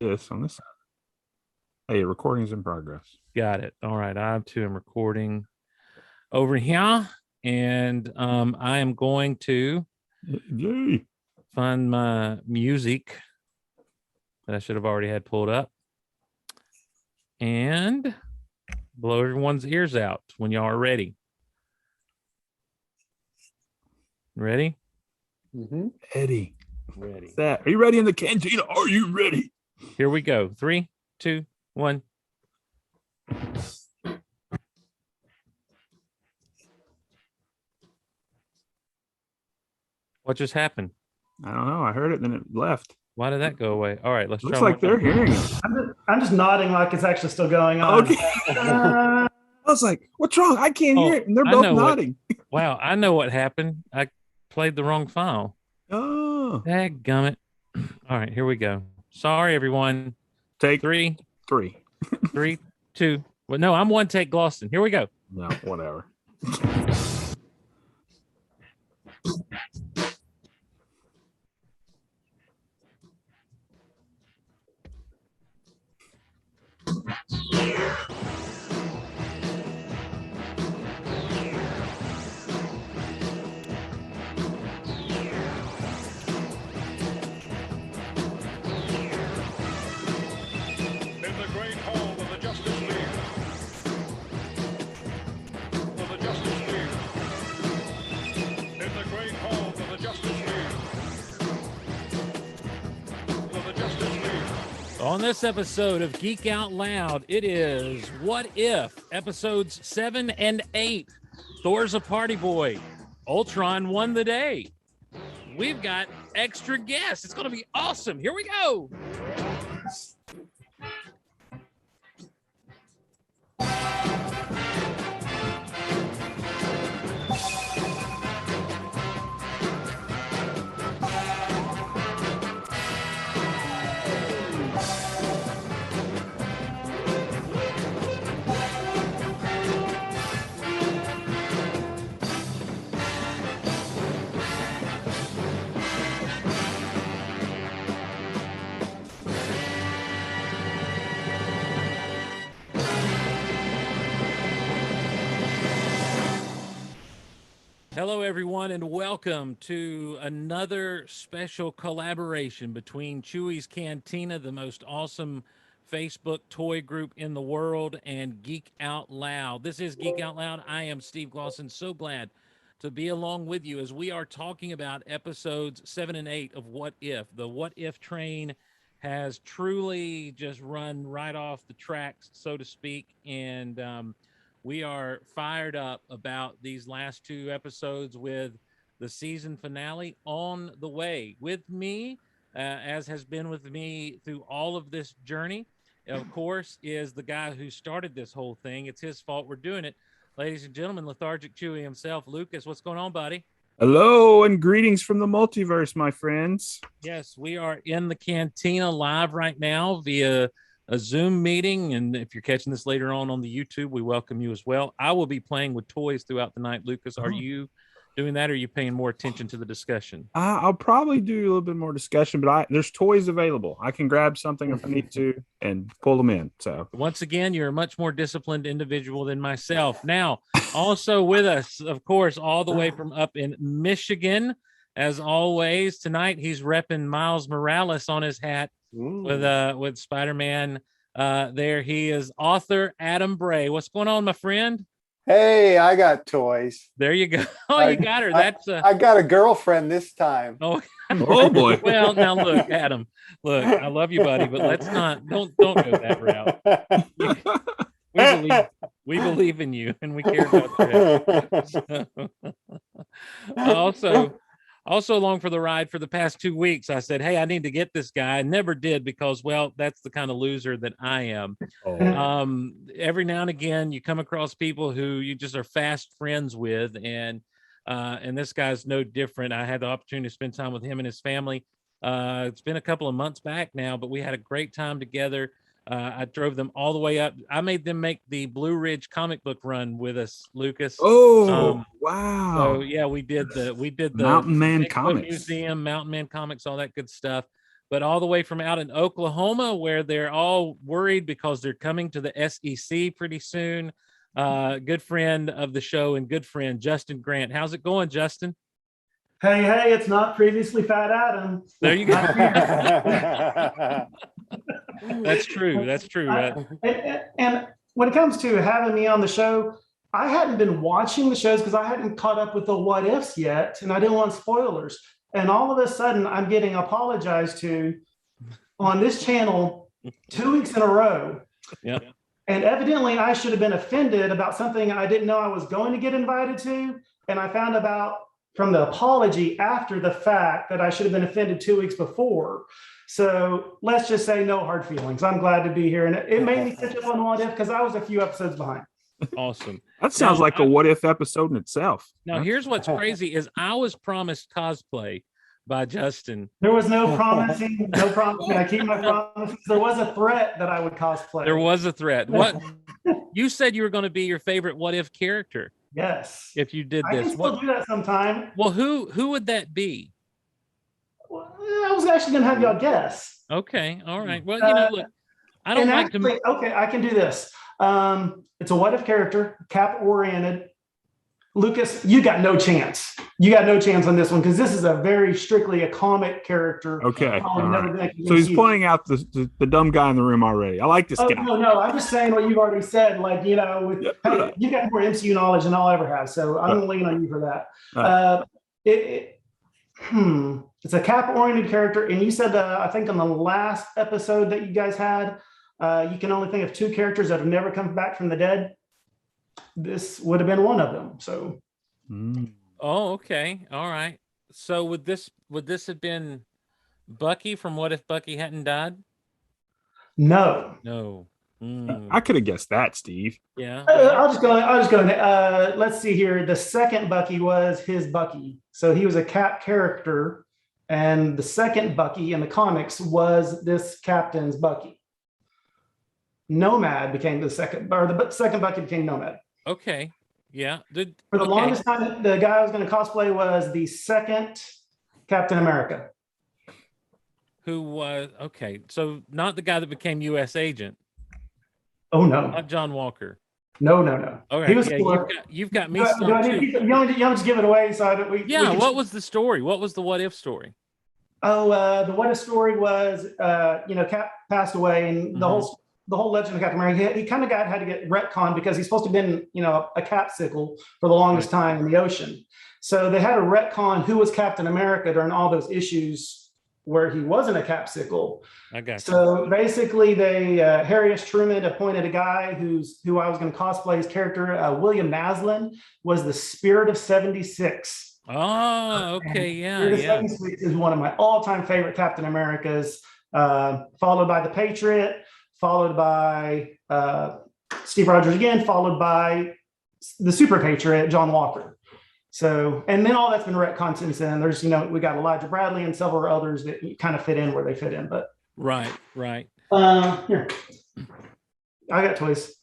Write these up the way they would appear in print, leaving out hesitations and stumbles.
this on this side. Hey, recording's in progress. Got it. All right. I too am recording over here. And I am going to Yay. find my music that I should have already had pulled up and blow everyone's ears out when y'all are ready. Ready? Mm-hmm. Eddie. Ready. Are you ready in the cantina? Are you ready? Here we go. 3, 2, 1. What just happened? I don't know. I heard it, then it left. Why did that go away? All right, let's try. Looks like they're hearing it. I'm just nodding like it's actually still going on. Okay. I was like, what's wrong? I can't hear it. And they're both nodding. Wow, I know what happened. I played the wrong file. Oh. Dadgummit. All right, here we go. Sorry, everyone. Take 3. 3. 3, 2. Well, no, I'm one take Gloston. Here we go. No, whatever. On this episode of Geek Out Loud, it is What If, episodes 7 and 8. Thor's a party boy. Ultron won the day. We've got extra guests. It's going to be awesome. Here we go. Hello, everyone, and welcome to another special collaboration between Chewie's Cantina, the most awesome Facebook toy group in the world, and Geek Out Loud. This is Geek Out Loud. I am Steve Glosson. So glad to be along with you as we are talking about episodes 7 and 8 of What If. The What If train has truly just run right off the tracks, so to speak, and we are fired up about these last 2 episodes with the season finale on the way. With me, as has been with me through all of this journey, of course, is the guy who started this whole thing. It's his fault we're doing it. Ladies and gentlemen, Lethargic Chewie himself, Lucas. What's going on, buddy? Hello, and greetings from the multiverse, my friends. Yes, we are in the cantina live right now via a Zoom meeting, and if you're catching this later on the YouTube, we welcome you as well. I will be playing with toys throughout the night. Lucas, are you doing that, or are you paying more attention to the discussion? I'll probably do a little bit more discussion, but there's toys available. I can grab something if I need to and pull them in. So once again, you're a much more disciplined individual than myself. Now, also with us, of course, all the way from up in Michigan, as always, tonight he's repping Miles Morales on his hat. With Spider-Man. There he is, author Adam Bray. What's going on, my friend? Hey, I got toys. There you go. Oh, you got her. That's I got a girlfriend this time. Oh, oh boy. Well, now look, Adam. Look, I love you, buddy, but let's not don't go that route. We believe in you, and we care about that. Also along for the ride for the past 2 weeks, I said, hey, I need to get this guy. I never did because, well, that's the kind of loser that I am. Every now and again, you come across people who you just are fast friends with, and this guy's no different. I had the opportunity to spend time with him and his family. It's been a couple of months back now, but we had a great time together. I drove them all the way up. I made them make the Blue Ridge comic book run with us, Lucas. Oh, wow. So yeah, we did the Mountain Man Comics Museum, Mountain Man Comics, all that good stuff. but all the way from out in Oklahoma, where they're all worried because they're coming to the SEC pretty soon. Good friend of the show and good friend, Justin Grant. How's it going, Justin? Hey, it's not previously Fat Adam. There you go. That's true. That's true. And when it comes to having me on the show, I hadn't been watching the shows because I hadn't caught up with the what ifs yet, and I didn't want spoilers. And all of a sudden, I'm getting apologized to on this channel 2 weeks in a row. Yep. And evidently, I should have been offended about something I didn't know I was going to get invited to. And I found about from the apology after the fact that I should have been offended 2 weeks before. So let's just say no hard feelings. I'm glad to be here. And it made me catch up on what if because I was a few episodes behind. Awesome. That sounds like a what if episode in itself. Now, here's what's crazy is I was promised cosplay by Justin. There was no promising, I keep my promises. There was a threat that I would cosplay. There was a threat. What you said you were going to be your favorite what if character. Yes. If you did I this. can still do that sometime. Well, who would that be? Well, I was actually going to have y'all guess. Okay. All right. Well, look, I don't like to. Okay, I can do this. It's a what if character, cap oriented. Lucas, you got no chance. You got no chance on this one because this is a very strictly a comic character. Okay. Right. So he's pointing out the dumb guy in the room already. I like this guy. No. I'm just saying what you've already said. Like, hey, you got more MCU knowledge than I'll ever have. So I'm going to lean on you for that. It's a cap oriented character. And you said, I think on the last episode that you guys had, you can only think of 2 characters that have never come back from the dead. This would have been one of them. So, Oh, okay, all right. So would this have been Bucky from What If Bucky Hadn't Died? No. I could have guessed that, Steve. Yeah. I'll just go. Let's see here. The second Bucky was his Bucky, so he was a Cap character, and the second Bucky in the comics was this Captain's Bucky. Nomad became the second, or the second Bucky became Nomad. Okay. Yeah. For the longest time, the guy I was going to cosplay was the second Captain America. Who was okay? So not the guy that became U.S. agent. Oh no, not John Walker. No. Okay. He was you've got me. You don't just give it away. So what was the story? What was the what if story? Oh, the what if story was, Cap passed away, and the whole legend of Captain America, he kind of had to get retconned because he's supposed to have been, a capsicle for the longest time in the ocean. So they had to retcon who was Captain America during all those issues where he wasn't a capsicle. I got you. So basically, Harry S. Truman appointed a guy who I was going to cosplay his character. William Maslin was the Spirit of 76. Oh, okay, yeah. Spirit of 76 is one of my all-time favorite Captain Americas, followed by the Patriot, followed by Steve Rogers again, followed by the Super Patriot, John Walker. So, and then all that's been retconned since then. There's, we got Elijah Bradley and several others that kind of fit in where they fit in. But right. Here, I got toys.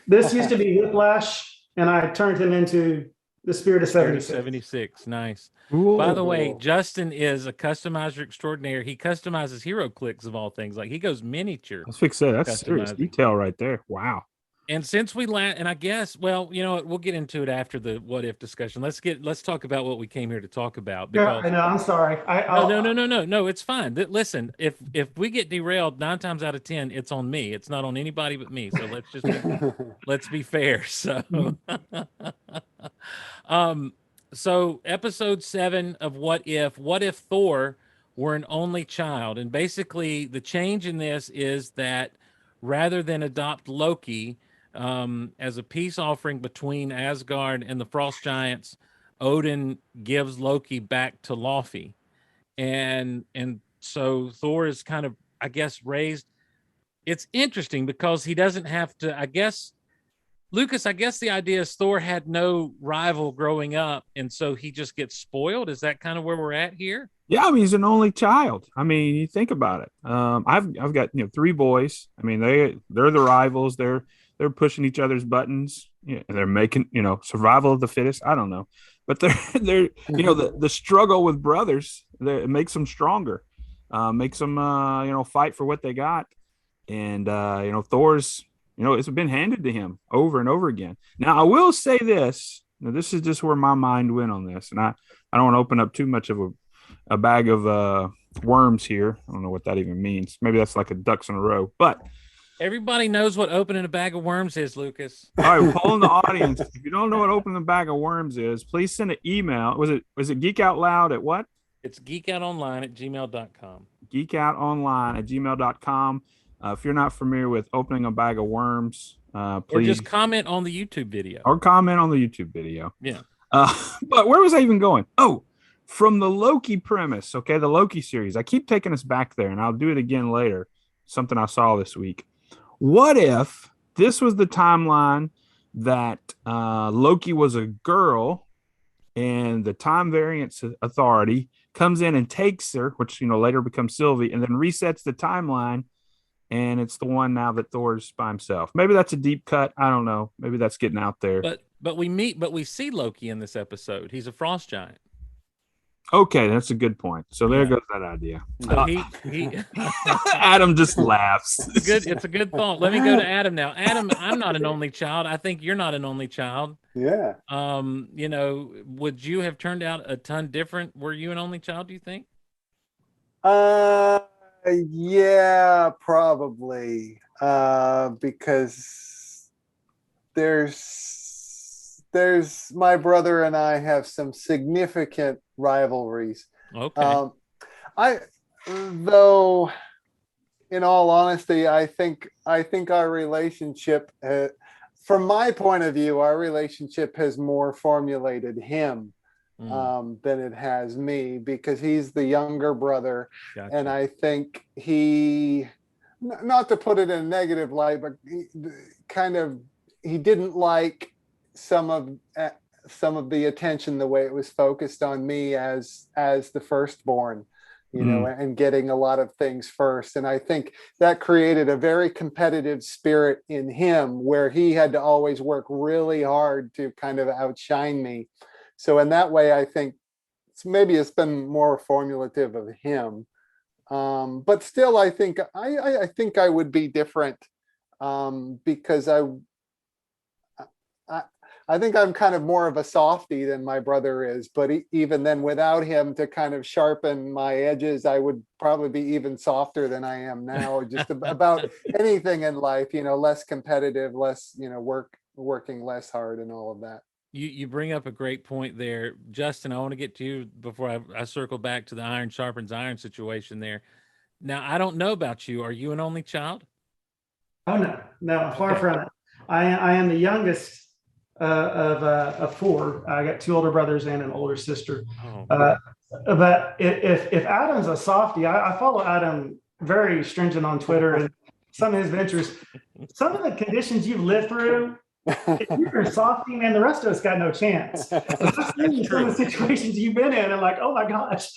This used to be Whiplash, and I turned him into the Spirit of 76. 76, nice. Ooh. By the way, Justin is a customizer extraordinaire. He customizes hero clicks of all things. Like he goes miniature. Let's fix that. That's serious detail right there. Wow. And since and I guess, well, we'll get into it after the what if discussion. Let's talk about what we came here to talk about. Because, I know. I'm sorry. No. It's fine. Listen, if we get derailed 9 times out of 10, it's on me. It's not on anybody but me. So let's just let's be fair. So, so episode 7 of What if Thor were an only child, and basically the change in this is that rather than adopt Loki as a peace offering between Asgard and the Frost Giants, Odin gives Loki back to Laufey. And so Thor is kind of, I guess, raised. It's interesting because he doesn't have to, I guess, Lucas, I guess the idea is Thor had no rival growing up, and so he just gets spoiled. Is that kind of where we're at here? Yeah, I mean, he's an only child. I mean, you think about it. I've got 3 boys. I mean, they're the rivals. They're pushing each other's buttons. And they're making survival of the fittest. I don't know, but they're the struggle with brothers, it makes them stronger. makes them fight for what they got. And Thor's, it's been handed to him over and over again. Now I will say this. Now, this is just where my mind went on this, and I don't want to open up too much of a bag of worms here. I don't know what that even means. Maybe that's like a ducks in a row, but Everybody knows what opening a bag of worms is, Lucas. all right, poll in the audience. If you don't know what opening a bag of worms is, please send an email. Was it Geek Out Loud at what? It's geekoutonline@gmail.com. Geekoutonline@gmail.com. If you're not familiar with opening a bag of worms, please. Or just comment on the YouTube video. Or comment on the YouTube video. Yeah. But where was I even going? Oh, from the Loki premise, okay, the Loki series. I keep taking us back there, and I'll do it again later. Something I saw this week. What if this was the timeline that Loki was a girl, and the Time Variance Authority comes in and takes her, which later becomes Sylvie, and then resets the timeline, and it's the one now that Thor's by himself. Maybe that's a deep cut. I don't know. Maybe that's getting out there. But we see Loki in this episode. He's a frost giant. Okay, that's a good point. So there goes that idea. So he Adam just laughs. It's a good thought. Let me go to Adam now. Adam, I'm not an only child. I think you're not an only child. Yeah. Would you have turned out a ton different? Were you an only child, do you think? Yeah, probably. Because there's my brother and I have some significant rivalries. Okay. Though, in all honesty, I think our relationship, from my point of view, our relationship has more formulated him than it has me, because he's the younger brother. Gotcha. And I think he, not to put it in a negative light, but he didn't like some of the attention, the way it was focused on me as the firstborn, and getting a lot of things first. And I think that created a very competitive spirit in him, where he had to always work really hard to kind of outshine me. So in that way, I think maybe it's been more formulative of him. But still, I think I would be different, because I think I'm kind of more of a softie than my brother is, but even then, without him to kind of sharpen my edges, I would probably be even softer than I am now, just about anything in life, less competitive, less, working less hard and all of that. You bring up a great point there, Justin. I want to get to you before I circle back to the iron sharpens iron situation there. Now, I don't know about you. Are you an only child? Oh, no, far from it. I am the youngest of four. I got two older brothers and an older sister. But if Adam's a softie, I follow Adam very stringent on Twitter, and some of his ventures, some of the conditions you've lived through, if you're a softie, man, the rest of us got no chance. Some of the situations you've been in, I'm like, oh my gosh.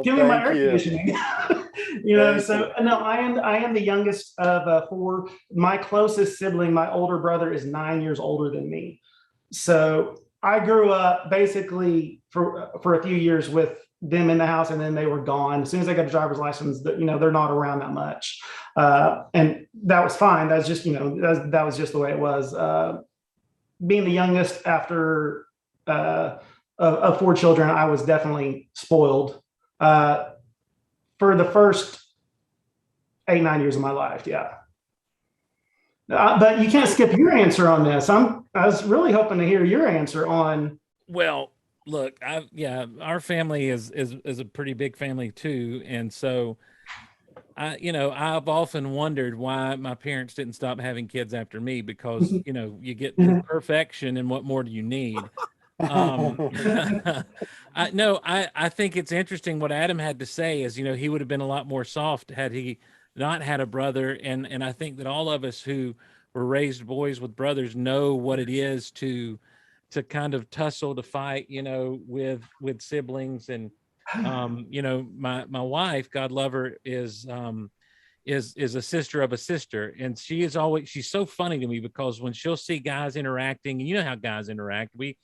Give me my air conditioning. So no, I am the youngest of four. My closest sibling, my older brother, is 9 years older than me. So I grew up basically for a few years with them in the house, and then they were gone. As soon as I got a driver's license, they're not around that much. And that was fine. That's just, that was just the way it was. Being the youngest after of four children, I was definitely spoiled. For the first 8-9 years of my life, yeah. But you can't skip your answer on this. I was really hoping to hear your answer on. Well, look, our family is a pretty big family too, and so I've often wondered why my parents didn't stop having kids after me, because you get perfection, and what more do you need? I think it's interesting what Adam had to say is, he would have been a lot more soft had he not had a brother. And I think that all of us who were raised boys with brothers know what it is to kind of tussle, to fight, with siblings. And, my wife, God love her, is a sister of a sister. And she's so funny to me, because when she'll see guys interacting, and you know how guys interact, we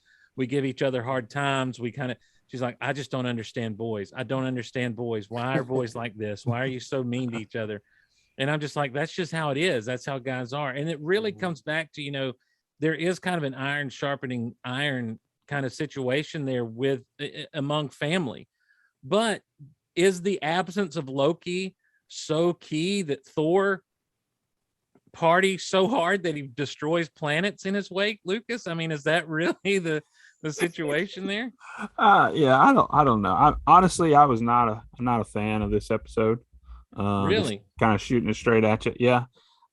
give each other hard times. We kind of she's like, I just don't understand boys. I don't understand boys. Why are boys like this? Why are you so mean to each other? And I'm just like, that's just how it is. That's how guys are. And it really comes back to, you know, there is kind of an iron sharpening iron kind of situation there with among family. But is the absence of Loki so key that Thor parties so hard that he destroys planets in his wake, Lucas? I mean, is that really the situation there? Yeah, I don't know. Honestly, I was not a fan of this episode. Really? Kind of shooting it straight at you. Yeah.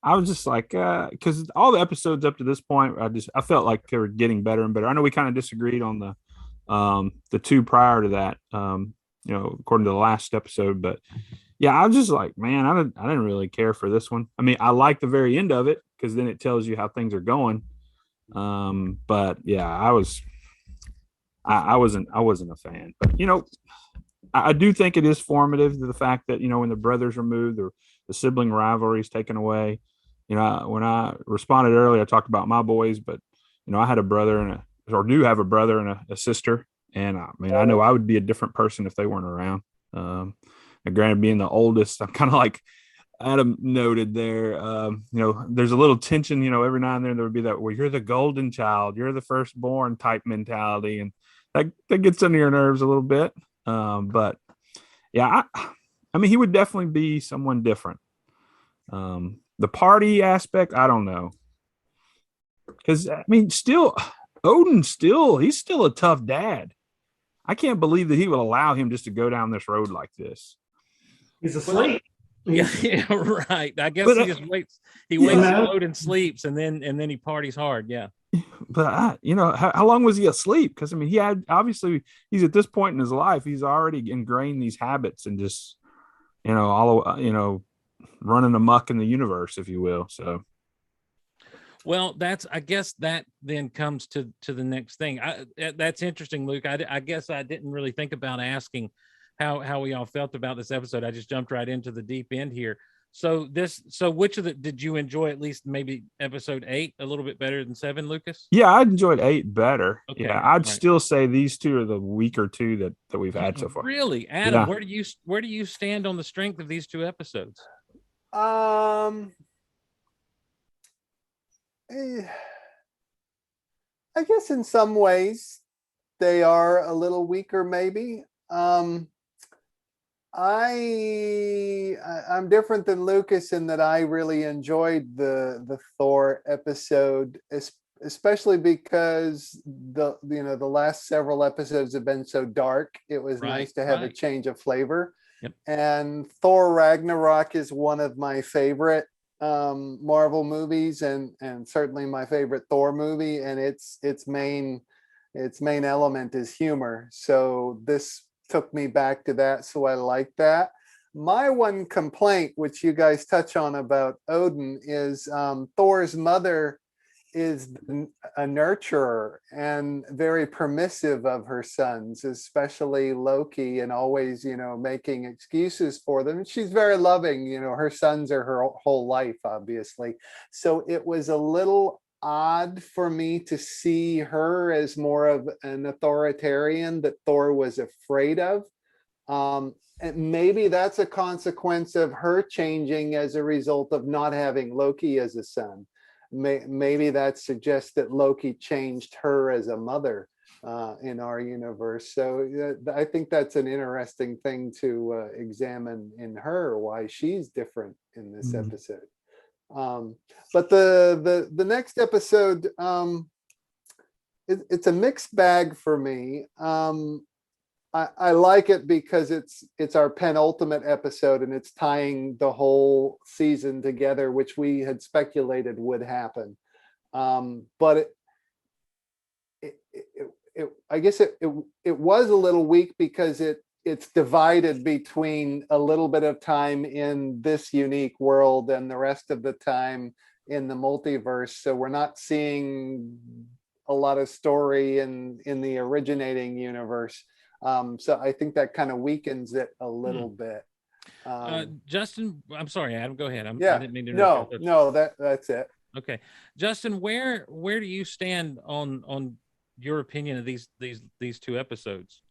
I was just like, because all the episodes up to this point, I felt like they were getting better and better. I know we kind of disagreed on the two prior to that, you know, according to the last episode, but yeah, I was just like, man, I didn't really care for this one. I mean, I like the very end of it because then it tells you how things are going. But yeah, I wasn't a fan. But you know, I do think it is formative to the fact that, you know, when the brothers are moved, the sibling rivalry is taken away. You know, when I responded earlier, I talked about my boys, but you know, I had a brother or do have a brother and a sister, and I mean, I know I would be a different person if they weren't around. And granted, being the oldest, I'm kind of like Adam noted there. You know, there's a little tension. You know, every now and then there would be that, well, you're the golden child, you're the firstborn type mentality, and that gets under your nerves a little bit. But yeah, I mean, he would definitely be someone different. The party aspect, I don't know. Because, I mean, he's still a tough dad. I can't believe that he would allow him just to go down this road like this. He's asleep. Yeah, right. I guess But, he just waits. He waits alone and sleeps, and then he parties hard. Yeah. But you know, how long was he asleep? Because I mean, he's at this point in his life, he's already ingrained these habits and just, you know, running amok in the universe, if you will. So, well, I guess that then comes to the next thing. That's interesting, Luke. I guess I didn't really think about asking how we all felt about this episode. I just jumped right into the deep end here. So which of did you enjoy, at least maybe episode 8 a little bit better than 7, Lucas? yeah, I enjoyed 8 better. Okay, yeah, I'd still say these two are the weaker two that we've had so far. Really, Adam? Yeah. Where do you stand on the strength of these 2 episodes? I guess in some ways they are a little weaker, maybe. I'm different than Lucas in that I really enjoyed the Thor episode, especially because the last several episodes have been so dark. It was nice to have a change of flavor. Yep. And Thor Ragnarok is one of my favorite Marvel movies, and certainly my favorite Thor movie, and its main element is humor. So this took me back to that, so I like that. My one complaint, which you guys touch on about Odin, is Thor's mother is a nurturer and very permissive of her sons, especially Loki, and always, making excuses for them. She's very loving, her sons are her whole life, obviously. So it was a little odd for me to see her as more of an authoritarian that Thor was afraid of. And maybe that's a consequence of her changing as a result of not having Loki as a son. Maybe that suggests that Loki changed her as a mother in our universe. So I think that's an interesting thing to examine in her, why she's different in this episode. But the next episode, it's a mixed bag for me. I like it because it's our penultimate episode, and it's tying the whole season together, which we had speculated would happen. But I guess it was a little weak because it's divided between a little bit of time in this unique world and the rest of the time in the multiverse. So we're not seeing a lot of story in the originating universe. So I think that kind of weakens it a little bit. Justin, I'm sorry, Adam, go ahead. I didn't mean to interrupt. No, that's it. Okay. Justin, where do you stand on your opinion of these 2 episodes?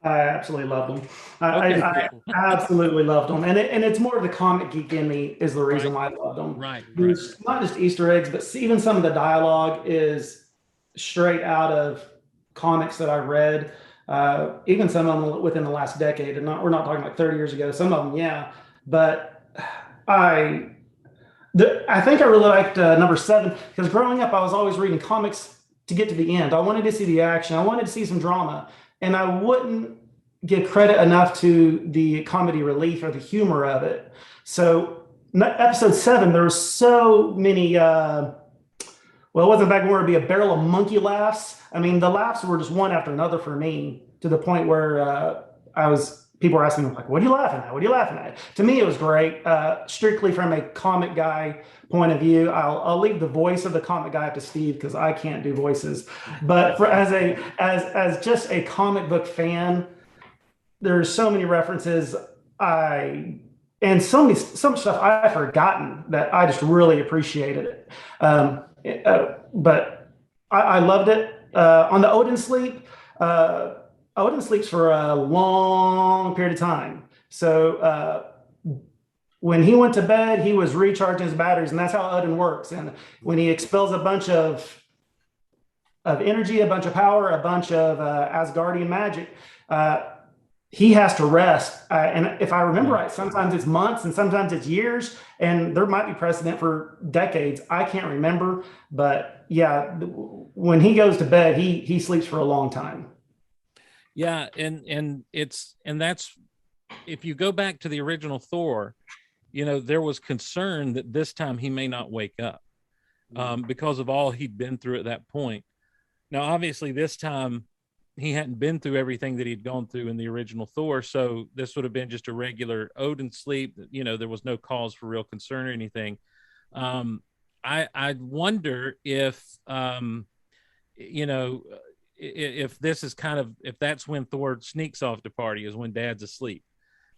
I absolutely loved them. I Cool. absolutely loved them, and it's more of the comic geek in me is the reason why I loved them. Right. There's not just Easter eggs, but even some of the dialogue is straight out of comics that I read. Even some of them within the last decade, and we're not talking like 30 years ago. Some of them, yeah, but I I think I really liked number 7 because growing up, I was always reading comics to get to the end. I wanted to see the action. I wanted to see some drama, and I wouldn't give credit enough to the comedy relief or the humor of it. So, episode 7, there were so many. Well, it wasn't back when it would be a barrel of monkey laughs. I mean, the laughs were just one after another for me to the point where people were asking me, like, what are you laughing at? What are you laughing at? To me, it was great. Strictly from a comic guy point of view, I'll leave the voice of the comic guy up to Steve because I can't do voices. But as just a comic book fan, there's so many references and some stuff I've forgotten that I just really appreciated it. But I loved it. On the Odin sleep, Odin sleeps for a long period of time. So when he went to bed, he was recharging his batteries, and that's how Odin works. And when he expels a bunch of energy, a bunch of power, a bunch of Asgardian magic, he has to rest. And if I remember right, sometimes it's months and sometimes it's years, and there might be precedent for decades. I can't remember, but yeah, when he goes to bed, he sleeps for a long time. Yeah, and that's, if you go back to the original Thor, there was concern that this time he may not wake up because of all he'd been through at that point. Now, obviously, this time he hadn't been through everything that he'd gone through in the original Thor, so this would have been just a regular Odin sleep. There was no cause for real concern or anything. I wonder if if this is if that's when Thor sneaks off the party, is when Dad's asleep,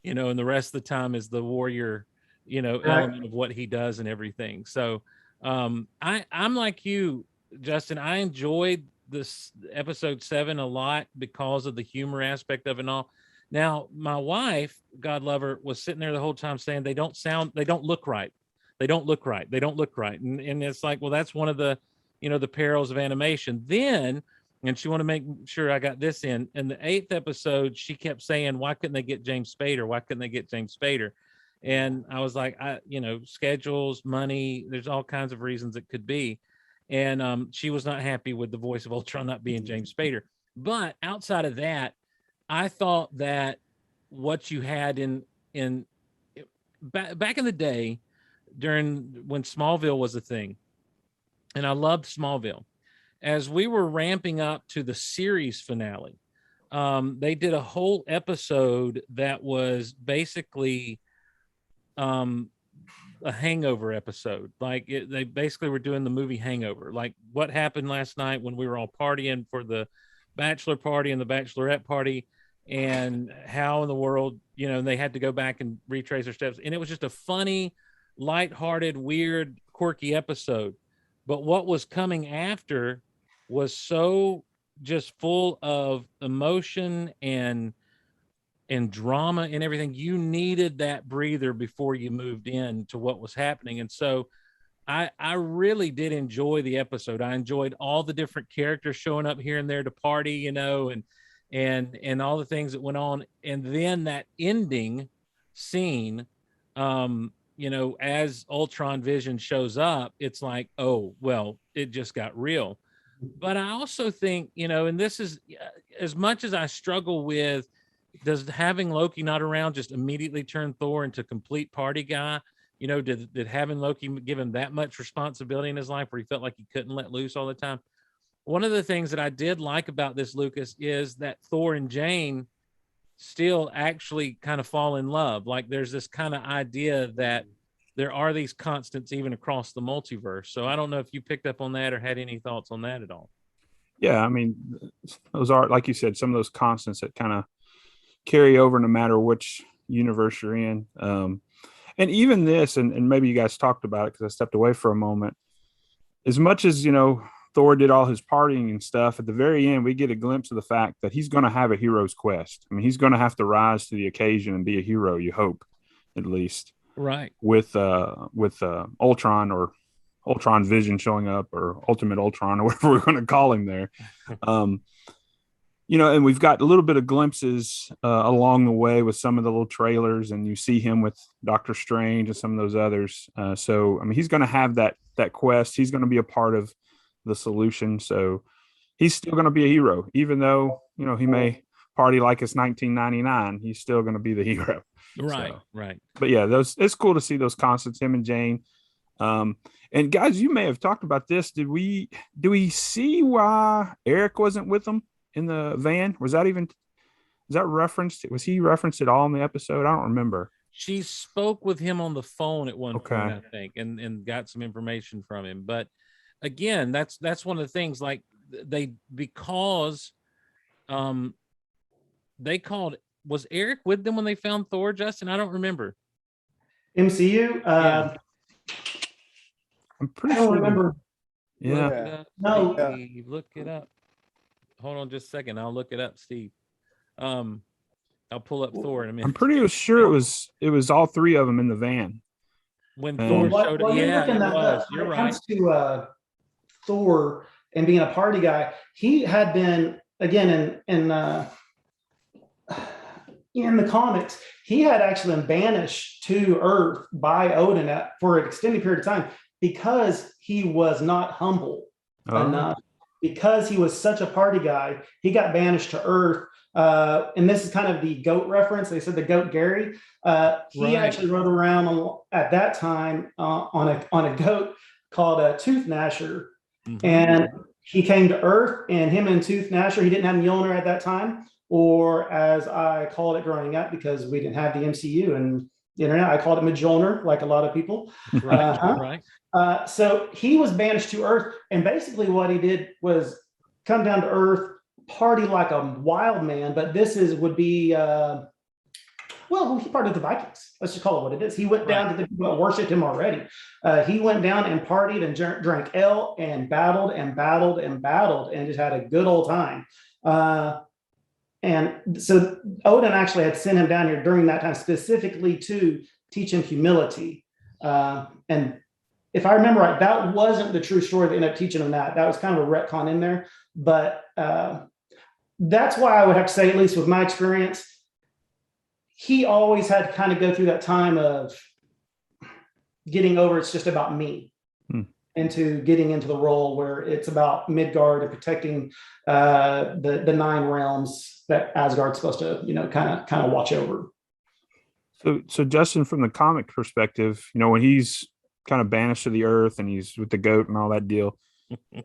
and the rest of the time is the warrior, element of what he does and everything. So I'm like you, Justin. I enjoyed this episode 7 a lot because of the humor aspect of it all. Now, my wife, God love her, was sitting there the whole time saying they don't look right. They don't look right. They don't look right. And it's like, well, that's one of the, the perils of animation. Then, and she wanted to make sure I got this in the 8th episode, she kept saying, why couldn't they get James Spader? Why couldn't they get James Spader? And I was like, schedules, money, there's all kinds of reasons it could be. And she was not happy with the voice of Ultron not being James Spader. But outside of that, I thought that what you had back in the day, during when Smallville was a thing, and I loved Smallville, as we were ramping up to the series finale, they did a whole episode that was basically a hangover episode. Like they basically were doing the movie Hangover, like what happened last night when we were all partying for the bachelor party and the bachelorette party, and how in the world, they had to go back and retrace their steps. And it was just a funny, lighthearted, weird, quirky episode. But what was coming after was so just full of emotion and drama and everything. You needed that breather before you moved in to what was happening. And so I really did enjoy the episode. I enjoyed all the different characters showing up here and there to party, and all the things that went on. And then that ending scene, as Ultron Vision shows up, it's like, oh, well, it just got real. But I also think, and this is as much as I struggle with, does having Loki not around just immediately turn Thor into complete party guy? Did having Loki give him that much responsibility in his life where he felt like he couldn't let loose all the time? One of the things that I did like about this, Lucas, is that Thor and Jane still actually kind of fall in love. Like there's this kind of idea that there are these constants even across the multiverse. So I don't know if you picked up on that or had any thoughts on that at all. Yeah, I mean, those are, like you said, some of those constants that kind of carry over no matter which universe you're in. And even this, and maybe you guys talked about it because I stepped away for a moment. As much as, Thor did all his partying and stuff, at the very end, we get a glimpse of the fact that he's going to have a hero's quest. I mean, he's going to have to rise to the occasion and be a hero, you hope, at least. Right. With Ultron, or Ultron's vision showing up, or Ultimate Ultron, or whatever we're going to call him there. And we've got a little bit of glimpses along the way with some of the little trailers, and you see him with Doctor Strange and some of those others. So, I mean, he's going to have that quest. He's going to be a part of the solution. So he's still going to be a hero, even though, he may party like it's 1999. He's still going to be the hero. Right. So, right. But yeah, it's cool to see those concepts, him and Jane. And guys, you may have talked about this. Do we see why Eric wasn't with them in the van? Was that referenced? Was he referenced at all in the episode? I don't remember. She spoke with him on the phone at one Okay. point, I think, and got some information from him. But again, that's one of the things, like because they called. Was Eric with them when they found Thor, Justin? I don't remember. MCU. I'm pretty I don't sure. remember. Yeah. No. Steve, look it up. Hold on just a second. I'll look it up, Steve. I'll pull up Thor in a minute. I'm pretty sure it was all three of them in the van. When Well, Thor showed up. Yeah, it was. When You're it right. comes to Thor and being a party guy, he had been, again, in the comics, he had actually been banished to Earth by Odin for an extended period of time because he was not humble enough. Because he was such a party guy, he got banished to Earth. And this is kind of the goat reference. They said the goat Gary. He actually rode around at that time on a goat called a Tooth Gnasher. Mm-hmm. And he came to Earth, and him and Tooth Gnasher, he didn't have Mjolnir at that time, or as I called it growing up, because we didn't have the MCU and the internet, I called it Mjolnir, like a lot of people. Right. So he was banished to Earth, and basically what he did was come down to Earth, party like a wild man. But would be he partied with the Vikings. Let's just call it what it is. He went down to the people that worshipped him already. He went down and partied and drank ale and battled and just had a good old time. And so Odin actually had sent him down here during that time specifically to teach him humility. And if I remember right, that wasn't the true story that ended up teaching him that. That was kind of a retcon in there. But that's why I would have to say, at least with my experience, he always had to kind of go through that time of getting over it's just about me, into getting into the role where it's about Midgard and protecting the 9 realms that Asgard's supposed to, kind of watch over. So Justin, from the comic perspective, when he's kind of banished to the Earth and he's with the goat and all that deal,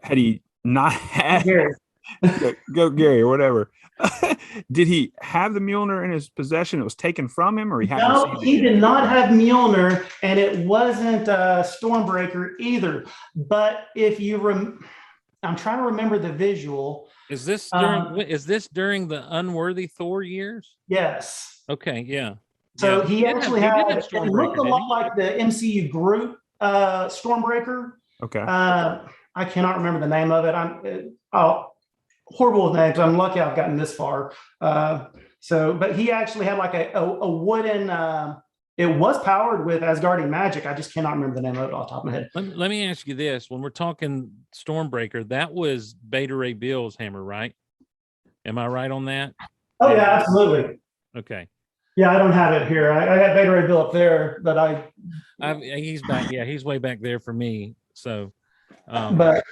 had he not had Goat Gary or whatever, did he have the Mjolnir in his possession? It was taken from him, or he did not have Mjolnir, and it wasn't Stormbreaker either. But if you I'm trying to remember the visual. Is this during the Unworthy Thor years? Yes. Okay, yeah. So he actually had it looked a lot like like the MCU Groot Stormbreaker. Okay. I cannot remember the name of it. Horrible with names. I'm lucky I've gotten this far. But he actually had like a wooden. It was powered with Asgardian magic. I just cannot remember the name of it off the top of my head. Let me ask you this: when we're talking Stormbreaker, that was Beta Ray Bill's hammer, right? Am I right on that? Oh yeah, absolutely. Okay. Yeah, I don't have it here. I had Beta Ray Bill up there, but he's back. Yeah, he's way back there for me. So, but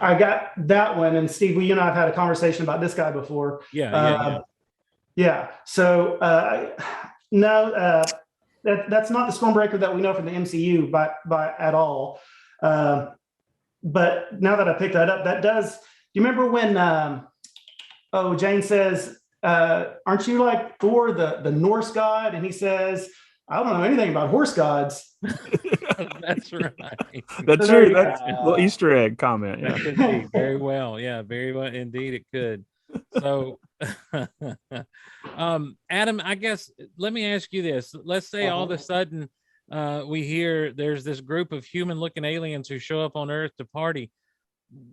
I got that one. And Steve, you and I have had a conversation about this guy before. Yeah. So no, that's not the Stormbreaker that we know from the MCU, by at all. But now that I picked that up, that does. Do you remember when? Jane says, "Aren't you like Thor, the Norse god?" And he says, "I don't know anything about horse gods." That's right. That's true. That's a little Easter egg comment. That could be very well. Yeah, very well indeed. It could. So, Adam, I guess let me ask you this. Let's say all of a sudden we hear there's this group of human-looking aliens who show up on Earth to party.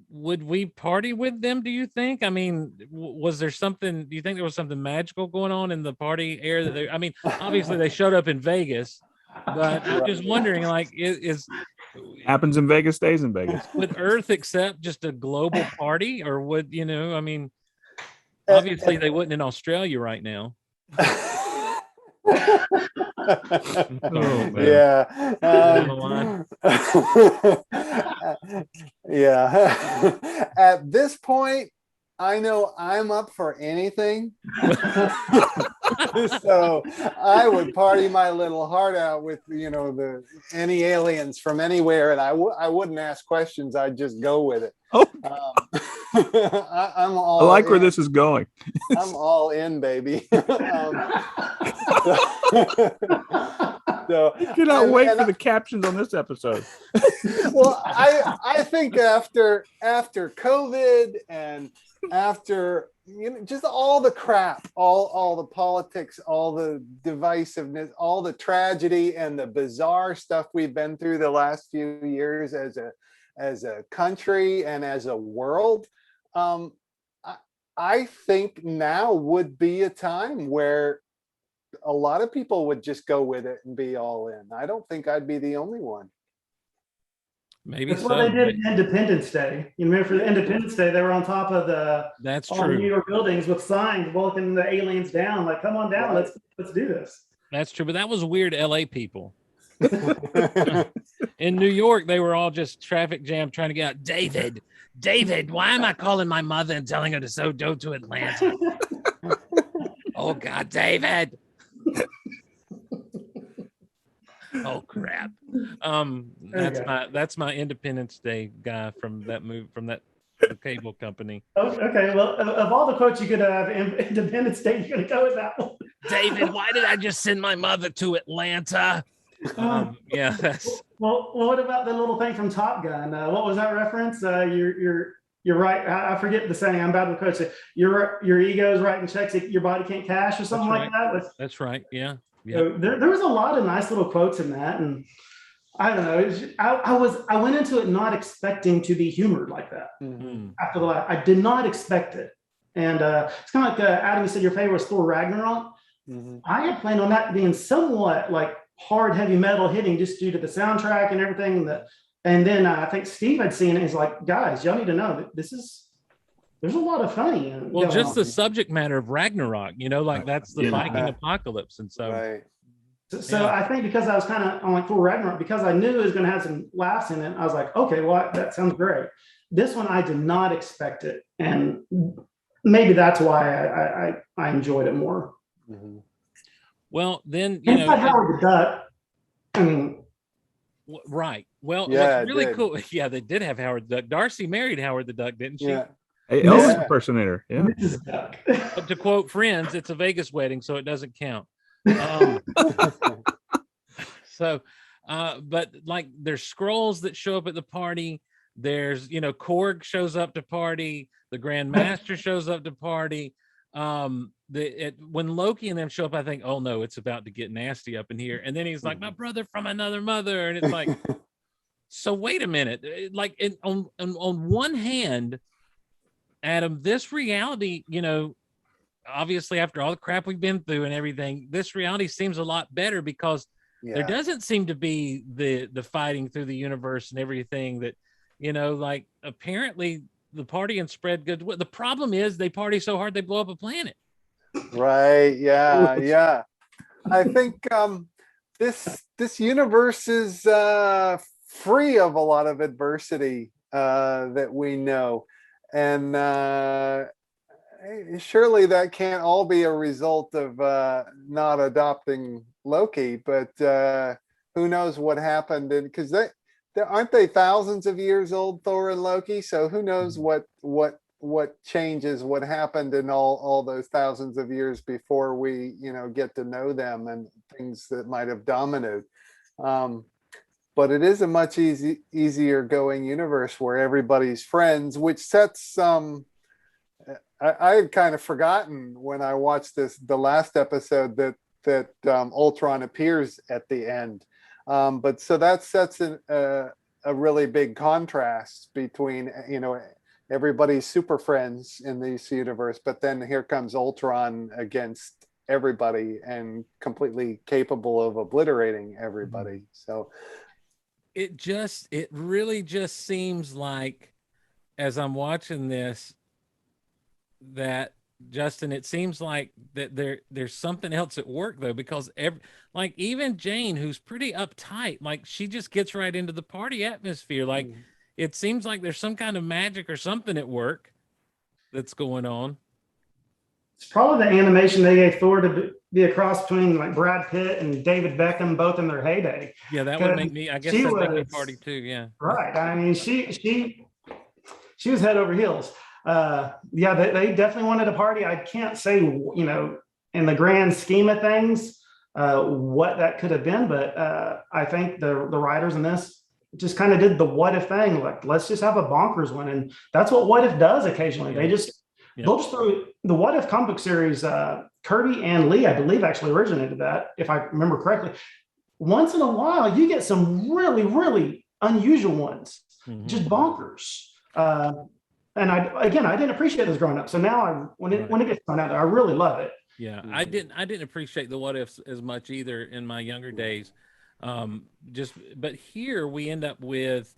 would we party with them, do you think? I mean, was there something, do you think there was something magical going on in the party area that they, I mean, obviously they showed up in Vegas, but I'm just wondering, like, is Happens in Vegas, stays in Vegas. would Earth accept just a global party, or would, you know, I mean, obviously they wouldn't in Australia right now. Yeah. Yeah. At this point, I know I'm up for anything. So I would party my little heart out with, you know, any aliens from anywhere, and I wouldn't ask questions. I'd just go with it. Oh. I'm all I like where in. this is going. I'm all in, baby. I cannot wait for the captions on this episode. Well, I think after COVID and after, you know, just all the crap, all the politics, all the divisiveness, all the tragedy and the bizarre stuff we've been through the last few years as a country and as a world, I think now would be a time where a lot of people would just go with it and be all in. I don't think I'd be the only one. Maybe That's so. what they did Independence Day. You remember for the Independence Day, they were on top of That's all the true. New York buildings with signs welcoming the aliens down. Like, come on down, Right. let's do this. That's true, but that was weird LA people. In New York, they were all just traffic jam trying to get out. David, why am I calling my mother and telling her to go to Atlanta? Oh God, David. Oh crap. That's my Independence Day guy from that movie, from that the cable company. Okay, well, of all the quotes you could have, Independence Day, you're gonna go with that one. David, why did I just send my mother to Atlanta? Yeah, that's Well, what about the little thing from Top Gun? What was that reference? You're right. I forget the saying. I'm bad with quotes. Your ego's writing checks that your body can't cash, or something like that. That's right. Yeah. So there was a lot of nice little quotes in that, and I don't know. I went into it not expecting to be humored like that. Mm-hmm. After the last, I did not expect it, and it's kind of like Adam, you said your favorite was Thor Ragnarok. Mm-hmm. I had planned on that being somewhat like hard, heavy metal hitting, just due to the soundtrack and everything. And then I think Steve had seen it. He's like, guys, y'all need to know that there's a lot of funny. Well, just the subject matter of Ragnarok, you know, like that's the Viking apocalypse. And so, right. So I think because I was kind of on like Thor Ragnarok, because I knew it was going to have some laughs in it, I was like, okay, well, that sounds great. This one, I did not expect it. And maybe that's why I enjoyed it more. Mm-hmm. Well, then, you know, Howard the Duck. I mean, right. Well, yeah, what's really cool. Yeah, they did have Howard the Duck. Darcy married Howard the Duck, didn't she? Yeah. Hey, Elvis impersonator. Yeah. Mrs. Duck. But to quote Friends, it's a Vegas wedding, so it doesn't count. So, but like there's scrolls that show up at the party. There's, you know, Korg shows up to party. The Grand Master shows up to party. When Loki and them show up, I think, oh no, it's about to get nasty up in here. And then he's like, my brother from another mother. And it's like, so wait a minute. Like on one hand, Adam, this reality, you know, obviously after all the crap we've been through and everything, this reality seems a lot better because there doesn't seem to be the fighting through the universe and everything that, you know, like apparently the party and spread good. The problem is they party so hard they blow up a planet. Right. Yeah. Yeah. I think this universe is free of a lot of adversity that we know, and surely that can't all be a result of not adopting Loki. But who knows what happened? And because aren't they thousands of years old, Thor and Loki? So who knows what changes, what happened in all those thousands of years before we, you know, get to know them, and things that might have dominoed. But it is a much easier going universe where everybody's friends, which sets I had kind of forgotten when I watched the last episode that Ultron appears at the end. But so that sets a a really big contrast between, everybody's super friends in this universe, but then here comes Ultron against everybody and completely capable of obliterating everybody. So it really just seems like, as I'm watching this, that Justin, it seems like that there's something else at work though, because like even Jane, who's pretty uptight, like she just gets right into the party atmosphere. Like it seems like there's some kind of magic or something at work that's going on. It's probably the animation they gave Thor to be a cross between like Brad Pitt and David Beckham, both in their heyday. Yeah, that would make me. I guess that'd make me a party too. Yeah, right. I mean, she was head over heels. Yeah, they definitely wanted a party. I can't say, in the grand scheme of things, what that could have been, but I think the writers in this just kind of did the what if thing. Like, let's just have a bonkers one, and that's what What If does occasionally. Yeah. They just they'll just throw the What If comic book series. Kirby and Lee, I believe, actually originated that, if I remember correctly. Once in a while, you get some really, really unusual ones, just bonkers. And I didn't appreciate those growing up. So now when it gets thrown out there, I really love it. Yeah, I didn't appreciate the what ifs as much either in my younger days. But here we end up with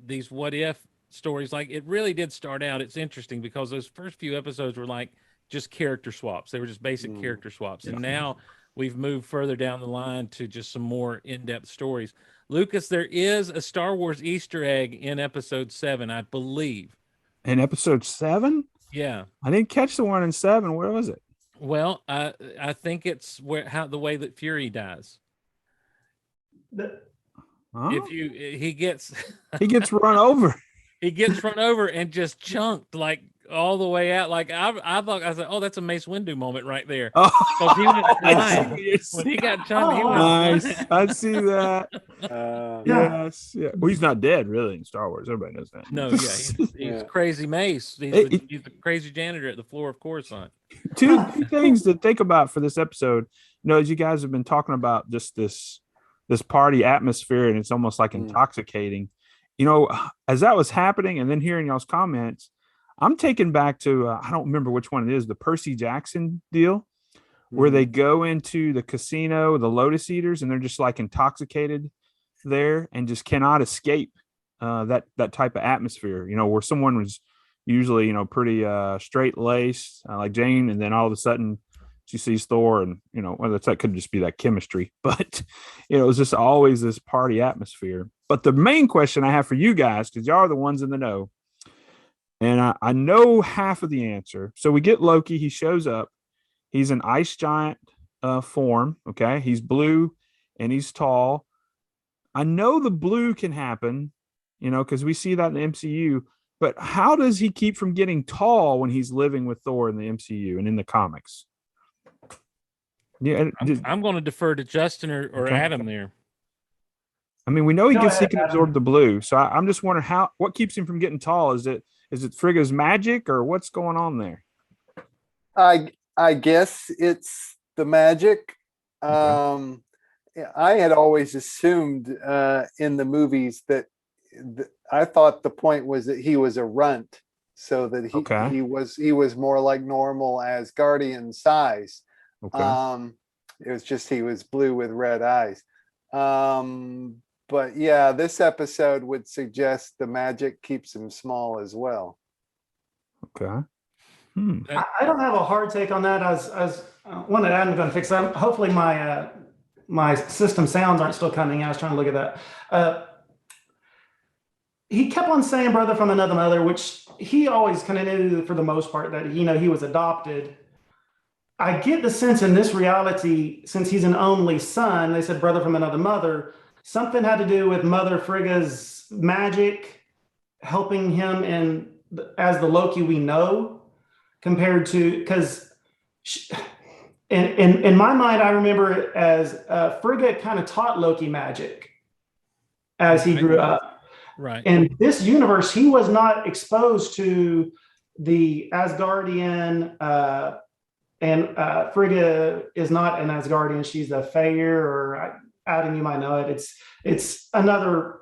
these what if stories. Like it really did start out. It's interesting because those first few episodes were like just character swaps. They were just basic character swaps, and now we've moved further down the line to just some more in-depth stories. Lucas, there is a Star Wars Easter egg in episode 7, I believe. In episode 7? Yeah. I didn't catch the one in 7. Where was it? Well, I think it's the way that Fury dies. He gets run over. He gets run over and just chunked like all the way out. Like I thought, I said, oh, that's a Mace Windu moment right there. Oh, he went when he got chunked, he went nice. I see that. Yes. Yeah. Well, he's not dead really in Star Wars. Everybody knows that. No, yeah. He's crazy Mace. He's the crazy janitor at the floor of Coruscant. Two things to think about for this episode. As you guys have been talking about just this party atmosphere, and it's almost like intoxicating. As that was happening, and then hearing y'all's comments, I'm taken back to I don't remember which one it is, the Percy Jackson deal, where they go into the casino, the Lotus Eaters, and they're just like intoxicated there and just cannot escape that type of atmosphere. Where someone was usually pretty straight laced like Jane, and then all of a sudden she sees Thor, and whether that could just be that chemistry, but it was just always this party atmosphere. But the main question I have for you guys, because y'all are the ones in the know, and I know half of the answer. So we get Loki. He shows up. He's an ice giant form. Okay. He's blue and he's tall. I know the blue can happen, because we see that in the MCU. But how does he keep from getting tall when he's living with Thor in the MCU and in the comics? Yeah, I'm going to defer to Justin or Adam there. I mean, we know he can absorb the blue. So I'm just wondering what keeps him from getting tall? Is it Frigga's magic, or what's going on there? I guess it's the magic. Okay. I had always assumed in the movies that I thought the point was that he was a runt, so that he was more like normal Asgardian size. Okay. It was just he was blue with red eyes. But yeah, this episode would suggest the magic keeps him small as well. Okay. I don't have a hard take on that. As one that I'm going to fix. Hopefully my system sounds aren't still coming. I was trying to look at that. He kept on saying brother from another mother, which he always kind of knew for the most part that he was adopted. I get the sense in this reality, since he's an only son, they said brother from another mother, something had to do with Mother Frigga's magic helping him as the Loki we know, compared to, because in my mind, I remember it as Frigga kind of taught Loki magic as he grew up. Right. In this universe, he was not exposed to the Asgardian, and Frigga is not an Asgardian. She's a Faer, or Adam, you might know it. It's another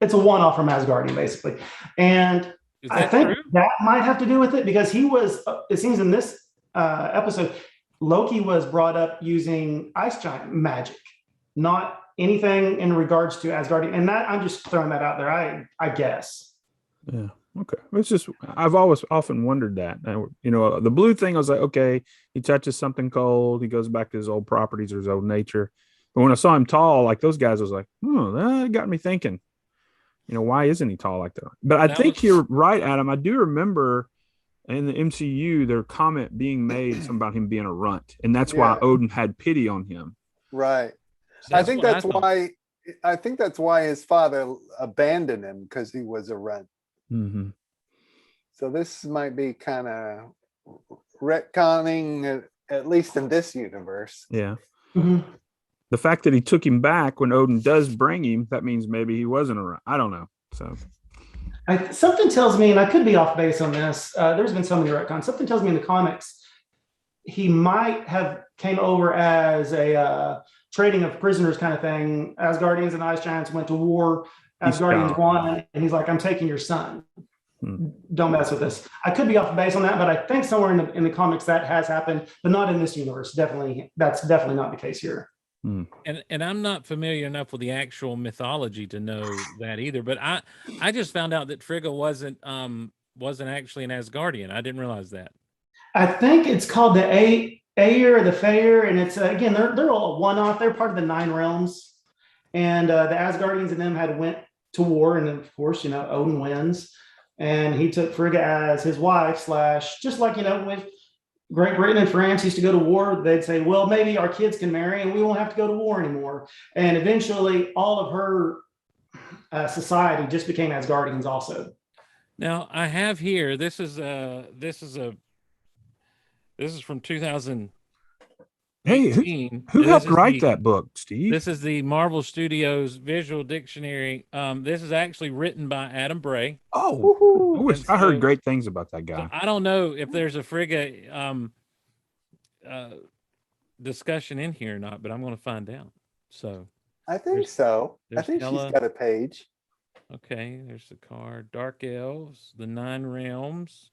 it's a one-off from Asgardian, basically. And I think true? that might have to do with it, because he was, it seems in this episode, Loki was brought up using ice giant magic, not anything in regards to Asgardian. And that, I'm just throwing that out there, I guess. Yeah. Okay. It's just, I've always often wondered that. The blue thing, I was like, okay, he touches something cold, he goes back to his old properties or his old nature. But when I saw him tall, like those guys, I was like, that got me thinking, why isn't he tall like that? But I think you're right, Adam. I do remember in the MCU, their comment being made something about him being a runt. And that's why Odin had pity on him. Right. I think that's why his father abandoned him, because he was a runt. Mm-hmm. So this might be kind of retconning, at least in this universe. Yeah. Mm-hmm. The fact that he took him back when Odin does bring him, that means maybe he wasn't around. I don't know. So something tells me, and I could be off base on this, there's been so many retcons, something tells me in the comics he might have came over as a trading of prisoners kind of thing. Asgardians and Ice Giants went to war. Asgardians won, and he's like, I'm taking your son. Don't mess with this. I could be off base on that, but I think somewhere in the comics that has happened, but not in this universe. That's definitely not the case here. And I'm not familiar enough with the actual mythology to know that either. But I just found out that Frigga wasn't actually an Asgardian. I didn't realize that. I think it's called the Ayer or the Fayer, and it's again they're all one-off. They're part of the 9 realms, and the Asgardians and them had went to war, and of course Odin wins, and he took Frigga as his wife / just like with Great Britain and France used to go to war, they'd say, well, maybe our kids can marry and we won't have to go to war anymore. And eventually all of her society just became Asgardians also. Now I have here, this is from 2000. Hey, who helped write that book, Steve? This is the Marvel Studios Visual Dictionary. This is actually written by Adam Bray. Oh, I heard great things about that guy. So I don't know if there's a Frigga discussion in here or not, but I'm going to find out. So I think so. I think she's got a page. Okay, there's the card. Dark Elves, the 9 Realms,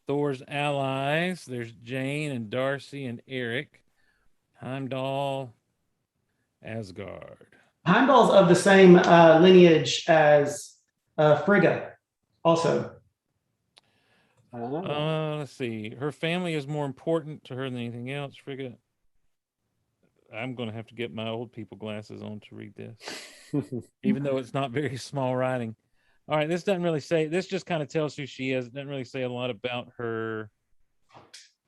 Thor's allies. There's Jane and Darcy and Eric. Heimdall, Asgard. Heimdall's of the same lineage as Frigga, also. Let's see. Her family is more important to her than anything else. Frigga. I'm going to have to get my old people glasses on to read this, even though it's not very small writing. All right, this doesn't really say. This just kind of tells who she is. It doesn't really say a lot about her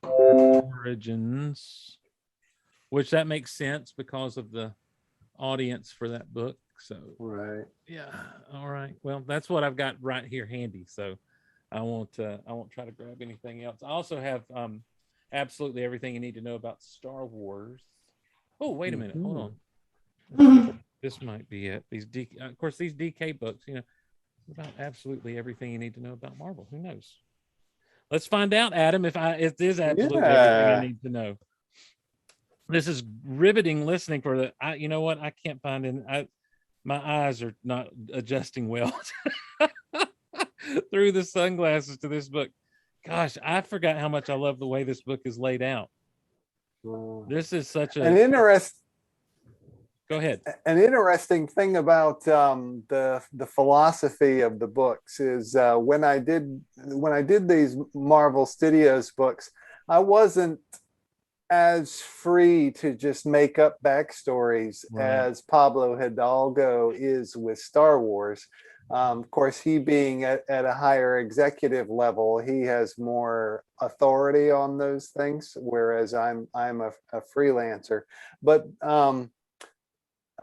origins. Which that makes sense because of the audience for that book. So right, yeah, all right. Well, that's what I've got right here handy. So I won't try to grab anything else. I also have absolutely everything you need to know about Star Wars. Oh, wait a minute, hold on. This might be it. These of course these DK books, about absolutely everything you need to know about Marvel. Who knows? Let's find out, Adam. If there's absolutely everything I need to know. This is riveting listening for the. You know what? I can't find it. My eyes are not adjusting well through the sunglasses to this book. Gosh, I forgot how much I love the way this book is laid out. This is such an interesting. Go ahead. An interesting thing about the philosophy of the books is when I did these Marvel Studios books, I wasn't as free to just make up backstories as Pablo Hidalgo is with Star Wars. Of course, he being at a higher executive level, he has more authority on those things, whereas I'm a freelancer. But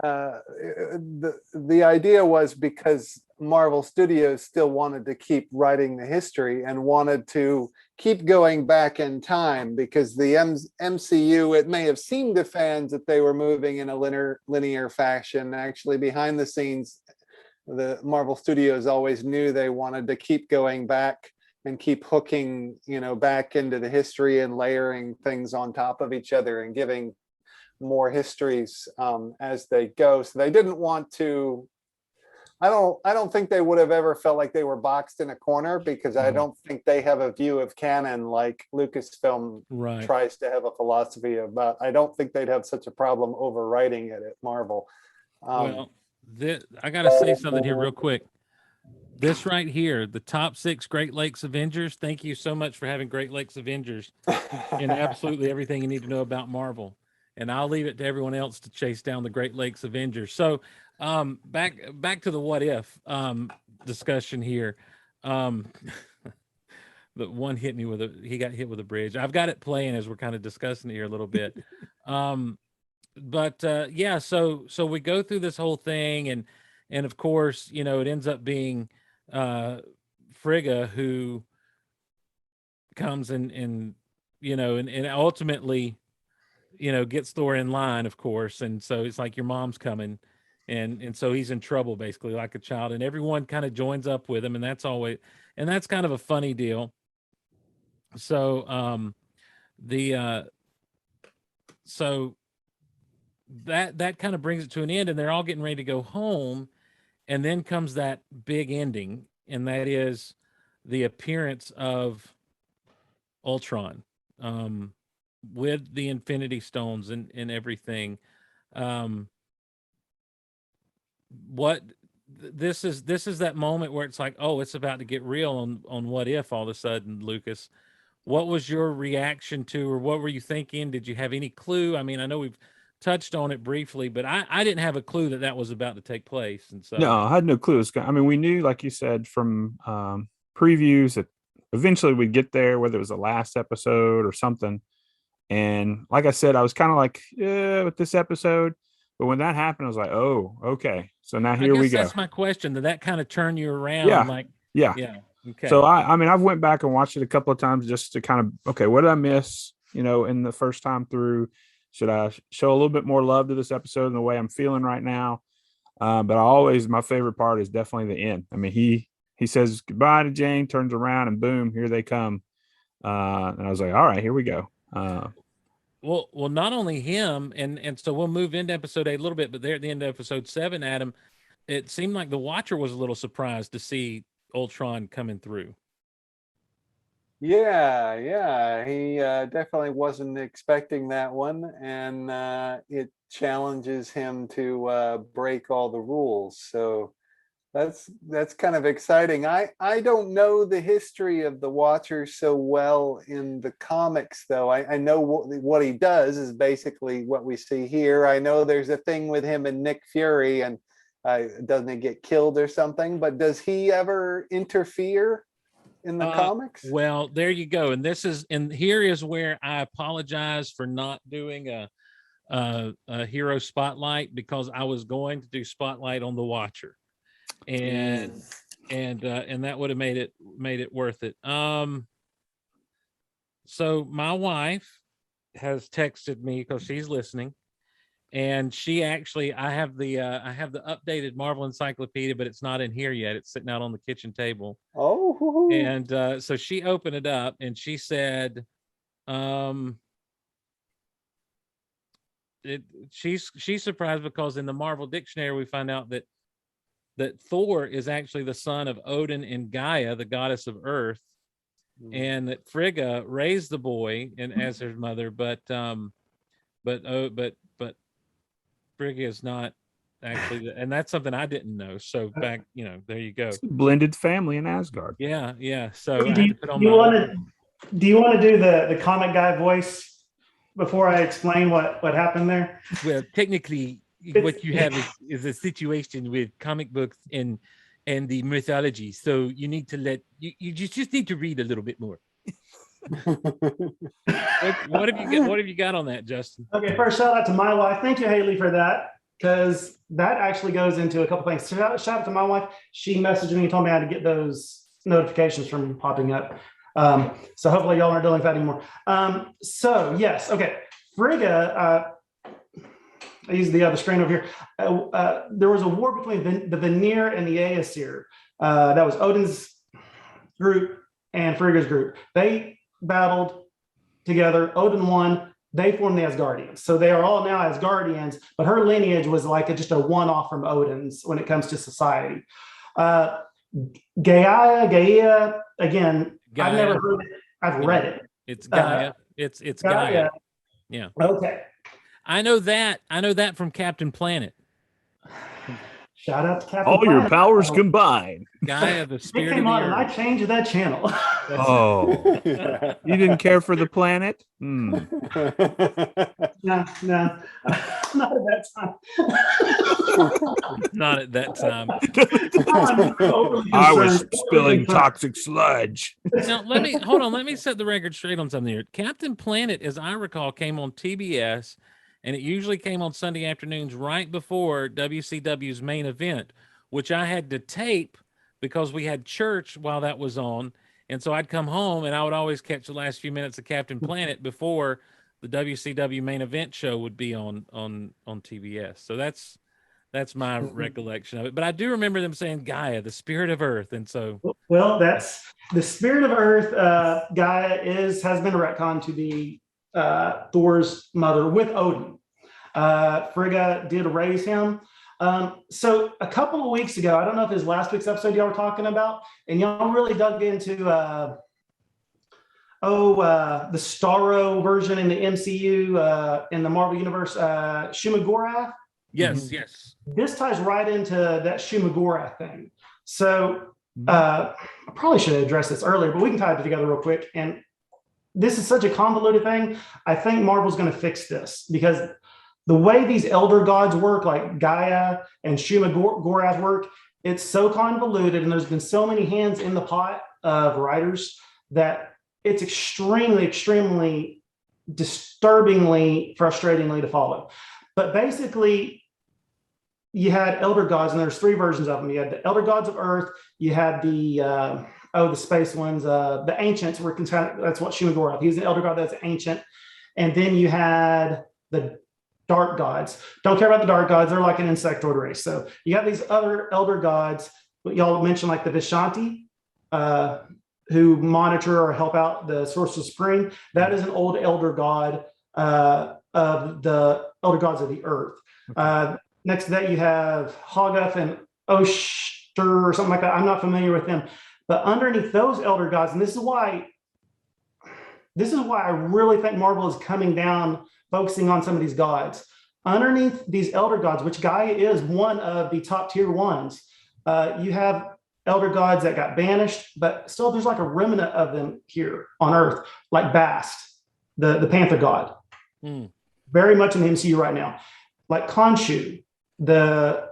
the idea was because Marvel Studios still wanted to keep writing the history and wanted to keep going back in time, because the MCU, it may have seemed to fans that they were moving in a linear fashion. Actually, behind the scenes, the Marvel Studios always knew they wanted to keep going back and keep hooking, back into the history and layering things on top of each other and giving more histories as they go. So they didn't want to I don't think they would have ever felt like they were boxed in a corner, because I don't think they have a view of canon like Lucasfilm tries to have a philosophy about. I don't think they'd have such a problem overwriting it at Marvel. Well, I got to say something here real quick. This right here, the top 6 Great Lakes Avengers. Thank you so much for having Great Lakes Avengers in absolutely everything you need to know about Marvel. And I'll leave it to everyone else to chase down the Great Lakes Avengers. So back to the what if discussion here. The one hit me he got hit with a bridge. I've got it playing as we're kind of discussing it here a little bit. Yeah, so we go through this whole thing, and of course, it ends up being Frigga who comes and ultimately gets Thor in line, of course. And so it's like, your mom's coming, and so he's in trouble basically, like a child, and everyone kind of joins up with him, and that's kind of a funny deal. So so that kind of brings it to an end, and they're all getting ready to go home, and then comes that big ending, and that is the appearance of Ultron with the Infinity Stones and everything. This is that moment where it's like, oh, it's about to get real on What If all of a sudden. Lucas, what was your reaction to, or what were you thinking? Did you have any clue? I mean, I know we've touched on it briefly, but I didn't have a clue that was about to take place. And so no, I had no clue. We knew, like you said, from previews that eventually we'd get there, whether it was the last episode or something. And like I said, I was kind of like, yeah, with this episode. But when that happened, I was like, oh, okay. So now here we go. That's my question. Did that kind of turn you around? Yeah. Okay. So I've went back and watched it a couple of times just to kind of, okay, what did I miss, in the first time through? Should I show a little bit more love to this episode in the way I'm feeling right now? But my favorite part is definitely the end. I mean, he says goodbye to Jane, turns around, and boom, here they come. And I was like, all right, here we go. Well, not only him, and so we'll move into episode 8 a little bit, but there at the end of episode 7, Adam, it seemed like the Watcher was a little surprised to see Ultron coming through. Yeah, he definitely wasn't expecting that one, and it challenges him to break all the rules. So that's kind of exciting. I don't know the history of the Watcher so well in the comics, though. I know what he does is basically what we see here. I know there's a thing with him and Nick Fury, and doesn't he get killed or something? But does he ever interfere in the comics? Well, there you go. And here is where I apologize for not doing a hero spotlight, because I was going to do spotlight on the Watcher. And that would have made it worth it. So my wife has texted me because she's listening, and she actually, I have the updated Marvel Encyclopedia, but it's not in here yet. It's sitting out on the kitchen table. Oh, and so she opened it up, and she said, she's surprised because in the Marvel dictionary we find out that Thor is actually the son of Odin and Gaia, the goddess of Earth, and that Frigga raised the boy and as her mother, but Frigga is not actually, and that's something I didn't know. So back, there you go. It's a blended family in Asgard. Yeah. So do you want to do the comic guy voice before I explain what happened there? Well, technically, what you have is a situation with comic books and the mythology. So you need to you just need to read a little bit more. What have you got on that, Justin? Okay, first shout out to my wife. Thank you, Haley, for that, because that actually goes into a couple things. Shout out to my wife. She messaged me and told me how to get those notifications from popping up. So hopefully y'all aren't dealing with that anymore. So yes, okay. Frigga, I use the other screen over here. There was a war between the Vanir and the Aesir. That was Odin's group and Frigga's group. They battled together. Odin won. they formed the Asgardians. So they are all now Asgardians, but her lineage was like just a one-off from Odin's when it comes to society. Gaia, again, Gaia. I've never heard it. I've read it. It's Gaia. It's Gaia. Yeah. Okay. I know that from Captain Planet. Shout out to Captain All Planet. your powers combined. Gaia, the It spirit came of the on and I earth. changed that channel. Oh, you didn't care for the planet? Hmm. No, not at that time. Not at that time. I was spilling toxic sludge. Now let me set the record straight on something here. Captain Planet, as I recall, came on TBS, and it usually came on Sunday afternoons right before WCW's main event, which I had to tape because we had church while that was on. And so I'd come home and I would always catch the last few minutes of Captain Planet before the WCW main event show would be on TBS. So that's my recollection of it. But I do remember them saying Gaia, the spirit of Earth. And so, well, that's the spirit of Earth. Gaia has been retconned to be Thor's mother with Odin. Frigga did raise him. So a couple of weeks ago, I don't know if it was last week's episode y'all were talking about, and y'all really dug into the Starro version in the MCU in the Marvel Universe, Shumagorath. yes, yes. This ties right into that Shumagorath thing. So I probably should have addressed this earlier, but we can tie it together real quick. And this is such a convoluted thing. I think Marvel's going to fix this because the way these elder gods work, like Gaia and Shumagorath work, it's so convoluted, and there's been so many hands in the pot of writers that it's extremely, extremely disturbingly, frustratingly to follow. But basically, you had elder gods, and there's three versions of them. You had the elder gods of Earth. You had the space ones. The ancients were that's what Shumagorath. He's an elder god that's ancient. And then you had the dark gods. Don't care about the dark gods. They're like an insectoid race. So you have these other elder gods. Y'all mentioned like the Vishanti, who monitor or help out the Sorcerer Supreme. That is an old elder god of the elder gods of the earth. Next to that, you have Hoggoth and Oster or something like that. I'm not familiar with them. But underneath those elder gods, and this is why I really think Marvel is coming down, focusing on some of these gods. Underneath these elder gods, which Gaia is one of the top tier ones, you have elder gods that got banished, but still there's like a remnant of them here on Earth, like Bast, the Panther god. Very much in the MCU right now. Like Khonshu, the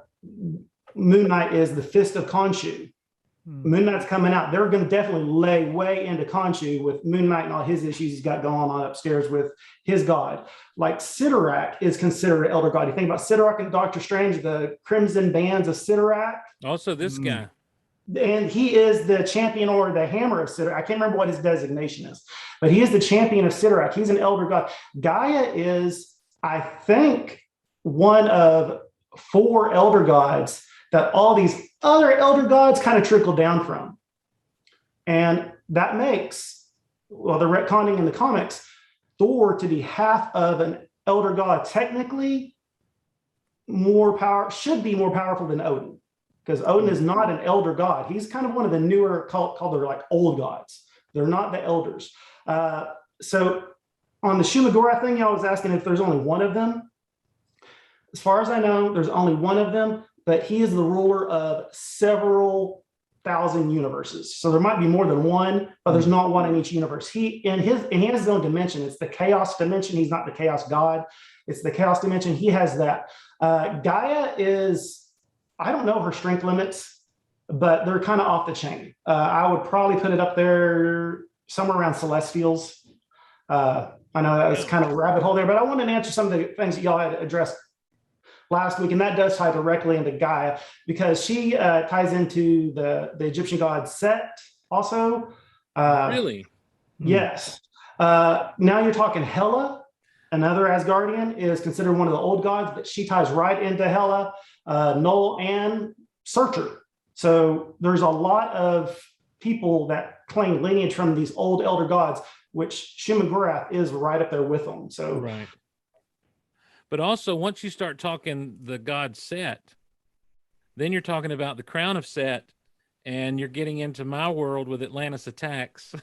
Moon Knight is the Fist of Khonshu. Moon Knight's coming out. They're going to definitely lay way into Khonshu with Moon Knight and all his issues he's got going on upstairs with his god. Like Sidorak is considered an elder god. You think about Sidorak and Doctor Strange, the Crimson Bands of Sidorak. Also this guy. And he is the champion or the hammer of Sidorak. I can't remember what his designation is, but he is the champion of Sidorak. He's an elder god. Gaia is, I think, one of 4 elder gods that all these other elder gods kind of trickle down from. And that makes, well, the retconning in the comics, Thor to be half of an elder god, technically should be more powerful than Odin, because Odin is not an elder god. He's kind of one of the newer called they're like old gods. They're not the elders. So on the Shumagorath thing, I was asking if there's only one of them. As far as I know, there's only one of them, but he is the ruler of several thousand universes. So there might be more than one, but there's not one in each universe. He has his own dimension. It's the chaos dimension. He's not the chaos god. It's the chaos dimension. He has that. Gaia is, I don't know her strength limits, but they're kind of off the chain. I would probably put it up there somewhere around Celestials. I know that was kind of a rabbit hole there, but I wanted to answer some of the things that y'all had addressed last week, and that does tie directly into Gaia because she ties into the Egyptian god Set also. Really? Yes. Now you're talking Hela, another Asgardian, is considered one of the old gods, but she ties right into Hela, Null, and Searcher. So there's a lot of people that claim lineage from these old elder gods. which Shuma-Gorath is right up there with them. So right. But also, once you start talking the god Set, then you're talking about the crown of Set, and you're getting into my world with Atlantis Attacks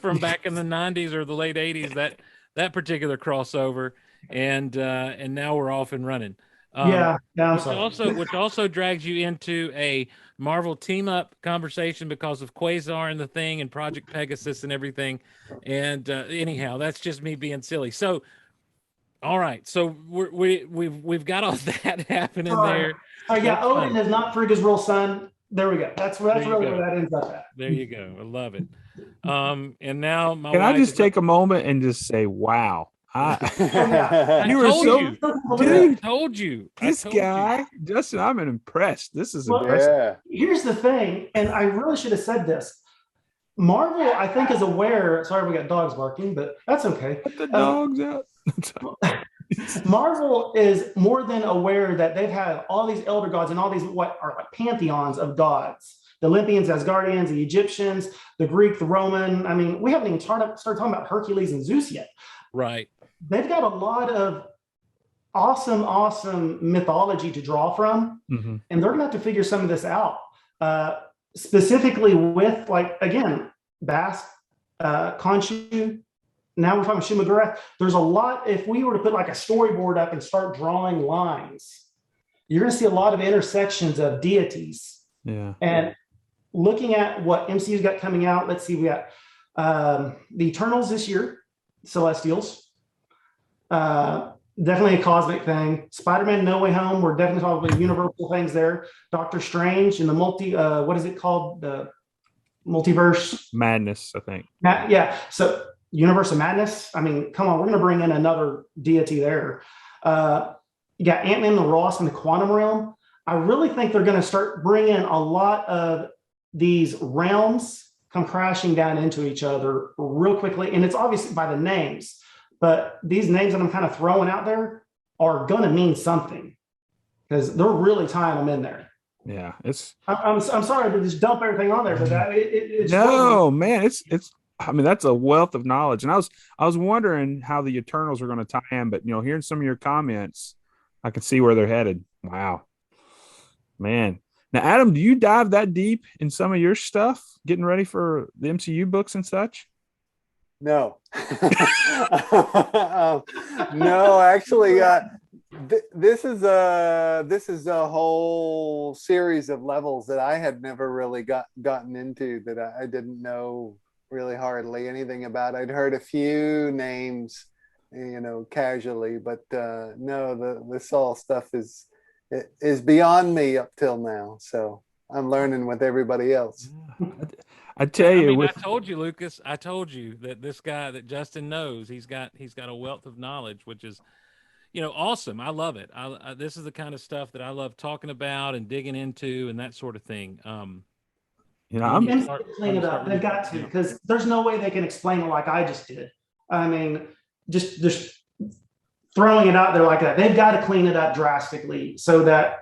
from back in the 90s or the late 80s, that particular crossover, and now we're off and running. yeah, I'm sorry. Which also drags you into a Marvel team up conversation because of Quasar and the Thing and Project Pegasus and everything. And anyhow, that's just me being silly. So, all right, so we've got all that happening there. Yeah, Odin is not Frigga's real son. There we go. That's really where that ends up at. There you go. I love it. And now my Can I wife just take a moment and just say, wow. you were so, dude, I told you. This guy, Justin, I'm impressed. This is impressive. Yeah. Here's the thing, and I really should have said this. Marvel, I think, is aware. Sorry, we got dogs barking, but that's okay. Put the dogs out. Marvel is more than aware that they've had all these elder gods and all these what are like pantheons of gods. The Olympians, Asgardians, the Egyptians, the Greek, the Roman. I mean, we haven't even started talking about Hercules and Zeus yet. Right. They've got a lot of awesome mythology to draw from, and they're going to have to figure some of this out. Specifically with, like, again, Bast, Khonshu. Now we're talking Shuma-Gorath. There's a lot. If we were to put like a storyboard up and start drawing lines, you're going to see a lot of intersections of deities. Yeah. And looking at what MCU's got coming out, let's see, we got the Eternals this year, Celestials. Definitely a cosmic thing. Spider-Man No Way Home, we're definitely probably universal things there. Doctor Strange and the what is it called? The multiverse madness, I think. Yeah. So Universe of Madness. I mean, come on, we're going to bring in another deity there. You got Ant-Man the Wasp in the quantum realm. I really think they're going to start bringing a lot of these realms come crashing down into each other real quickly. And it's obviously by the names, but these names that I'm kind of throwing out there are going to mean something because they're really tying them in there. Yeah, I'm sorry to just dump everything on there, but it's no, man, it's. I mean, that's a wealth of knowledge, and I was wondering how the Eternals are going to tie in, but hearing some of your comments, I can see where they're headed. Wow, man. Now, Adam, do you dive that deep in some of your stuff, getting ready for the MCU books and such? No, no, actually, this is a whole series of levels that I had never really gotten into, that I didn't know really hardly anything about. I'd heard a few names, casually, but no, the Saul stuff is beyond me up till now. So I'm learning with everybody else. I tell you, I told you, Lucas. I told you that this guy that Justin knows, he's got a wealth of knowledge, which is, awesome. I love it. This is the kind of stuff that I love talking about and digging into and that sort of thing. I'm clean it up. They've got to, because there's no way they can explain it like I just did. I mean, just throwing it out there like that. They've got to clean it up drastically so that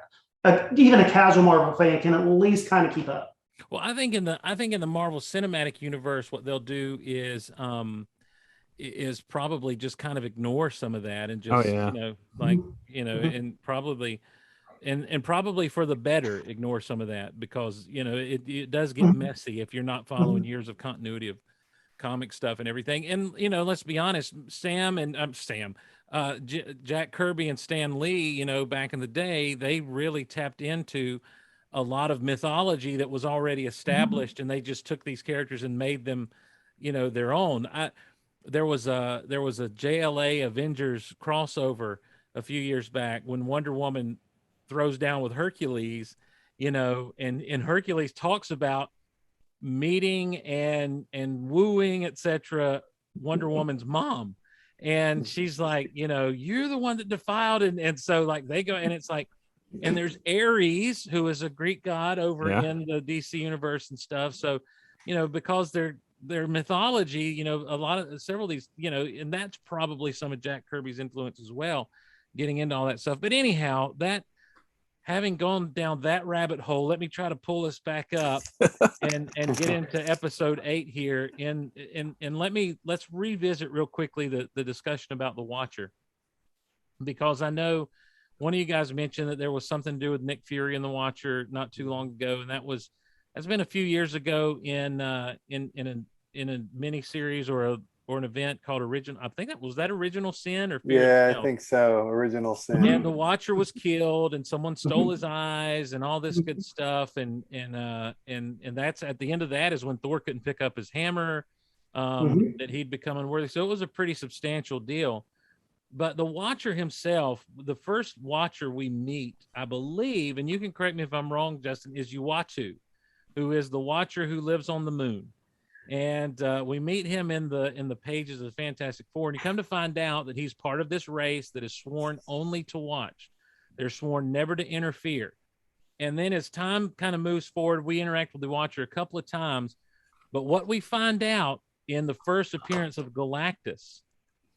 even a casual Marvel fan can at least kind of keep up. Well, I think in the Marvel Cinematic Universe, what they'll do is probably just kind of ignore some of that and just and probably. And probably for the better, ignore some of that because, it does get messy if you're not following years of continuity of comic stuff and everything. And, let's be honest, Jack Kirby and Stan Lee, back in the day, they really tapped into a lot of mythology that was already established, and they just took these characters and made them, their own. There was a JLA Avengers crossover a few years back when Wonder Woman throws down with Hercules, and Hercules talks about meeting and wooing, etc., Wonder Woman's mom. And she's like, you're the one that defiled. And so like they go, and it's like, and there's Ares, who is a Greek god over in the DC universe and stuff. So, because their mythology, several of these, and that's probably some of Jack Kirby's influence as well, getting into all that stuff. But anyhow, having gone down that rabbit hole, let me try to pull us back up and get into episode 8 here. And let's revisit real quickly the discussion about the Watcher, because I know one of you guys mentioned that there was something to do with Nick Fury and the Watcher not too long ago, and that's been a few years ago in a mini series or an event called Original. I think that Original Sin or Fear Yeah, No. I think so. Original Sin. And the Watcher was killed, and someone stole his eyes, and all this good stuff, and that's at the end of that is when Thor couldn't pick up his hammer, that he'd become unworthy. So it was a pretty substantial deal. But the Watcher himself, the first Watcher we meet, I believe, and you can correct me if I'm wrong, Justin, is Uatu, who is the Watcher who lives on the moon. And we meet him in the pages of the Fantastic Four, and you come to find out that he's part of this race that is sworn only to watch. They're sworn never to interfere. And then as time kind of moves forward, we interact with the Watcher a couple of times. But what we find out in the first appearance of Galactus,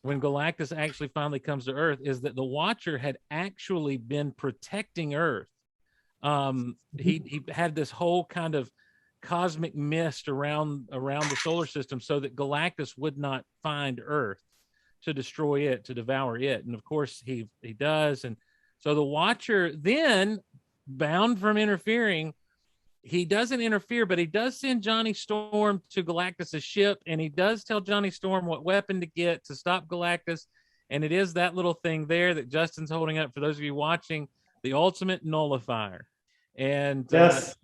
when Galactus actually finally comes to Earth, is that the Watcher had actually been protecting Earth. He had this whole kind of cosmic mist around the solar system so that Galactus would not find Earth to destroy it, to devour it. And of course he does. And so the Watcher then, bound from interfering, he doesn't interfere, but he does send Johnny Storm to Galactus's ship, and he does tell Johnny Storm what weapon to get to stop Galactus. And it is that little thing there that Justin's holding up for those of you watching, the ultimate nullifier. And Yes.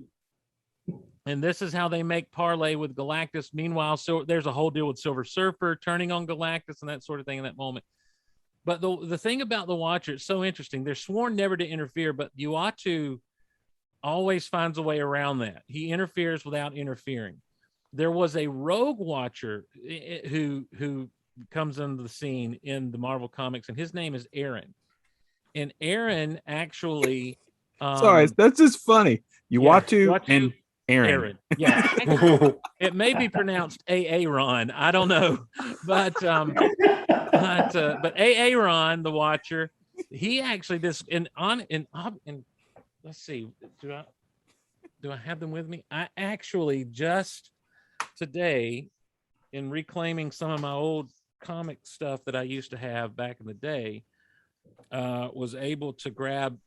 And this is how they make parlay with Galactus. Meanwhile, so there's a whole deal with Silver Surfer turning on Galactus and that sort of thing in that moment. But the thing about the Watcher, it's so interesting. They're sworn never to interfere, but Uatu always finds a way around that. He interferes without interfering. There was a rogue Watcher who comes into the scene in the Marvel comics, and his name is Aaron. And Aaron actually... Sorry, that's just funny. Uatu and Aaron. Yeah. It may be pronounced Aaron. I don't know. But Aaron, the Watcher, he actually let's see, do I have them with me? I actually just today, in reclaiming some of my old comic stuff that I used to have back in the day, was able to grab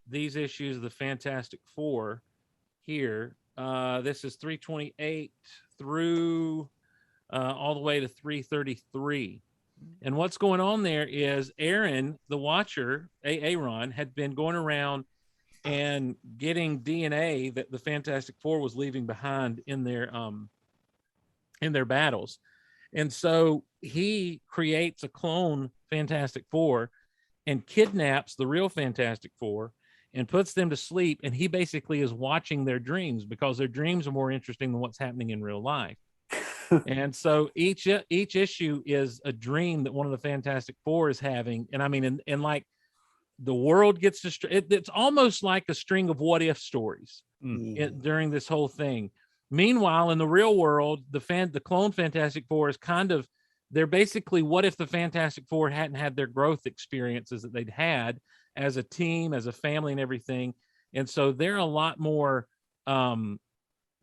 these issues of the Fantastic Four here. This is 328 through all the way to 333. And what's going on there is Aaron, the Watcher, Aaron, had been going around and getting DNA that the Fantastic Four was leaving behind in their battles. And so he creates a clone Fantastic Four and kidnaps the real Fantastic Four and puts them to sleep. And he basically is watching their dreams, because their dreams are more interesting than what's happening in real life. And so each issue is a dream that one of the Fantastic Four is having. And I mean, and like the world gets destroyed. It's almost like a string of what if stories during this whole thing. Meanwhile, in the real world, the clone Fantastic Four is they're basically what if the Fantastic Four hadn't had their growth experiences that they'd had as a team, as a family, and everything. And so they're a lot more,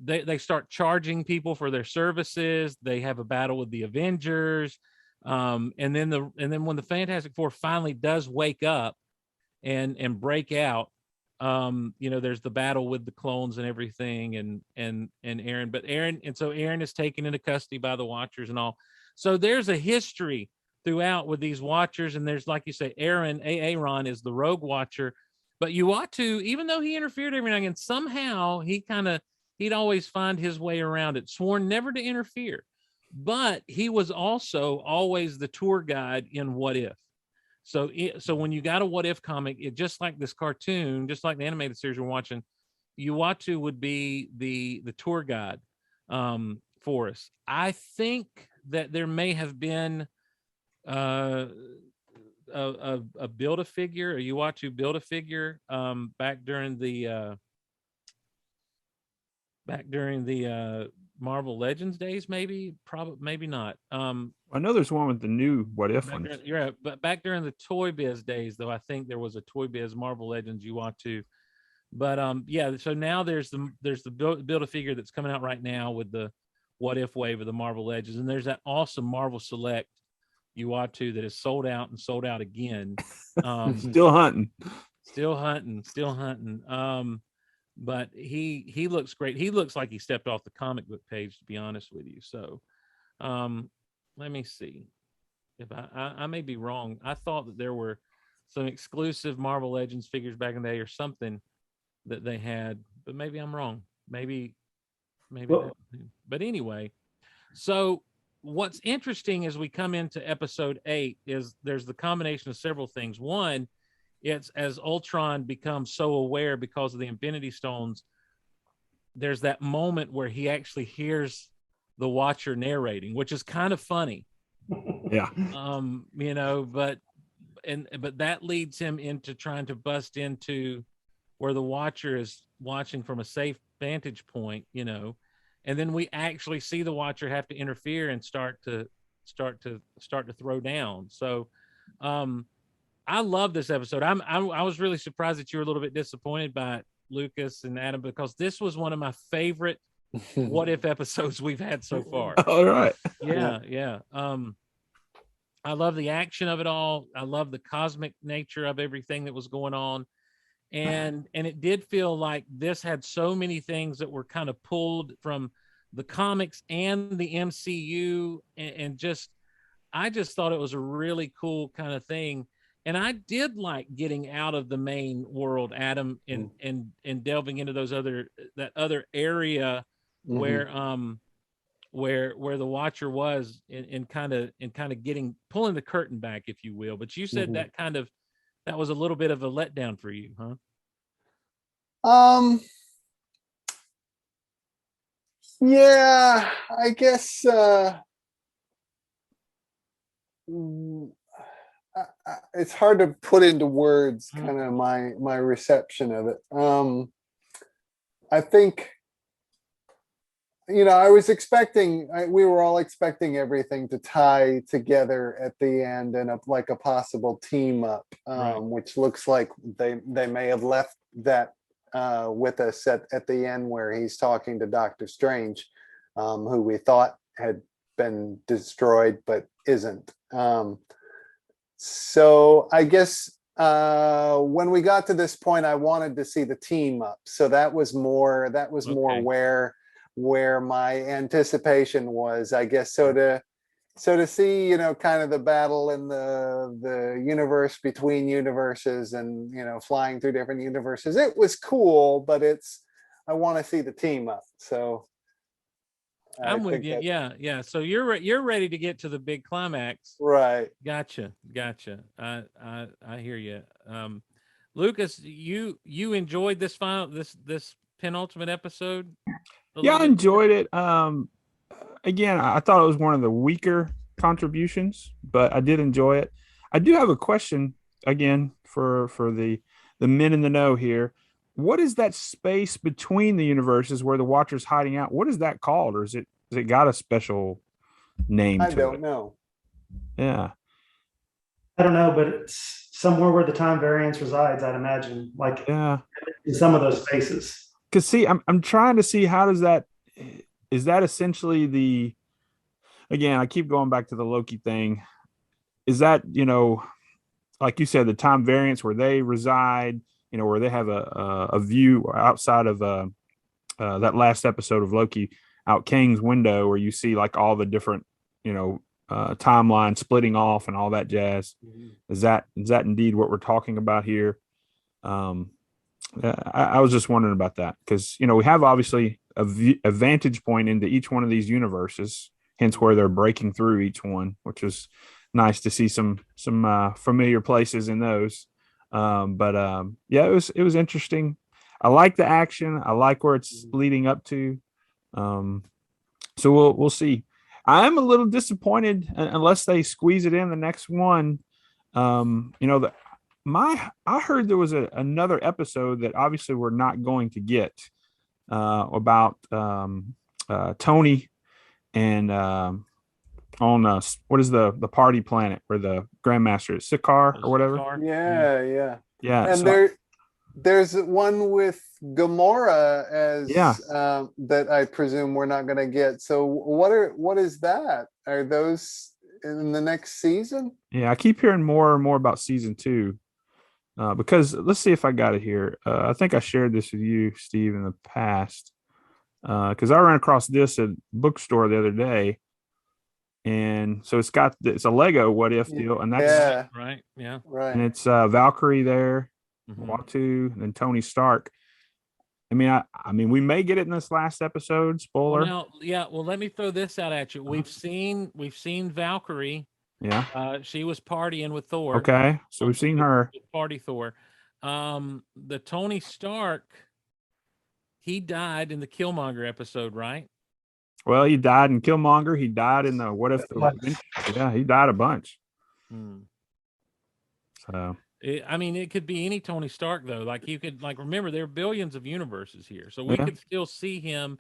they start charging people for their services. They have a battle with the Avengers. And then when the Fantastic Four finally does wake up and break out, there's the battle with the clones and everything, and Aaron, so Aaron is taken into custody by the Watchers and all. So there's a history throughout with these Watchers, and there's, like you say, Aaron is the rogue Watcher. But Uatu, even though he interfered every now and again, somehow he'd always find his way around it, sworn never to interfere. But he was also always the tour guide in What If. So when you got a What If comic, it just like this cartoon, just like the animated series we're watching, Uatu would be the tour guide for us. I think that there may have been a Build-A-Figure, a Uatu Build-A-Figure back during the Marvel Legends days, maybe not. I know there's one with the new What If one. You're right, but back during the Toy Biz days, though, I think there was a Toy Biz Marvel Legends Uatu But yeah, so now there's the build a figure that's coming out right now with the What If wave of the Marvel Legends, and there's that awesome Marvel Select UA2 that is sold out and sold out again. Still hunting. Still hunting. But he looks great. He looks like he stepped off the comic book page, to be honest with you. So let me see if I may be wrong. I thought that there were some exclusive Marvel Legends figures back in the day or something that they had, but maybe I'm wrong. Maybe Well, but anyway, so what's interesting as we come into episode 8 is there's the combination of several things. One, it's as Ultron becomes so aware because of the Infinity Stones, there's that moment where he actually hears the Watcher narrating, which is kind of funny. Yeah. You know, but that leads him into trying to bust into where the Watcher is watching from a safe vantage point, you know, and then we actually see the Watcher have to interfere and start to throw down. So I love this episode. I was really surprised that you were a little bit disappointed by it, Lucas and Adam, because this was one of my favorite What If episodes we've had so far. All right. Yeah. I love the action of it all. I love the cosmic nature of everything that was going on. And it did feel like this had so many things that were kind of pulled from the comics and the MCU, and just I just thought it was a really cool kind of thing. And I did like getting out of the main world, Adam, and delving into that other area where the Watcher was, and kind of pulling the curtain back, if you will. But you said that was a little bit of a letdown for you, huh? Yeah, I guess it's hard to put into words kind of my reception of it. I think, you know, I was expecting, we were all expecting everything to tie together at the end and like a possible team up, which looks like they may have left that with us at the end, where he's talking to Doctor Strange, who we thought had been destroyed but isn't. So I guess when we got to this point, I wanted to see the team up. So that was more where my anticipation was, I guess. So to see, you know, kind of the battle in the universe between universes, and, you know, flying through different universes, it was cool, but I want to see the team up. So I'm with you. Yeah. So you're ready to get to the big climax, right? Gotcha. I hear you. Lucas, you enjoyed this this penultimate episode? Yeah, I enjoyed it. Again, I thought it was one of the weaker contributions, but I did enjoy it. I do have a question again for the men in the know here. What is that space between the universes where the Watcher's hiding out? What is that called, or is it got a special name? I don't know. Yeah, I don't know, but it's somewhere where the time variance resides, I'd imagine, like in some of those spaces. Because see, I'm trying to see, how does that, is that essentially again, I keep going back to the Loki thing. Is that, you know, like you said, the time variance where they reside, you know, where they have a view outside of that last episode of Loki, out Kang's window, where you see like all the different, you know, timelines splitting off and all that jazz. Is that indeed what we're talking about here? I was just wondering about that, because, you know, we have obviously a vantage point into each one of these universes, hence where they're breaking through each one, which is nice to see some familiar places in those. Yeah, it was interesting. I like the action. I like where it's leading up to. So we'll see. I am a little disappointed unless they squeeze it in the next one. You know, I heard there was another episode that obviously we're not going to get, about Tony and on what is the party planet where the Grandmaster is, Sakaar or whatever. Yeah. Yeah. And so There's one with Gamora as Yeah. that I presume we're not going to get. So what is that? Are those in the next season? Yeah, I keep hearing more and more about season 2. Because let's see if I got it here. I think I shared this with you, Steve, in the past. Because I ran across this at a bookstore the other day, and so it's a Lego What If deal, and Yeah, Right. Yeah. and right. it's Valkyrie there, Mhm. Watu, and then Tony Stark. I mean, we may get it in this last episode. Well, Spoiler. now, yeah. Well, let me throw this out at you. We've seen Valkyrie. Yeah. She was partying with Thor. Okay. So we've seen her. With Party Thor. The Tony Stark, he died in the Killmonger episode, right? Well, he died in Killmonger. He died in the What If yeah, he died a bunch. Hmm. So I mean, it could be any Tony Stark though. Like you could remember there are billions of universes here, so we yeah. could still see him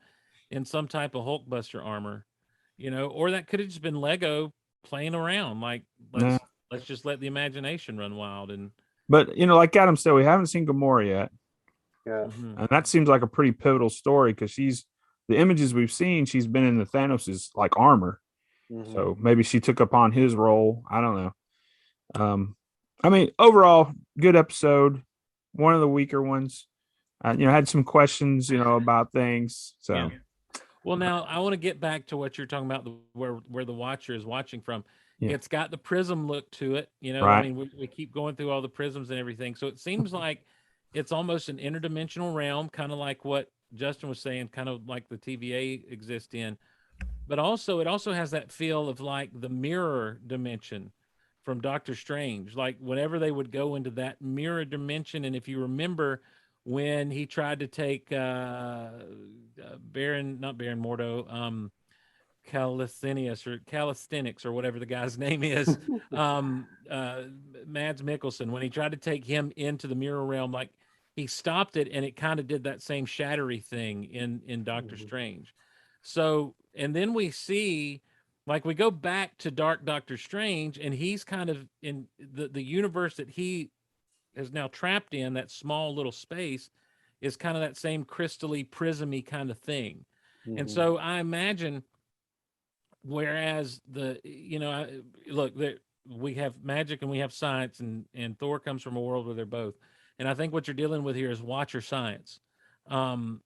in some type of Hulkbuster armor, or that could have just been Lego playing around. Like Yeah. let's just let the imagination run wild. And But like Adam said, we haven't seen Gamora yet. Yeah. And that seems like a pretty pivotal story because the images we've seen, she's been in the Thanos's like armor. Mhm. So maybe she took upon his role. I don't know. I mean, overall, good episode. One of the weaker ones. Had some questions, about things. So yeah. Well, now I want to get back to what you're talking about, where the watcher is watching from. Yeah. It's got the prism look to it. I Right. mean, we keep going through all the prisms and everything. So it seems like it's almost an interdimensional realm, kind of like what Justin was saying, kind of like the TVA exists in. But also, it also has that feel of like the mirror dimension from Doctor Strange. Like whenever they would go into that mirror dimension, and if you remember when he tried to take not Baron Mordo, Calisthenics or whatever the guy's name is, Mads Mikkelsen, when he tried to take him into the mirror realm, like he stopped it, and it kind of did that same shattery thing in Doctor Strange. So, and then we see, like, we go back to Dark Doctor Strange, and he's kind of in the universe that he is now trapped in, that small little space, is kind of that same crystally prismy kind of thing. And so I imagine, whereas look, we have magic and we have science, and Thor comes from a world where they're both. And I think what you're dealing with here is Watcher science,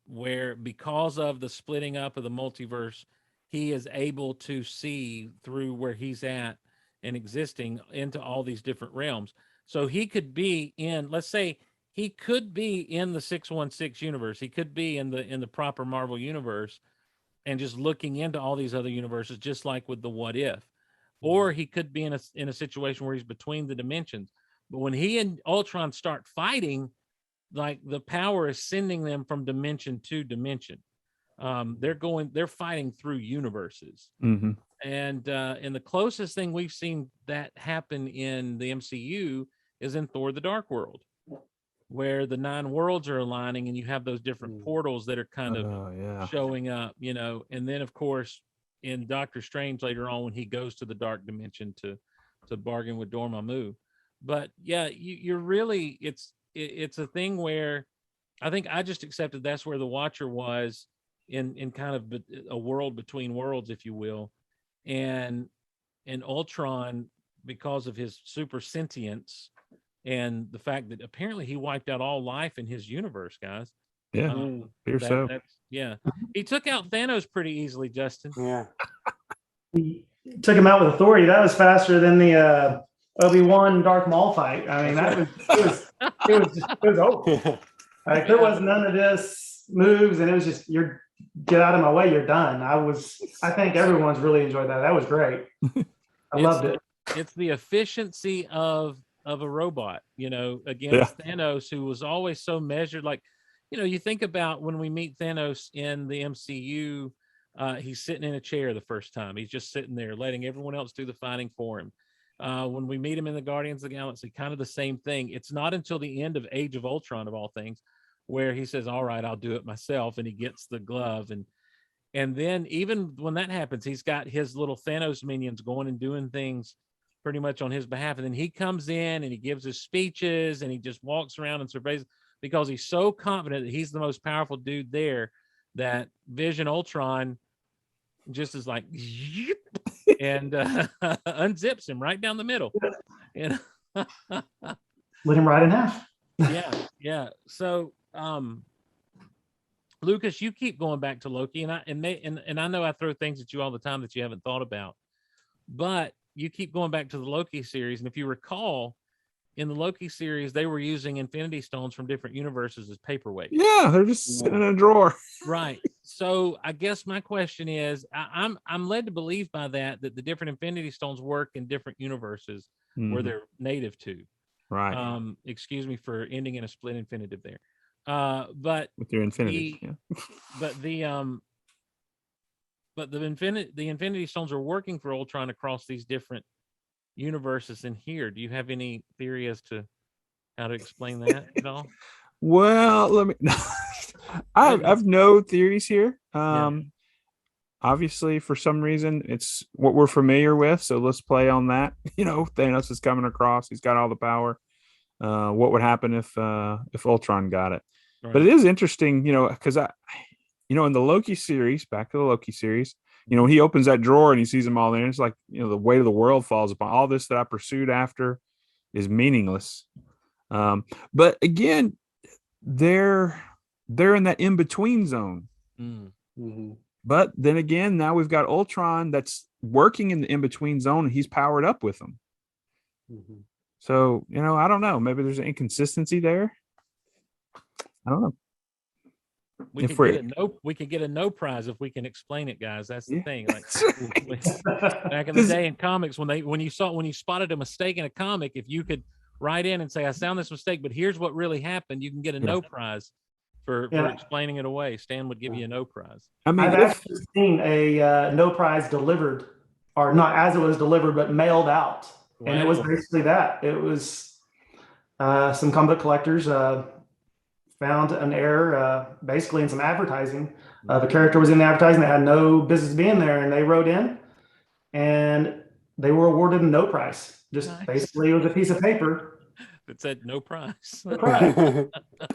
where because of the splitting up of the multiverse, he is able to see through where he's at and existing into all these different realms. So he could be in, let's say, he could be in the 616 universe. He could be in the proper Marvel universe, and just looking into all these other universes, just like with the What If. Or he could be in a situation where he's between the dimensions. But when he and Ultron start fighting, like the power is sending them from dimension to dimension. They're fighting through universes. Mm-hmm. And the closest thing we've seen that happen in the MCU is in Thor: The Dark World, where the 9 worlds are aligning, and you have those different portals that are kind of showing up, and then of course in Doctor Strange later on, when he goes to the dark dimension to bargain with Dormammu. But yeah, you're really, it's a thing where I think I just accepted that's where the Watcher was in kind of a world between worlds, if you will. And Ultron, because of his super sentience and the fact that apparently he wiped out all life in his universe, guys. Yeah. Yeah. He took out Thanos pretty easily, Justin. Yeah. He took him out with authority. That was faster than the Obi-Wan Darth Maul fight. I mean, it was over. Like, there was none of this moves, and it was just, get out of my way, you're done. I think everyone's really enjoyed that. That was great. I loved it. It's the efficiency of a robot, against Thanos, who was always so measured. Like, you think about when we meet Thanos in the MCU, he's sitting in a chair the first time. He's just sitting there, letting everyone else do the fighting for him. When we meet him in the Guardians of the Galaxy, kind of the same thing. It's not until the end of Age of Ultron, of all things, where he says, all right, I'll do it myself. And he gets the glove. And then even when that happens, he's got his little Thanos minions going and doing things pretty much on his behalf. And then he comes in and he gives his speeches and he just walks around and surveys. because he's so confident that he's the most powerful dude there that Vision Ultron just is like, and unzips him right down the middle. And Let him ride in half. yeah. So, Lucas, you keep going back to Loki, and I know I throw things at you all the time that you haven't thought about, but you keep going back to the Loki series, and if you recall, in the Loki series, they were using Infinity Stones from different universes as paperweights. Yeah, they're just sitting in a drawer. Right. So I guess my question is, I'm led to believe by that the different Infinity Stones work in different universes where they're native to. Right. Excuse me for ending in a split infinitive there. But with your infinity, but the Infinity Stones are working for Ultron across these different universes in here. Do you have any theory as to how to explain that at all? Well, let me. I've no theories here. Obviously, for some reason, it's what we're familiar with. So let's play on that. Thanos is coming across. He's got all the power. What would happen if Ultron got it? Right. But it is interesting, because in the Loki series, back to the Loki series, he opens that drawer and he sees them all there. And it's like, the weight of the world falls upon all this that I pursued after is meaningless. But again, they're in that in-between zone. Mm-hmm. But then again, now we've got Ultron that's working in the in-between zone, and he's powered up with them. Mm-hmm. So, I don't know. Maybe there's an inconsistency there. I don't know. We could get a no prize if we can explain it, guys. That's the thing. Like back in the day in comics, when you spotted a mistake in a comic, if you could write in and say, I found this mistake, but here's what really happened, you can get a no prize for explaining it away. Stan would give you a no prize. I mean, I've actually seen a no prize delivered, or not as it was delivered, but mailed out. Wow. And it was basically that. It was some comic book collectors found an error basically in some advertising. The character was in the advertising that had no business being there, and they wrote in and they were awarded a no prize. Basically it was a piece of paper that said no prize. No prize.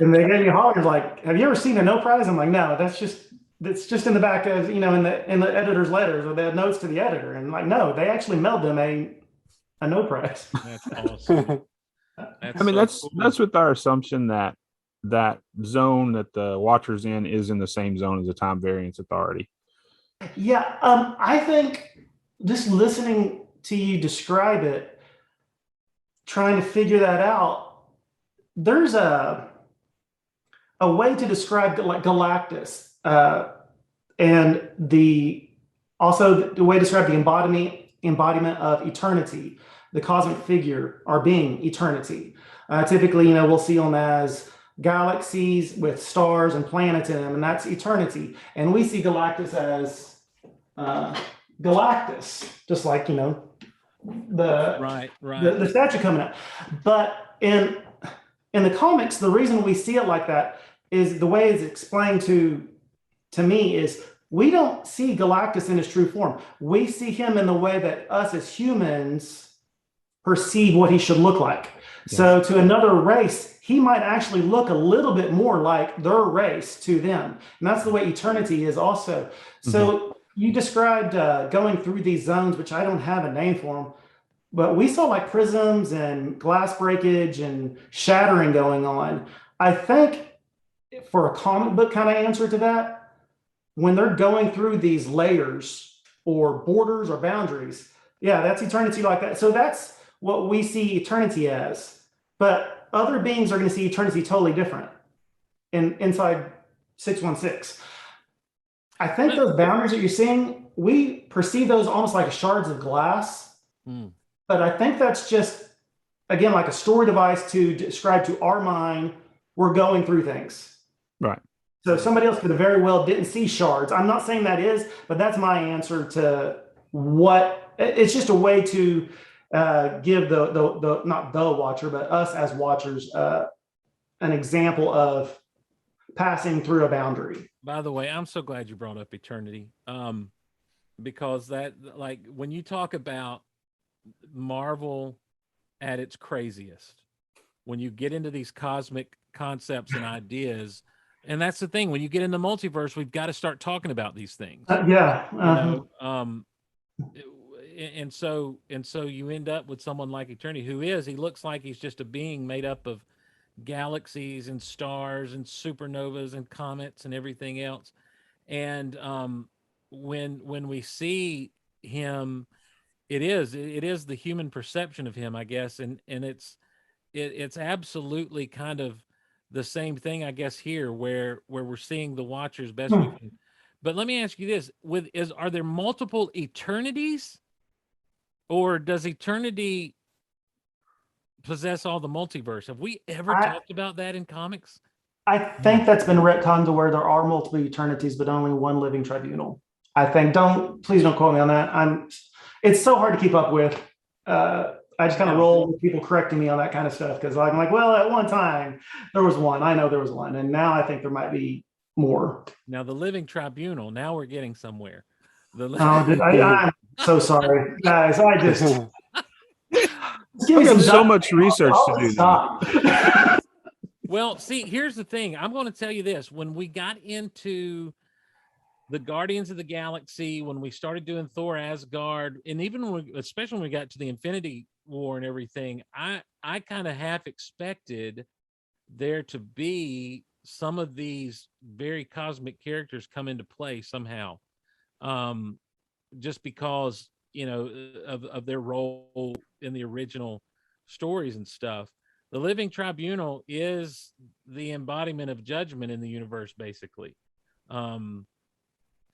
And they gave me hollers like, have you ever seen a no prize? I'm like, no, that's just in the back of, in the editor's letters, or the notes to the editor. And like, no, they actually mailed them a no prize. That's awesome. That's with our assumption that zone that the Watcher's is in the same zone as the Time Variance Authority. Yeah, I think just listening to you describe it, trying to figure that out, there's a way to describe like Galactus, and the way to describe the embodiment of eternity, the cosmic figure, our being, eternity. Typically, we'll see them as galaxies with stars and planets in them, and that's eternity. And we see Galactus as Galactus, just like the statue coming up. But in the comics, the reason we see it like that is the way it's explained to me is we don't see Galactus in his true form. We see him in the way that us as humans perceive what he should look like. Yeah. So to another race, he might actually look a little bit more like their race to them. And that's the way eternity is also. So you described going through these zones, which I don't have a name for them, but we saw like prisms and glass breakage and shattering going on. I think for a comic book kind of answer to that, when they're going through these layers or borders or boundaries, yeah, that's eternity like that. So that's what we see eternity as. But other beings are going to see eternity totally different inside 616. I think those boundaries that you're seeing, we perceive those almost like shards of glass. But I think that's just, again, like a story device to describe to our mind, we're going through things. Right. So somebody else could have very well didn't see shards. I'm not saying that is, but that's my answer to what, it's just a way to give the not the watcher, but us as watchers, an example of passing through a boundary. By the way, I'm so glad you brought up eternity, because that, like, when you talk about Marvel at its craziest, when you get into these cosmic concepts and ideas. And that's the thing. When you get in the multiverse, we've got to start talking about these things. And so you end up with someone like Eternity, he looks like he's just a being made up of galaxies and stars and supernovas and comets and everything else. And when we see him, it is the human perception of him, I guess, and it's absolutely kind of the same thing, I guess, here where we're seeing the Watchers best we can. But let me ask you this: are there multiple eternities, or does Eternity possess all the multiverse? Have we ever talked about that in comics? I think that's been retconned to where there are multiple eternities, but only one living tribunal. I think. Please don't quote me on that. It's so hard to keep up with. I just kind of roll with people correcting me on that kind of stuff because I'm like, well, at one time there was one. I know there was one, and now I think there might be more. Now the living tribunal. Now we're getting somewhere. I'm so sorry, guys. I just give me so much research to do now. Well, see, here's the thing. I'm going to tell you this. When we got into the Guardians of the Galaxy, when we started doing Thor Asgard, and even especially when we got to the Infinity War and everything, I kind of half expected there to be some of these very cosmic characters come into play somehow, just because, you know, of their role in the original stories and stuff. The living tribunal is the embodiment of judgment in the universe, basically.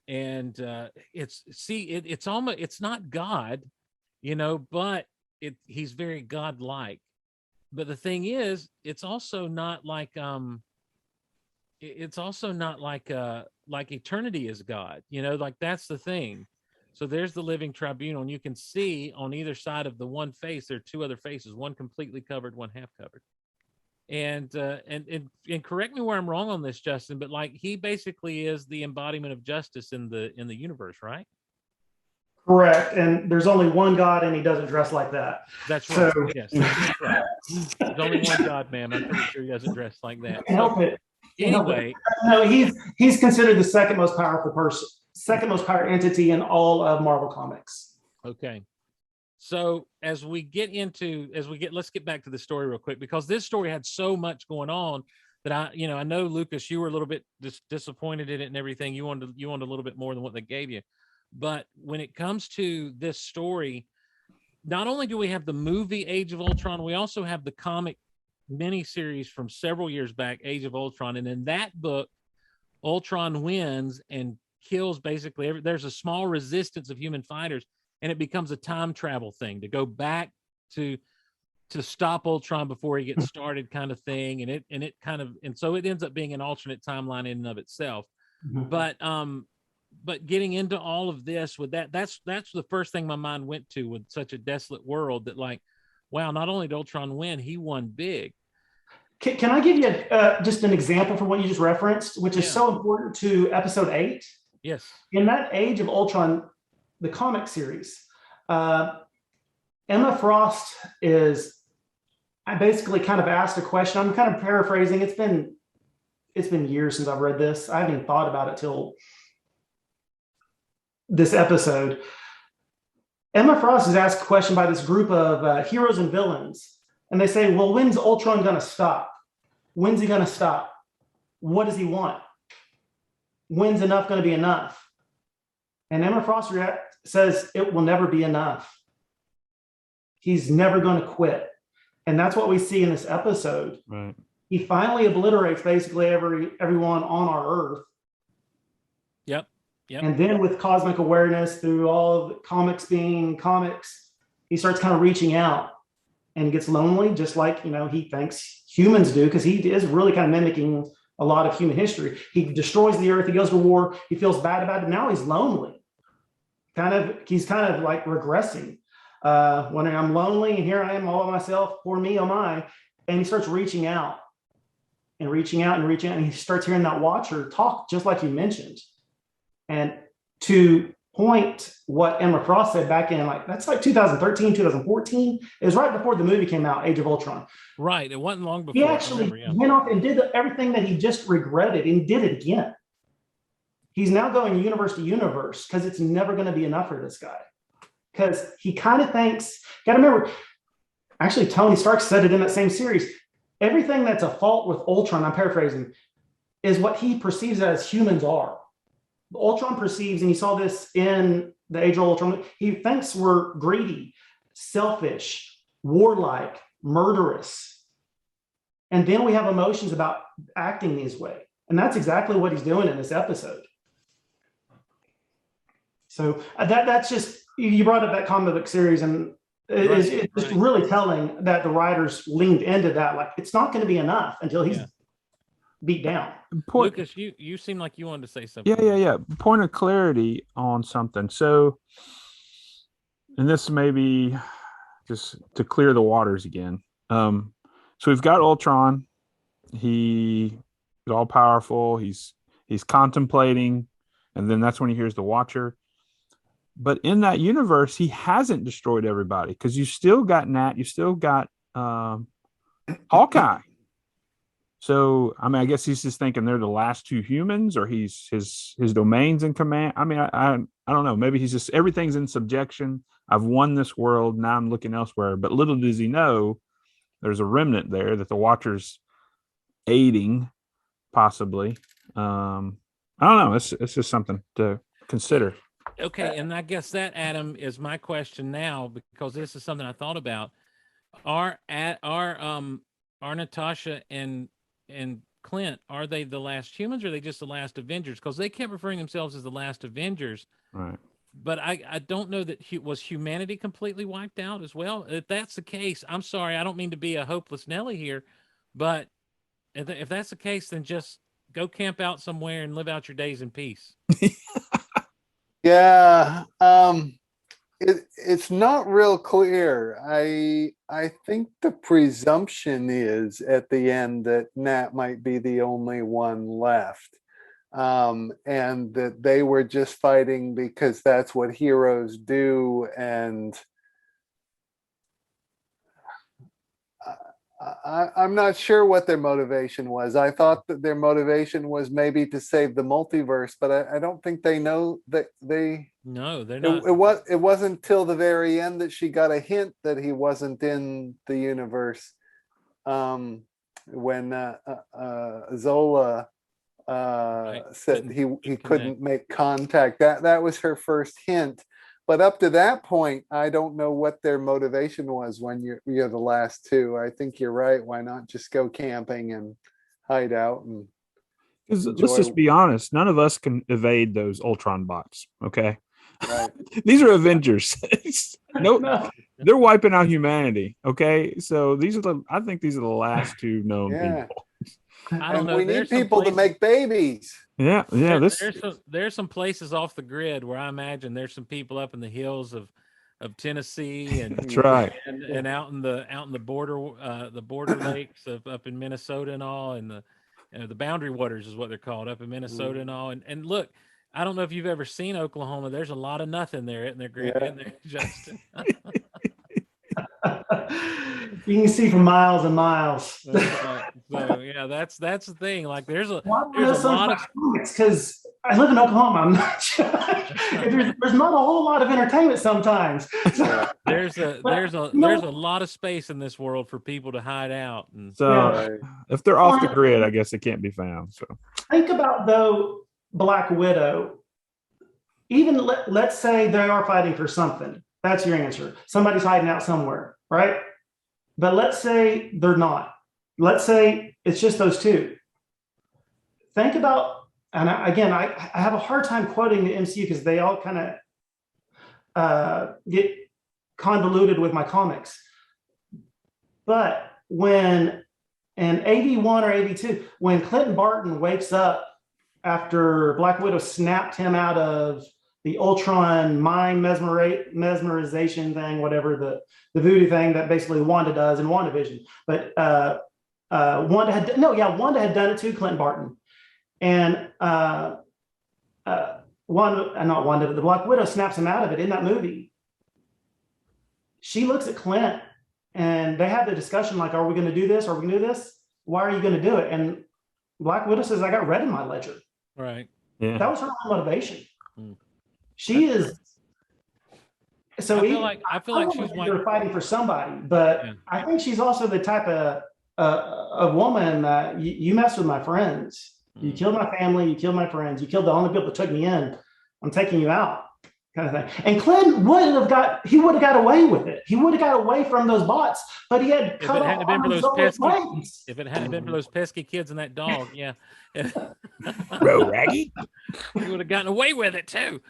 It's almost, it's not God, you know, but he's very godlike. But the thing is, it's also not like like Eternity is God, you know, like that's the thing. So there's the living tribunal, and you can see on either side of the one face, there are two other faces, one completely covered, one half covered. And correct me where I'm wrong on this, Justin, but like he basically is the embodiment of justice in the universe, right? Correct. And there's only one God, and he doesn't dress like that. That's right. So, yes, that's right. There's only one God, ma'am. I'm pretty sure he doesn't dress like that. Help it. Anyway, no, he's considered the second most powerful person, second most powerful entity in all of Marvel Comics. Okay. So let's get back to the story real quick, because this story had so much going on that I know, Lucas, you were a little bit disappointed in it and everything. You wanted a little bit more than what they gave you. But when it comes to this story, not only do we have the movie Age of Ultron, we also have the comic miniseries from several years back, Age of Ultron. And in that book, Ultron wins and kills basically there's a small resistance of human fighters, and it becomes a time travel thing to go back to stop Ultron before he gets started, kind of thing. And so it ends up being an alternate timeline in and of itself. Mm-hmm. But getting into all of this with that's the first thing my mind went to with such a desolate world, that like, wow, not only did Ultron win, he won big. Can I give you just an example from what you just referenced, which is so important to episode 8? Yes. In that Age of Ultron, the comic series, Emma Frost I basically kind of asked a question. I'm kind of paraphrasing. It's been years since I've read this. I haven't even thought about it till this episode. Emma Frost is asked a question by this group of heroes and villains, and they say, well, when's Ultron going to stop? When's he going to stop? What does he want? When's enough going to be enough? And Emma Frost says, it will never be enough. He's never going to quit. And that's what we see in this episode. Right. He finally obliterates basically everyone on our Earth. Yep. And then with cosmic awareness, through all of the comics being comics, he starts kind of reaching out and gets lonely, just like, he thinks humans do, because he is really kind of mimicking a lot of human history. He destroys the Earth. He goes to war. He feels bad about it. Now he's lonely. He's kind of like regressing. When I'm lonely and here I am all by myself, poor me, oh my. And he starts reaching out and reaching out and reaching out. And he starts hearing that Watcher talk, just like you mentioned. And to point what Emma Frost said back in that's like 2013, 2014. It was right before the movie came out, Age of Ultron. Right. It wasn't long before. He actually went off and did everything that he just regretted and did it again. He's now going universe to universe because it's never going to be enough for this guy. Because he kind of thinks, got to remember, actually, Tony Stark said it in that same series. Everything that's a fault with Ultron, I'm paraphrasing, is what he perceives as humans are. Ultron perceives, and you saw this in the Age of Ultron, he thinks we're greedy, selfish, warlike, murderous. And then we have emotions about acting this way. And that's exactly what he's doing in this episode. So that's just, you brought up that comic book series, and it's just really telling that the writers leaned into that. Like, it's not going to be enough until he's beat down. Lucas, you seem like you wanted to say something. Yeah. Point of clarity on something. So, and this may be just to clear the waters again. So we've got Ultron. He is all powerful. He's contemplating, and then that's when he hears the Watcher. But in that universe, he hasn't destroyed everybody, because you still got Nat, you still got Hawkeye. So, I mean, I guess he's just thinking they're the last two humans, or his domain's in command. I mean, I don't know. Maybe he's just, everything's in subjection. I've won this world. Now I'm looking elsewhere. But little does he know, there's a remnant there that the Watcher's aiding, possibly. I don't know. It's just something to consider. Okay, and I guess that, Adam, is my question now, because this is something I thought about. Are Natasha and Clint, are they the last humans, or are they just the last Avengers? Because they kept referring themselves as the last Avengers. Right. But I don't know that was humanity completely wiped out as well. If that's the case, I'm sorry, I don't mean to be a hopeless Nelly here, but if that's the case, then just go camp out somewhere and live out your days in peace. Yeah, it's not real clear. I think the presumption is at the end that Nat might be the only one left, and that they were just fighting because that's what heroes do. And I'm not sure what their motivation was. I thought that their motivation was maybe to save the multiverse, but I don't think they know that they. No, they're not. It wasn't till the very end that she got a hint that he wasn't in the universe. When Zola said he couldn't make contact, that was her first hint. But up to that point, I don't know what their motivation was when you're the last two. I think you're right. Why not just go camping and hide out? And let's just be honest. None of us can evade those Ultron bots. Okay. Right. These are Avengers. No, they're wiping out humanity. Okay. So I think these are the last two known people. I don't know. We need people to make babies. Yeah. There's some places off the grid where I imagine there's some people up in the hills of Tennessee, and that's right, and out in the border lakes up in Minnesota and all, and the boundary waters is what they're called up in Minnesota and all. And look, I don't know if you've ever seen Oklahoma. There's a lot of nothing there, isn't there, Justin? You can see for miles and miles. So yeah, that's the thing. Like there's a lot of, because I live in Oklahoma. I'm not sure. there's not a whole lot of entertainment sometimes. There's a lot of space in this world for people to hide out. And so if they're off the grid, I guess they can't be found. So think about, though, Black Widow. Even let's say they are fighting for something. That's your answer. Somebody's hiding out somewhere, right? But let's say they're not. Let's say it's just those two. Think about, and I have a hard time quoting the MCU because they all kind of get convoluted with my comics. But when in 81 or 82, when Clinton Barton wakes up after Black Widow snapped him out of the Ultron mind mesmerization thing, whatever the voodoo thing that basically Wanda does in WandaVision. But Wanda had done it to Clinton Barton. And not Wanda, but the Black Widow snaps him out of it in that movie. She looks at Clint and they have the discussion like, are we going to do this? Are we going to do this? Why are you going to do it? And Black Widow says, I got red in my ledger. Right. Yeah. That was her motivation. She is. So I feel like she's they're fighting for somebody, but I think she's also the type of woman that you mess with my friends. You killed my family, you killed my friends, you killed the only people that took me in. I'm taking you out, kind of thing. And Clint would have got away with it. He would have got away from those bots, but he had cut off legs. If it hadn't been for those pesky kids and that dog, yeah. Bro, Raggy. He would have gotten away with it too.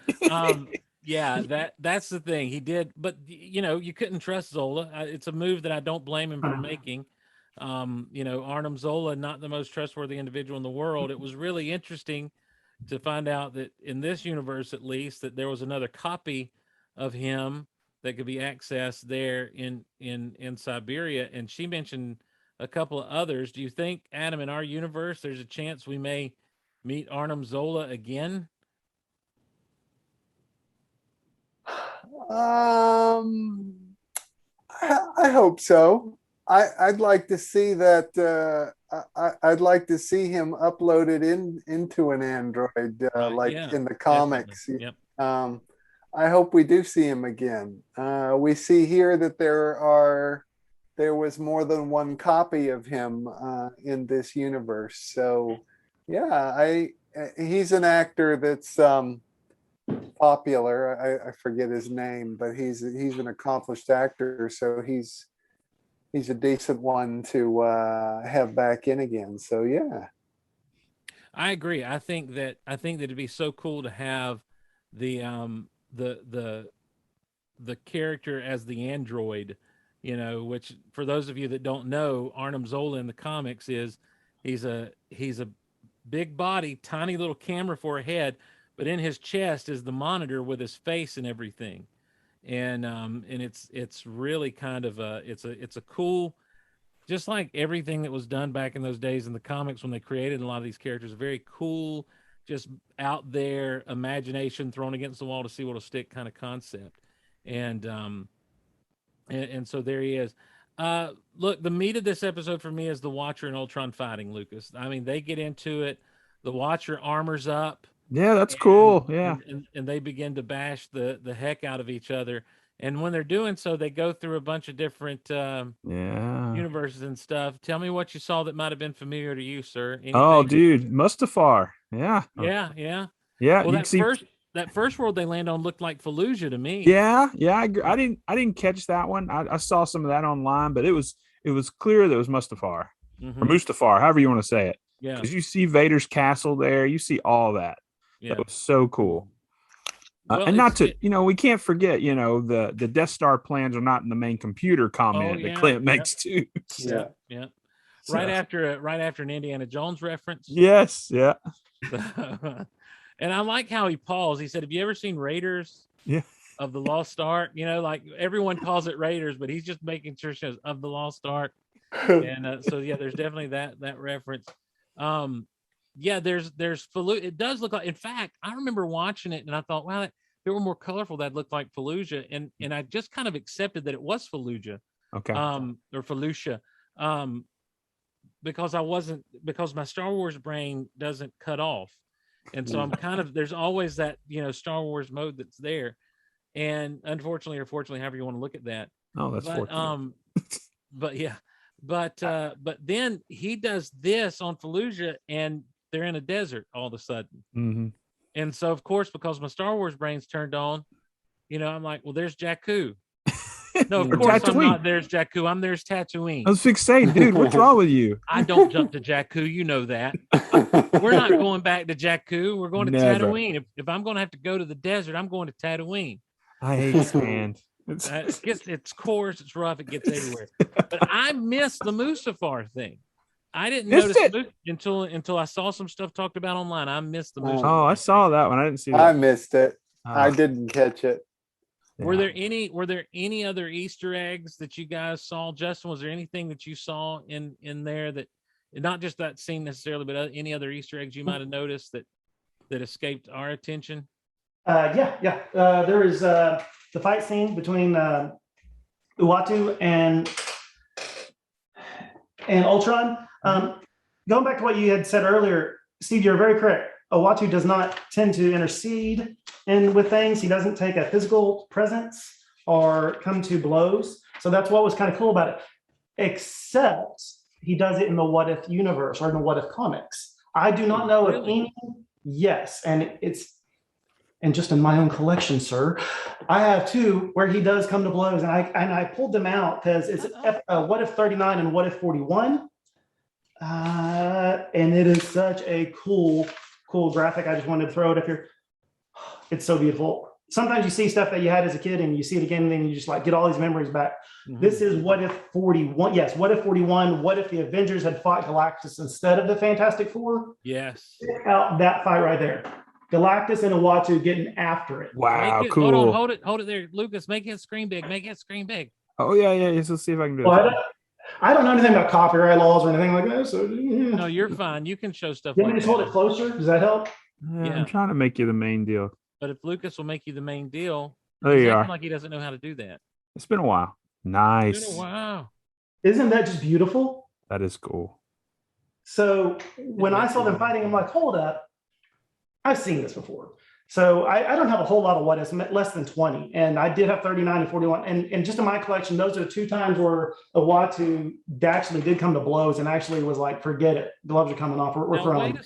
Yeah, that's the thing. He did, but you couldn't trust Zola. It's a move that I don't blame him for making. Arnim Zola, not the most trustworthy individual in the world. It was really interesting to find out that in this universe, at least, that there was another copy of him that could be accessed there in Siberia. And she mentioned a couple of others. Do you think, Adam, in our universe, there's a chance we may meet Arnim Zola again? I hope so. I'd like to see that. I'd like to see him uploaded into an android, in the comics. Yep. I hope we do see him again. We see here that there was more than one copy of him in this universe. So, yeah, he's an actor that's popular. I forget his name, but he's an accomplished actor. So he's a decent one to have back in again. So yeah, I agree. I think that it'd be so cool to have the character as the android, which for those of you that don't know, Arnim Zola in the comics he's a big body, tiny little camera for a head, but in his chest is the monitor with his face and everything. And it's really kind of it's a cool, just like everything that was done back in those days in the comics when they created a lot of these characters, very cool, just out there, imagination thrown against the wall to see what'll stick kind of concept. And so there he is. Look, the meat of this episode for me is the Watcher and Ultron fighting, Lucas. I mean, they get into it. The Watcher armors up. Yeah, that's cool. Yeah. And they begin to bash the heck out of each other. And when they're doing so, they go through a bunch of different universes and stuff. Tell me what you saw that might have been familiar to you, sir. Anything? Oh, dude, Mustafar. Yeah. Yeah. Yeah. Well, that first world they land on looked like Fallujah to me. Yeah. I didn't catch that one. I saw some of that online, but it was clear that it was Mustafar or Mustafar, however you want to say it. Yeah. Because you see Vader's castle there. You see all that. Yeah. That was so cool. Well, and not to, we can't forget, the Death Star plans are not in the main computer comment that Clint makes too. So. Yeah. Right after an Indiana Jones reference. Yes. Yeah. And I like how he paused. He said, "Have you ever seen Raiders of the Lost Ark?" Like everyone calls it Raiders, but he's just making sure she says of the Lost Ark. And so there's definitely that reference. There's Fallujah. It does look like. In fact, I remember watching it and I thought, wow, if it were more colorful, that'd look like Fallujah. And I just kind of accepted that it was Fallujah. Okay. Or Fallujah. Because my Star Wars brain doesn't cut off. And so I'm kind of, there's always that, Star Wars mode that's there. And unfortunately or fortunately, however you want to look at that. Oh, that's fortunate. But yeah. But then he does this on Fallujah and they're in a desert all of a sudden. Mm-hmm. And so, of course, because my Star Wars brain's turned on, I'm like, well, there's Jakku. No, of course I'm not. There's Jakku. There's Tatooine. I was fixated, dude. What's wrong with you? I don't jump to Jakku. You know that. We're not going back to Jakku. We're going to Tatooine. If I'm going to have to go to the desert, I'm going to Tatooine. I hate sand. It's coarse. It's rough. It gets everywhere. But I missed the Mustafar thing. I didn't notice it until I saw some stuff talked about online. I missed the Mustafar. Oh, I saw that one. I didn't see that. I missed it. I didn't catch it. Yeah. Were there any other Easter eggs that you guys saw? Justin, was there anything that you saw in there that, not just that scene necessarily, but any other Easter eggs you might have noticed that escaped our attention? There is the fight scene between Uatu and Ultron. Going back to what you had said earlier, Steve, you're very correct. Uatu does not tend to intercede with things. He doesn't take a physical presence or come to blows. So that's what was kind of cool about it. Except he does it in the What If universe or in the What If comics. I do not know of any. Yes, and just in my own collection, sir, I have two where he does come to blows, and I pulled them out because it's What If 39 and What If 41, and it is such a cool graphic. I just wanted to throw it up here. It's so beautiful. Sometimes you see stuff that you had as a kid and you see it again, and then you just like get all these memories back. This is What If 41. Yes, What If 41. What if the Avengers had fought Galactus instead of the Fantastic Four? Yes. Check out that fight right there. Galactus and Uatu getting after it. Wow, cool. Hold on, hold it there. Lucas, make it screen big. Oh, yeah. Let's see if I can do it. Well, I don't know anything about copyright laws or anything like that. So yeah. No, you're fine. You can show stuff. You want me to hold it closer? Does that help? Yeah, I'm trying to make you the main deal. But if Lucas will make you the main deal, there you are. Like he doesn't know how to do that. It's been a while. Nice. Wow. Isn't that just beautiful? That is cool. So when I saw them fighting, I'm like, hold up. I've seen this before. So I don't have a whole lot of What Ifs, less than 20. And I did have 39 and 41. And just in my collection, those are the two times where Uatu actually did come to blows and actually was like, forget it. Gloves are coming off. We're throwing.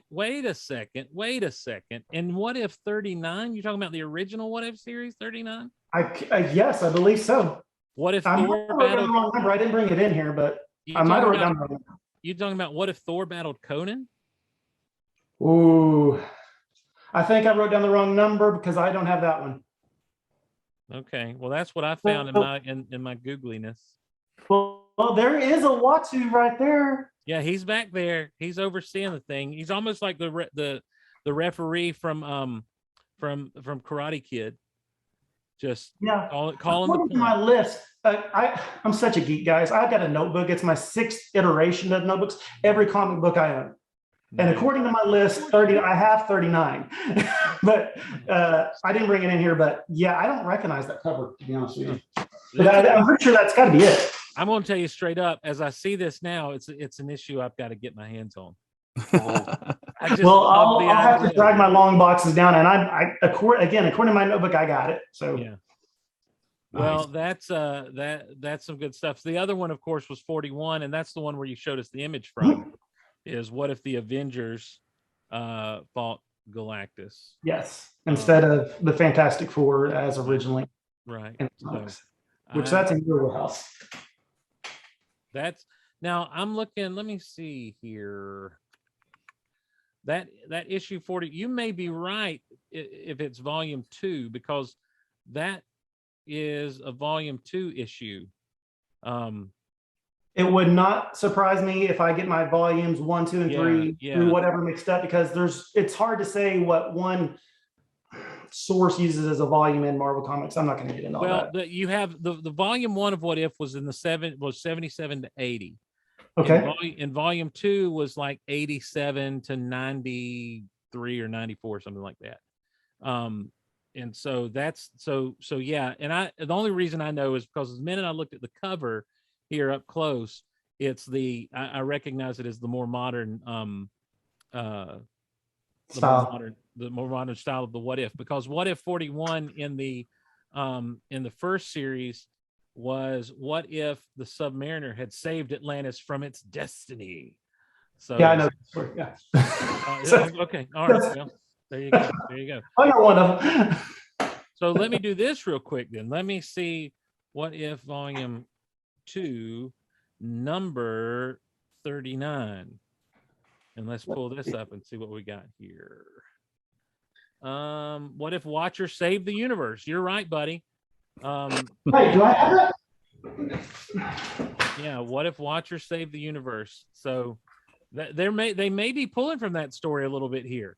Wait a second. And What If 39? You're talking about the original What If series 39? Yes, I believe so. What if I Thor battled? Wrong number. I didn't bring it in here, but I might have wrote down the wrong number. You talking about What If Thor battled Conan? Ooh, I think I wrote down the wrong number because I don't have that one. Okay, well that's what I found in my googliness. Well, there is a Uatu right there. Yeah, he's back there. He's overseeing the thing. He's almost like the referee from Karate Kid. Just calling the point. My list. I'm such a geek, guys. I've got a notebook. It's my 6th iteration of notebooks. Every comic book I own. And according to my list, I have 39. But I didn't bring it in here. But yeah, I don't recognize that cover, to be honest with you. But I'm pretty sure that's got to be it. I'm going to tell you straight up, as I see this now, it's an issue I've got to get my hands on. I'll have to drag my long boxes down, and according to my notebook, I got it. So yeah. Well, that's some good stuff. The other one, of course, was 41, and that's the one where you showed us the image from. Is What If the Avengers fought Galactus? Yes, instead of the Fantastic Four as originally, right? That's in your wheelhouse. Now I'm looking. Let me see here. That issue 40. You may be right if it's volume 2, because that is a volume 2 issue. It would not surprise me if I get my volumes 1, 2, and 3 through whatever mixed up, because it's hard to say what one source uses as a volume in Marvel Comics. I'm not going to get into all that. Well, you have the volume 1 of What If was in the 77 to 80. Okay. And volume 2 was like 87 to 93 or 94, something like that. And so that's so yeah. And the only reason I know is because the minute I looked at the cover here up close, it's I recognize it as the more modern style. The more modern style of the What If, because What If 41 in the first series was what if the Submariner had saved Atlantis from its destiny. So yeah, I know. Yeah. Okay. All right. Well, there you go. I got one of them. So let me do this real quick then. Let me see What If volume 2, number 39. And let's pull this up and see what we got here. What if Watcher saved the universe? You're right, buddy. Hey, do I have that? Yeah, What If Watcher saved the universe? So they may be pulling from that story a little bit here.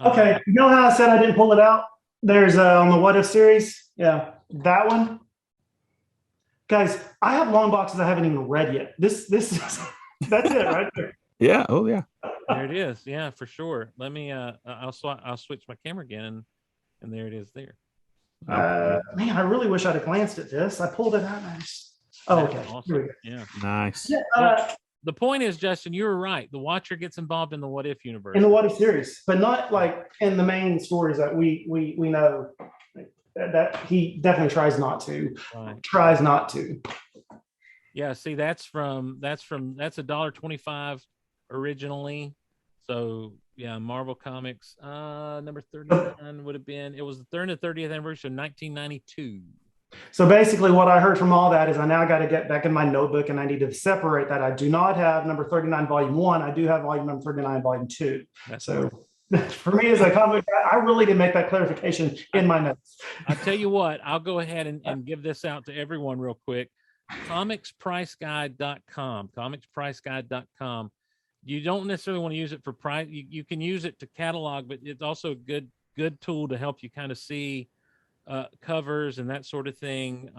Okay, you know how I said I didn't pull it out? There's on the What If series, yeah, that one. Guys, I have long boxes I haven't even read yet. This is that's it right there. Yeah. Oh yeah. There it is. Yeah, for sure. Let me. I'll switch my camera again. and there it is there. Man, I really wish I'd have glanced at this. I pulled it out. Oh, okay. Awesome. Here we go. Yeah. Nice. Yeah, Well, the point is, Justin, you were right. The Watcher gets involved in the What If universe. in the What If series, but not like in the main stories that we know. That he definitely tries not to. Right. Tries not to. Yeah, see, that's $1.25 originally. So yeah, Marvel Comics number 39 would have been. It was the 30th anniversary of 1992. So basically, what I heard from all that is I now got to get back in my notebook and I need to separate that. I do not have number 39, volume 1. I do have volume number 39, volume 2. That's so for me as a comic, I really did make that clarification in my notes. I'll tell you what, I'll go ahead and give this out to everyone real quick. Comicspriceguide.com. Comicspriceguide.com. You don't necessarily want to use it for price. You can use it to catalog, but it's also a good tool to help you kind of see covers and that sort of thing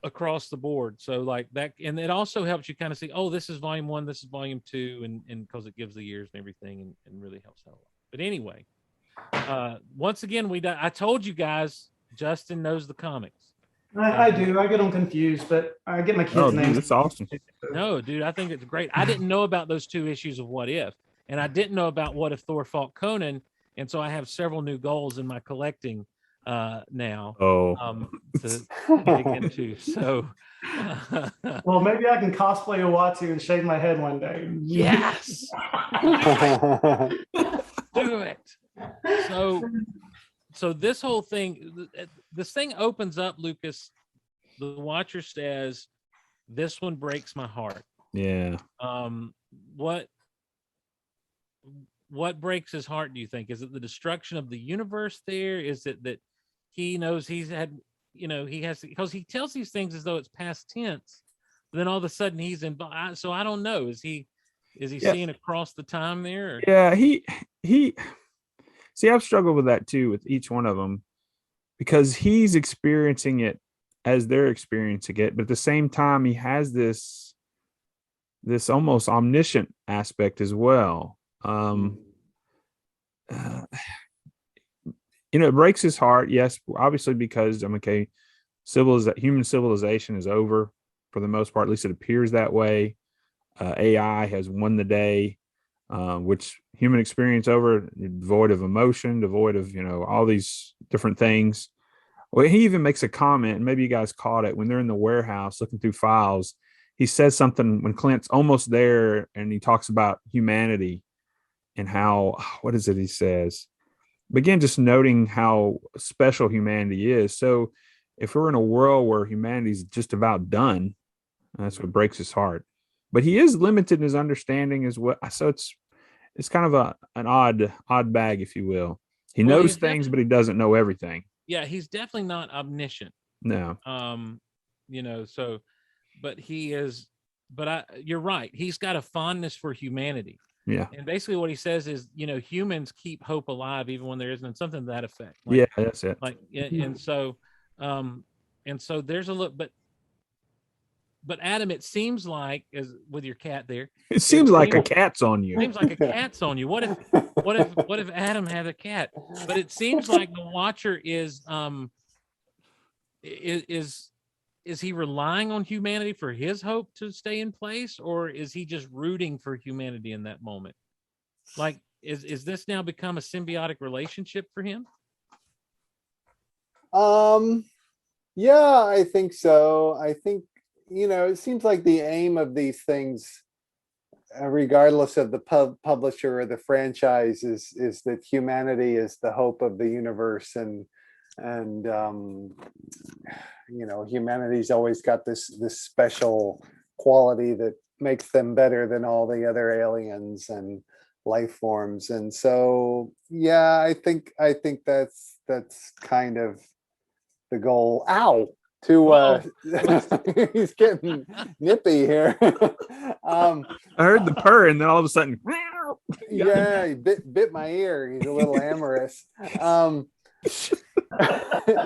across the board. So like that, and it also helps you kind of see, oh, this is volume 1, this is volume 2, and because it gives the years and everything, and really helps out a lot. But anyway, once again, I told you guys, Justin knows the comics. I do. I get them confused, but I get my kids' names. That's awesome. No, dude, I think it's great. I didn't know about those 2 issues of What If, and I didn't know about What If Thor Fought Conan, and so I have several new goals in my collecting now to dig into. So, well, maybe I can cosplay Uatu and shave my head one day. Yes, do it. So this whole thing, this thing opens up, Lucas. The Watcher says, "This one breaks my heart." Yeah. What breaks his heart, do you think? Is it the destruction of the universe there? Is it that he knows he's had, he has to, because he tells these things as though it's past tense, but then all of a sudden he's involved. So I don't know. Is he seeing across the time there? Or? Yeah, he see, I've struggled with that too, with each one of them, because he's experiencing it as they're experiencing it, but at the same time, he has this almost omniscient aspect as well. It breaks his heart, yes, obviously, because human civilization is over for the most part. At least it appears that way. AI has won the day, which human experience over, devoid of emotion, devoid of all these different things. Well, he even makes a comment, and maybe you guys caught it when they're in the warehouse looking through files. He says something when Clint's almost there, and he talks about humanity and how, what is it he says? Begin just noting how special humanity is. So if we're in a world where humanity's just about done, that's what breaks his heart. But he is limited in his understanding as well. So it's kind of an odd bag, if you will. He knows things, but he doesn't know everything. Yeah, he's definitely not omniscient. No. So, but he is, you're right. He's got a fondness for humanity. Yeah. And basically what he says is, humans keep hope alive even when there isn't, something to that effect. Yeah, that's it. And so there's a look, but Adam, it seems like, as with your cat there, it seems like a cat's on you. It seems like a cat's on you. What if Adam had a cat? But it seems like the Watcher is he relying on humanity for his hope to stay in place, or is he just rooting for humanity in that moment? Like, is this now become a symbiotic relationship for him? Yeah, I think so. I think, it seems like the aim of these things, regardless of the publisher or the franchise, is that humanity is the hope of the universe, and humanity's always got this special quality that makes them better than all the other aliens and life forms. And so, yeah, I think that's kind of the goal. Ow! He's getting nippy here. I heard the purr, and then all of a sudden, yeah, he bit my ear. He's a little amorous.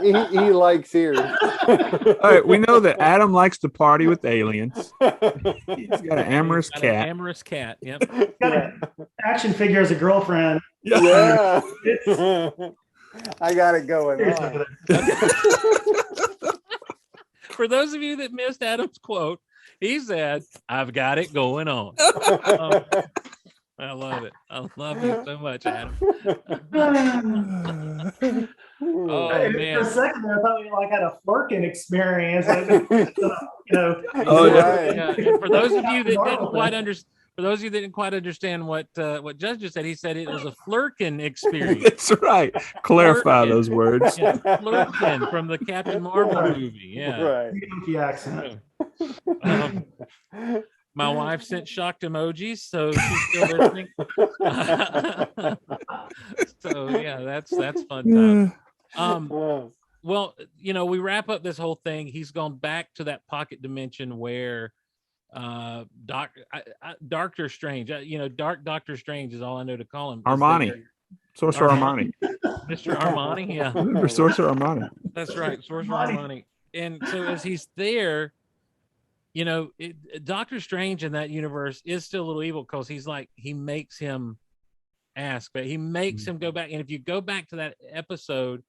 he likes ears. All right, we know that Adam likes to party with aliens. He's got an amorous Got an cat. amorous cat. Yep. Got an action figure as a girlfriend. Yeah. It's I got it going serious on. over there. For those of you that missed Adam's quote, he said, "I've got it going on." I love it. I love you so much, Adam. Oh For man. a second there, I thought we like had a flirting experience. Like, Oh, Right. Yeah. And for those of you that didn't quite understand, for those of you that didn't quite understand what Judge just said, he said it was a flirkin experience. That's right. Clarify Flirkin. those words. Yeah, flirkin from the Captain Marvel movie. Yeah. Right. the accent. My wife sent shocked emojis, so she's still listening. So yeah, that's fun time. Well, we wrap up this whole thing. He's gone back to that pocket dimension where Doctor Strange, Dark Doctor Strange is all I know to call him. Armani. Sorcerer Armani. Mr. Armani, yeah. Remember Sorcerer Armani? That's right, Sorcerer Armani. And so as he's there, Doctor Strange in that universe is still a little evil because he makes him ask, but he makes him go back. And if you go back to that episode,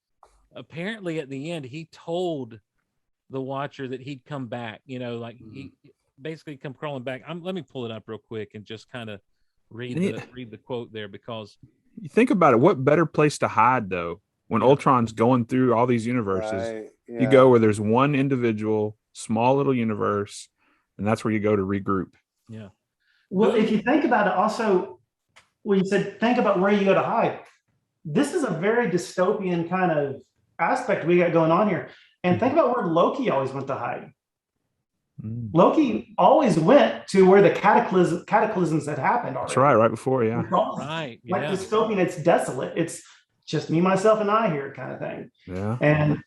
apparently at the end, he told the Watcher that he'd come back, he basically come crawling back. Let me pull it up real quick and just kind of read the quote there, because you think about it, what better place to hide though when Ultron's going through all these universes? Right. Yeah. You go where there's one individual, small little universe, and that's where you go to regroup. Yeah. Well, if you think about it, also, when you said think about where you go to hide, this is a very dystopian kind of aspect we got going on here. And think about where Loki always went to hide. Loki always went to where the cataclysms had happened already. That's right before, yeah. Right. Like Yeah. dystopian, it's desolate. It's just me, myself, and I here kind of thing. Yeah. And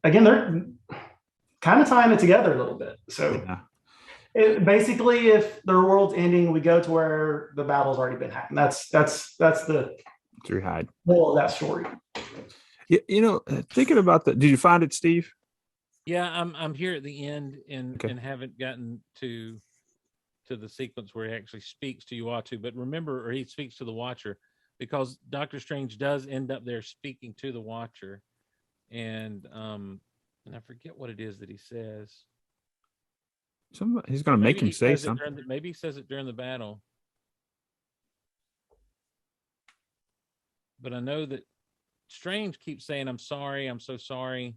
again, they're kind of tying it together a little bit. So basically, if the world's ending, we go to where the battle's already been happened. That's the hide. moral of that story. Thinking about that, did you find it, Steve? Yeah, I'm here at the end and haven't gotten to the sequence where he actually speaks to Uatu, but remember, or he speaks to the Watcher, because Doctor Strange does end up there speaking to the Watcher, and I forget what it is that he says. He's going to make him say something. Maybe he says it during the battle, but I know that Strange keeps saying, "I'm sorry, I'm so sorry."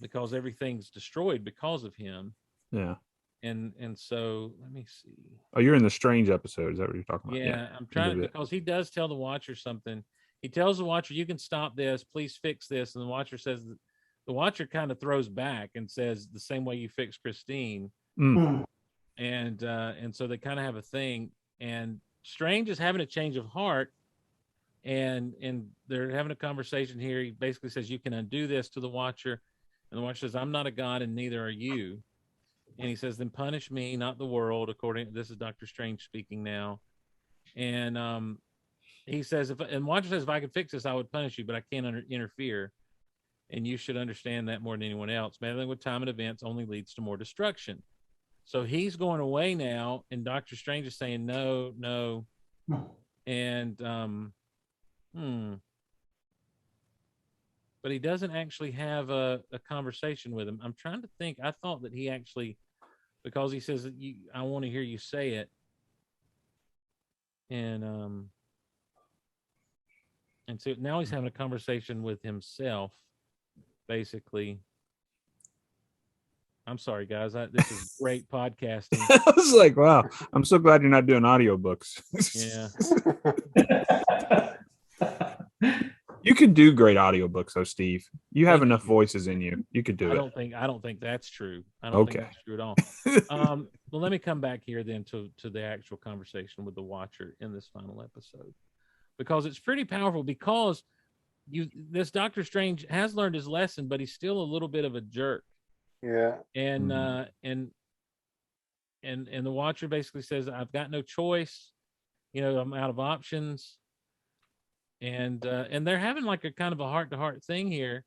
Because everything's destroyed because of him. Yeah. And so let me see. Oh, you're in the Strange episode. Is that what you're talking about? Yeah, I'm trying to, because he does tell the Watcher something. He tells the Watcher, "You can stop this, please fix this." And the Watcher says, the Watcher kind of throws back and says, "The same way you fixed Christine." And so they kind of have a thing, and Strange is having a change of heart. And they're having a conversation here. He basically says, "You can undo this," to the Watcher. And the Watcher says, "I'm not a god and neither are you." And he says, "Then punish me, not the world." This is Doctor Strange speaking now. And he says, Watcher says, "If I could fix this, I would punish you, but I can't interfere. And you should understand that more than anyone else. Meddling with time and events only leads to more destruction." So he's going away now, and Doctor Strange is saying, no. And but he doesn't actually have a conversation with him. I'm trying to think. I thought that he actually, because he says that I want to hear you say it. And so now he's having a conversation with himself, basically. I'm sorry, guys. This is great podcasting. I was like, wow, I'm so glad you're not doing audiobooks. Yeah. You could do great audiobooks, though, Steve. You have enough voices in you. You could do it. I don't think that's true. I don't think that's true at all. Well, let me come back here then to the actual conversation with the Watcher in this final episode, because it's pretty powerful. Because this Doctor Strange has learned his lesson, but he's still a little bit of a jerk. Yeah. And the Watcher basically says, "I've got no choice. I'm out of options." and they're having like a kind of a heart-to-heart thing here.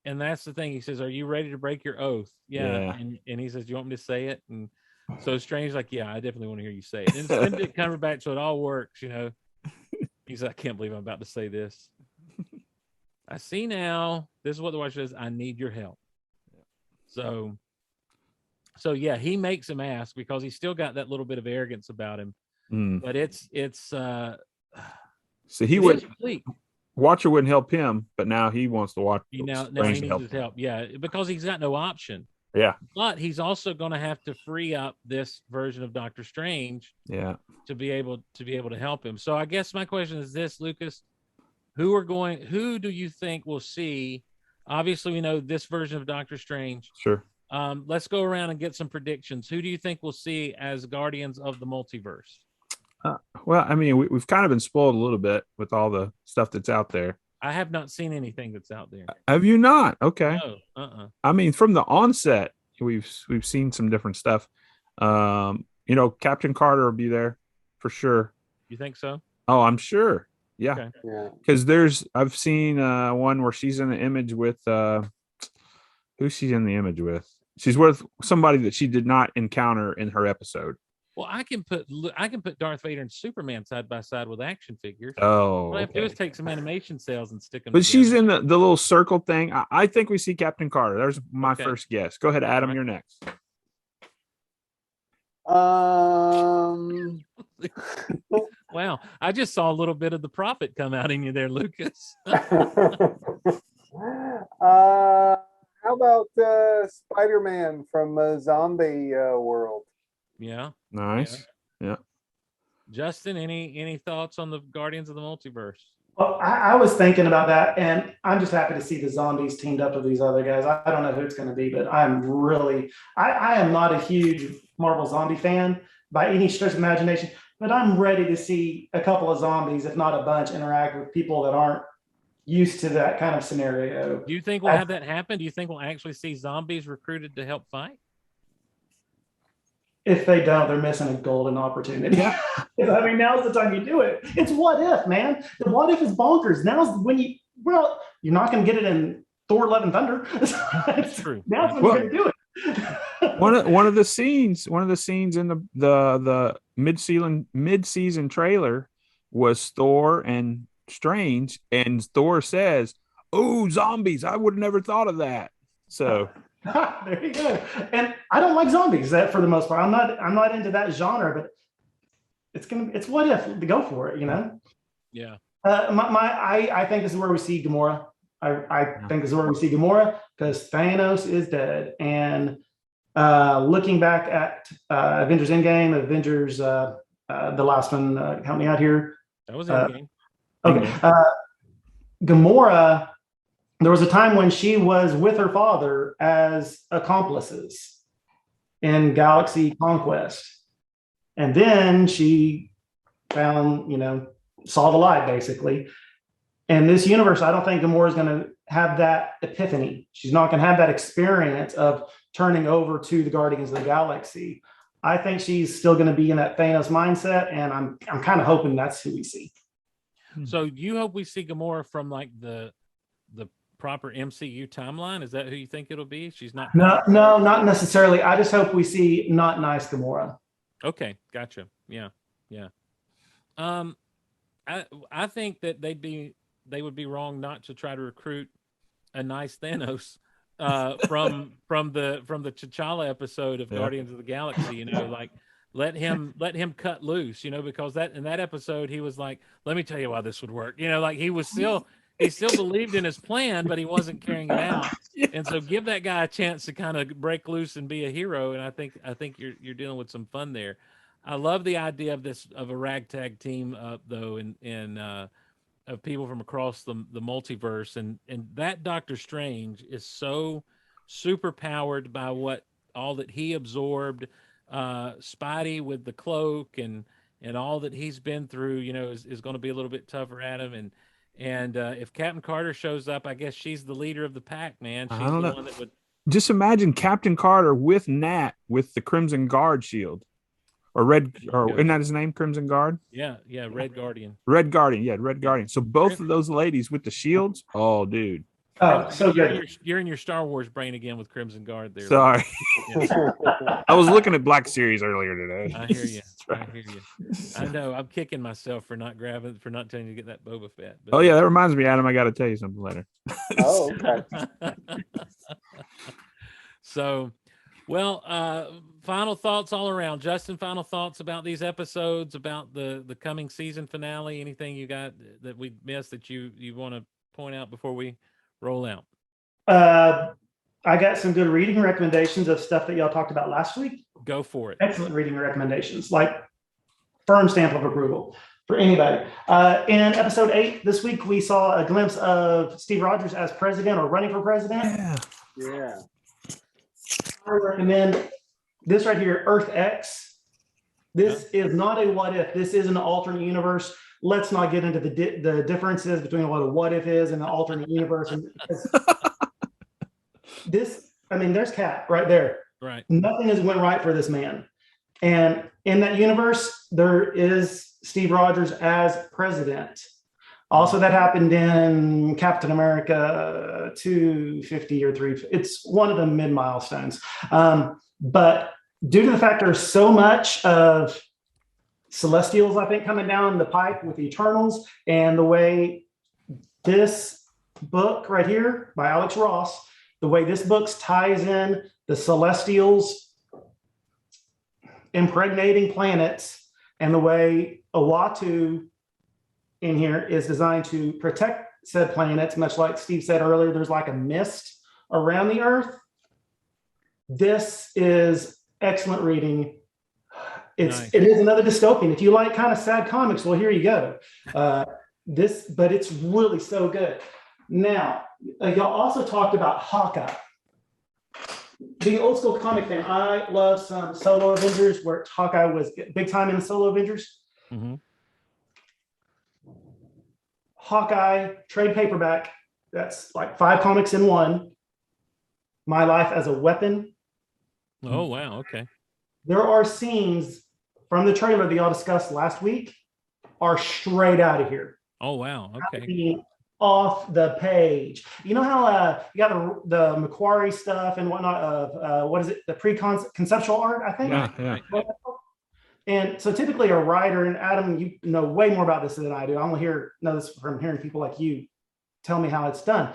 And that's the thing. He says, "Are you ready to break your oath?" Yeah. And he says, "Do you want me to say it?" And so Strange's like, "Yeah, I definitely want to hear you say it." And it's Benedict Cumberbatch, so it all works, you know. He's like, "I can't believe I'm about to say this. I see now. This is what the Watcher says. I need your help." So yeah, he makes him ask because he's still got that little bit of arrogance about him. But it's so he would Watcher wouldn't help him, but now he wants to watch. Now he needs his help. Yeah, because he's got no option. Yeah, but he's also going to have to free up this version of Doctor Strange. Yeah, to be able to help him. So I guess my question is this, Lucas: Who do you think will see? Obviously, we know this version of Doctor Strange. Sure. Let's go around and get some predictions. Who do you think we'll see as Guardians of the Multiverse? Well, I mean, we've kind of been spoiled a little bit with all the stuff that's out there. I have not seen anything that's out there. Have you not? Okay. No. I mean, from the onset, we've seen some different stuff. Captain Carter will be there for sure. You think so? Oh, I'm sure. Yeah. Okay. Yeah. Because I've seen one where she's in the image with who's she in the image with? She's with somebody that she did not encounter in her episode. Well, I can put Darth Vader and Superman side by side with action figures. Oh, all I have to do is take some animation cells and stick them. But together. she's in the little circle thing. I think we see Captain Carter. There's my first guess. Go ahead, Adam. Right. You're next. Wow, I just saw a little bit of the prophet come out in you there, Lucas. How about Spider-Man from Zombie World? Yeah. Nice. Yeah. Justin, any thoughts on the Guardians of the Multiverse? Well, I was thinking about that, and I'm just happy to see the zombies teamed up with these other guys. I don't know who it's going to be, but I am not a huge Marvel zombie fan by any stretch of imagination, but I'm ready to see a couple of zombies, if not a bunch, interact with people that aren't used to that kind of scenario. Do you think we'll have that happen? Do you think we'll actually see zombies recruited to help fight? If they don't, they're missing a golden opportunity. I mean, now's the time you do it. It's what if, man. The what if is bonkers. Now's when you're not going to get it in Thor: Love and Thunder. That's true. Now's when you're going to do it. one of the scenes in the mid-season trailer was Thor and Strange, and Thor says, "Oh, zombies! I would have never thought of that." So. There you go. And I don't like zombies for the most part. I'm not into that genre, but it's what if to go for it, you know? Yeah. I think this is where we see Gamora. I think this is where we see Gamora because Thanos is dead. And looking back at Avengers Endgame, Avengers the last one, help me out here. That was Endgame. Okay. Gamora. There was a time when she was with her father as accomplices in Galaxy Conquest. And then she found, saw the light, basically. In this universe, I don't think Gamora is going to have that epiphany. She's not going to have that experience of turning over to the Guardians of the Galaxy. I think she's still going to be in that Thanos mindset, and I'm kind of hoping that's who we see. So you hope we see Gamora from like the proper MCU timeline? Is that who you think it'll be? She's not. No, not necessarily. I just hope we see not nice Gamora. Okay, gotcha. Yeah. I think that they would be wrong not to try to recruit a nice Thanos from the T'Challa episode of Guardians of the Galaxy. Like let him cut loose. Because in that episode he was like, "Let me tell you why this would work." Like he was still. He still believed in his plan, but he wasn't carrying it out. And so give that guy a chance to kind of break loose and be a hero. And I think you're dealing with some fun there. I love the idea of a ragtag team though, and of people from across the multiverse. And that Doctor Strange is so super powered by all that he absorbed, Spidey with the cloak and all that he's been through, is going to be a little bit tougher at him. And if Captain Carter shows up, I guess she's the leader of the pack, man. She's the one that would. Just imagine Captain Carter with Nat with the Crimson Guard shield. or Red, or isn't that his name? Crimson Guard? Yeah, Red Guardian. Red Guardian. Yeah, Red Guardian. So both of those ladies with the shields. Oh, dude. Oh, so good. You're in your Star Wars brain again with Crimson Guard there. Sorry. Yeah. I was looking at Black Series earlier today. I hear you. I hear you. I know. I'm kicking myself for not telling you to get that Boba Fett. But, Oh yeah, that reminds me, Adam. I got to tell you something later. Oh, okay. So, well, final thoughts all around. Justin, final thoughts about these episodes, about the coming season finale. Anything you got that we missed that you want to point out before we roll out? I got some good reading recommendations of stuff that y'all talked about last week. Go for it. Excellent reading recommendations, like firm stamp of approval for anybody. In episode 8 this week, we saw a glimpse of Steve Rogers as president or running for president. Yeah. I recommend this right here, Earth X. This is not a what if. This is an alternate universe. Let's not get into the differences between what a what if is and an alternate universe. And there's Cap right there. Right. Nothing has went right for this man. And in that universe, there is Steve Rogers as president. Also, that happened in Captain America 250 or 3. It's one of the mid milestones. But due to the fact there's so much of Celestials, I think, coming down the pipe with the Eternals, and the way this book right here by Alex Ross, the way this book ties in the Celestials impregnating planets, and the way Uatu in here is designed to protect said planets, much like Steve said earlier, there's like a mist around the Earth. This is excellent reading. It is another dystopian. If you like kind of sad comics, well, here you go. But it's really so good. Now, y'all also talked about Hawkeye. Being old school comic fan, I love some solo Avengers where Hawkeye was big time in the solo Avengers. Mm-hmm. Hawkeye trade paperback. That's like 5 comics in one. My Life as a Weapon. Oh, wow. Okay. There are scenes from the trailer that y'all discussed last week are straight out of here. Oh, wow. Okay. Off the page. You know how you got the Macquarie stuff and whatnot of what is it? The conceptual art, I think. Yeah. And so typically a writer, and Adam, you know way more about this than I do. I only know this from hearing people like you tell me how it's done.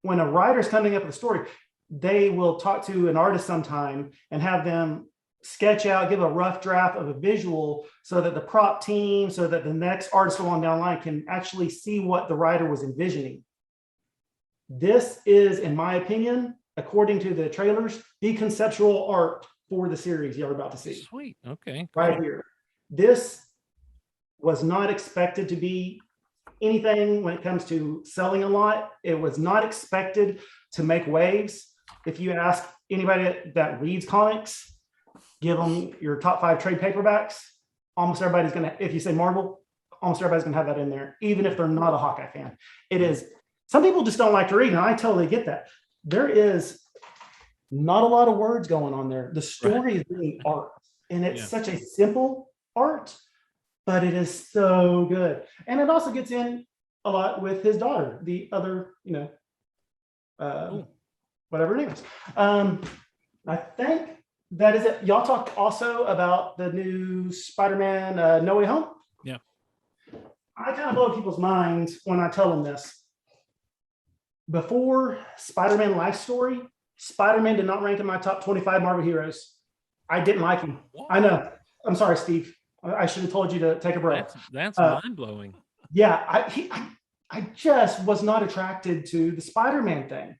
When a writer's coming up with a story, they will talk to an artist sometime and have them sketch out, give a rough draft of a visual so that the prop team, so that the next artist along down the line can actually see what the writer was envisioning. This is, in my opinion, according to the trailers, the conceptual art for the series you're about to see. Sweet. Okay. Right here. This was not expected to be anything when it comes to selling a lot. It was not expected to make waves. If you ask anybody that reads comics, give them your top 5 trade paperbacks, almost everybody's going to, if you say Marvel, almost everybody's going to have that in there, even if they're not a Hawkeye fan. It is, some people just don't like to read, and I totally get that. There is not a lot of words going on there. The story is really art, and it's such a simple art, but it is so good. And it also gets in a lot with his daughter, the other, whatever her name is. I think that is it. Y'all talked also about the new Spider-Man No Way Home. Yeah. I kind of blow people's minds when I tell them this. Before Spider-Man Life Story, Spider-Man did not rank in my top 25 Marvel heroes. I didn't like him. What? I know. I'm sorry, Steve. I should have told you to take a breath. That's mind-blowing. Yeah, I just was not attracted to the Spider-Man thing.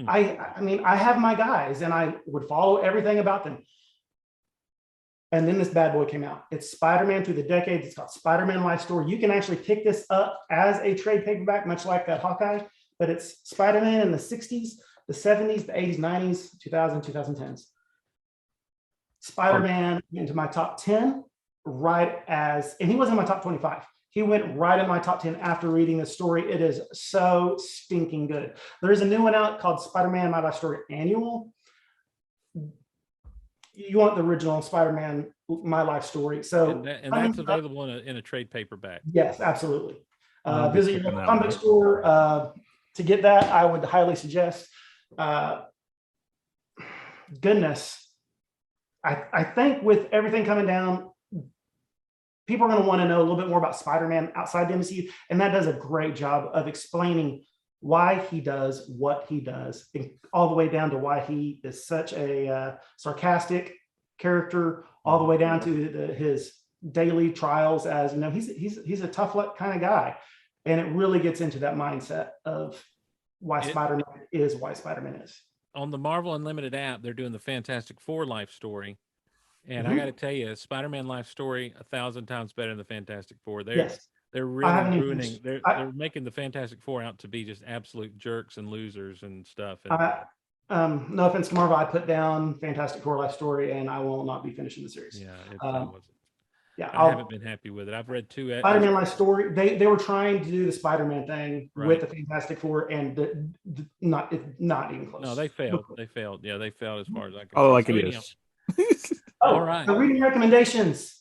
I mean, I have my guys, and I would follow everything about them. And then this bad boy came out. It's Spider-Man Through the Decades. It's called Spider-Man Life Story. You can actually pick this up as a trade paperback, much like Hawkeye, but it's Spider-Man in the 60s, the 70s, the 80s, 90s, 2000s, 2010s. Spider-Man into my top 10, and he wasn't in my top 25. He went right in my top 10 after reading the story. It is so stinking good. There is a new one out called Spider-Man My Life Story Annual. you want the original Spider-Man My Life Story. So and that's available in a trade paperback. Yes, absolutely. I'll be Visit your checking local that comic one. store to get that. I would highly suggest. Goodness, I think with everything coming down, people are going to want to know a little bit more about Spider-Man outside the MCU, and that does a great job of explaining why he does what he does, all the way down to why he is such a sarcastic character, all the way down to his daily trials as, you know, he's a tough luck kind of guy. And it really gets into that mindset of why Spider-Man is why Spider-Man is. On the Marvel Unlimited app, they're doing the Fantastic Four life story. And I got to tell you, Spider-Man life story 1,000 times better than the Fantastic Four. They're really ruining. They're making the Fantastic Four out to be just absolute jerks and losers and stuff. And no offense to Marvel, I put down Fantastic Four life story, and I will not be finishing the series. Yeah, I haven't been happy with it. I've read 2. Spider-Man life story. They were trying to do the Spider-Man thing with the Fantastic Four, and not even close. No, they failed. They failed. Yeah, they failed as far as I can. Oh, like it is. All right. So reading recommendations.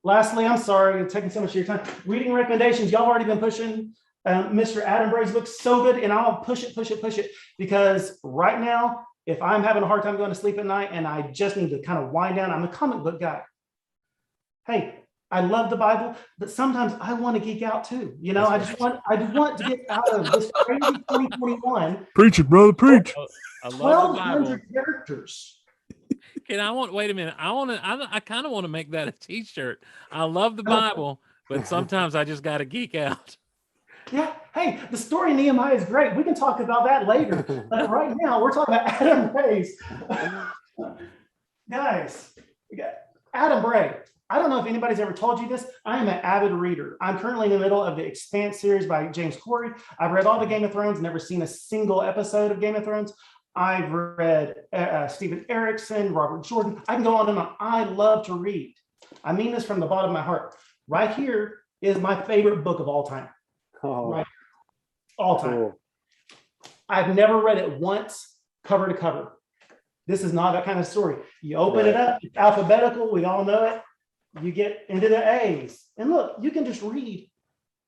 Lastly, I'm sorry I'm taking so much of your time. Reading recommendations. Y'all have already been pushing Mr. Adam Bray's book so good, and I'll push it because right now, if I'm having a hard time going to sleep at night and I just need to kind of wind down, I'm a comic book guy. Hey, I love the Bible, but sometimes I want to geek out too. You know, I want to get out of this crazy 2021. Preach it, brother, preach. I love the Bible. 1,200 characters. Wait a minute. I kind of want to make that a t-shirt. I love the Bible, but sometimes I just got to geek out. Yeah. Hey, the story of Nehemiah is great. We can talk about that later. But right now, we're talking about Adam Bray's. Guys, Adam Bray. I don't know if anybody's ever told you this. I am an avid reader. I'm currently in the middle of the Expanse series by James Corey. I've read all the Game of Thrones, never seen a single episode of Game of Thrones. I've read Stephen Erickson, Robert Jordan. I can go on and on. I love to read. I mean this from the bottom of my heart. Right here is my favorite book of all time. Right. All time. Cool. I've never read it once, cover to cover. This is not that kind of story. You open it up, it's alphabetical. We all know it. You get into the A's. And look, you can just read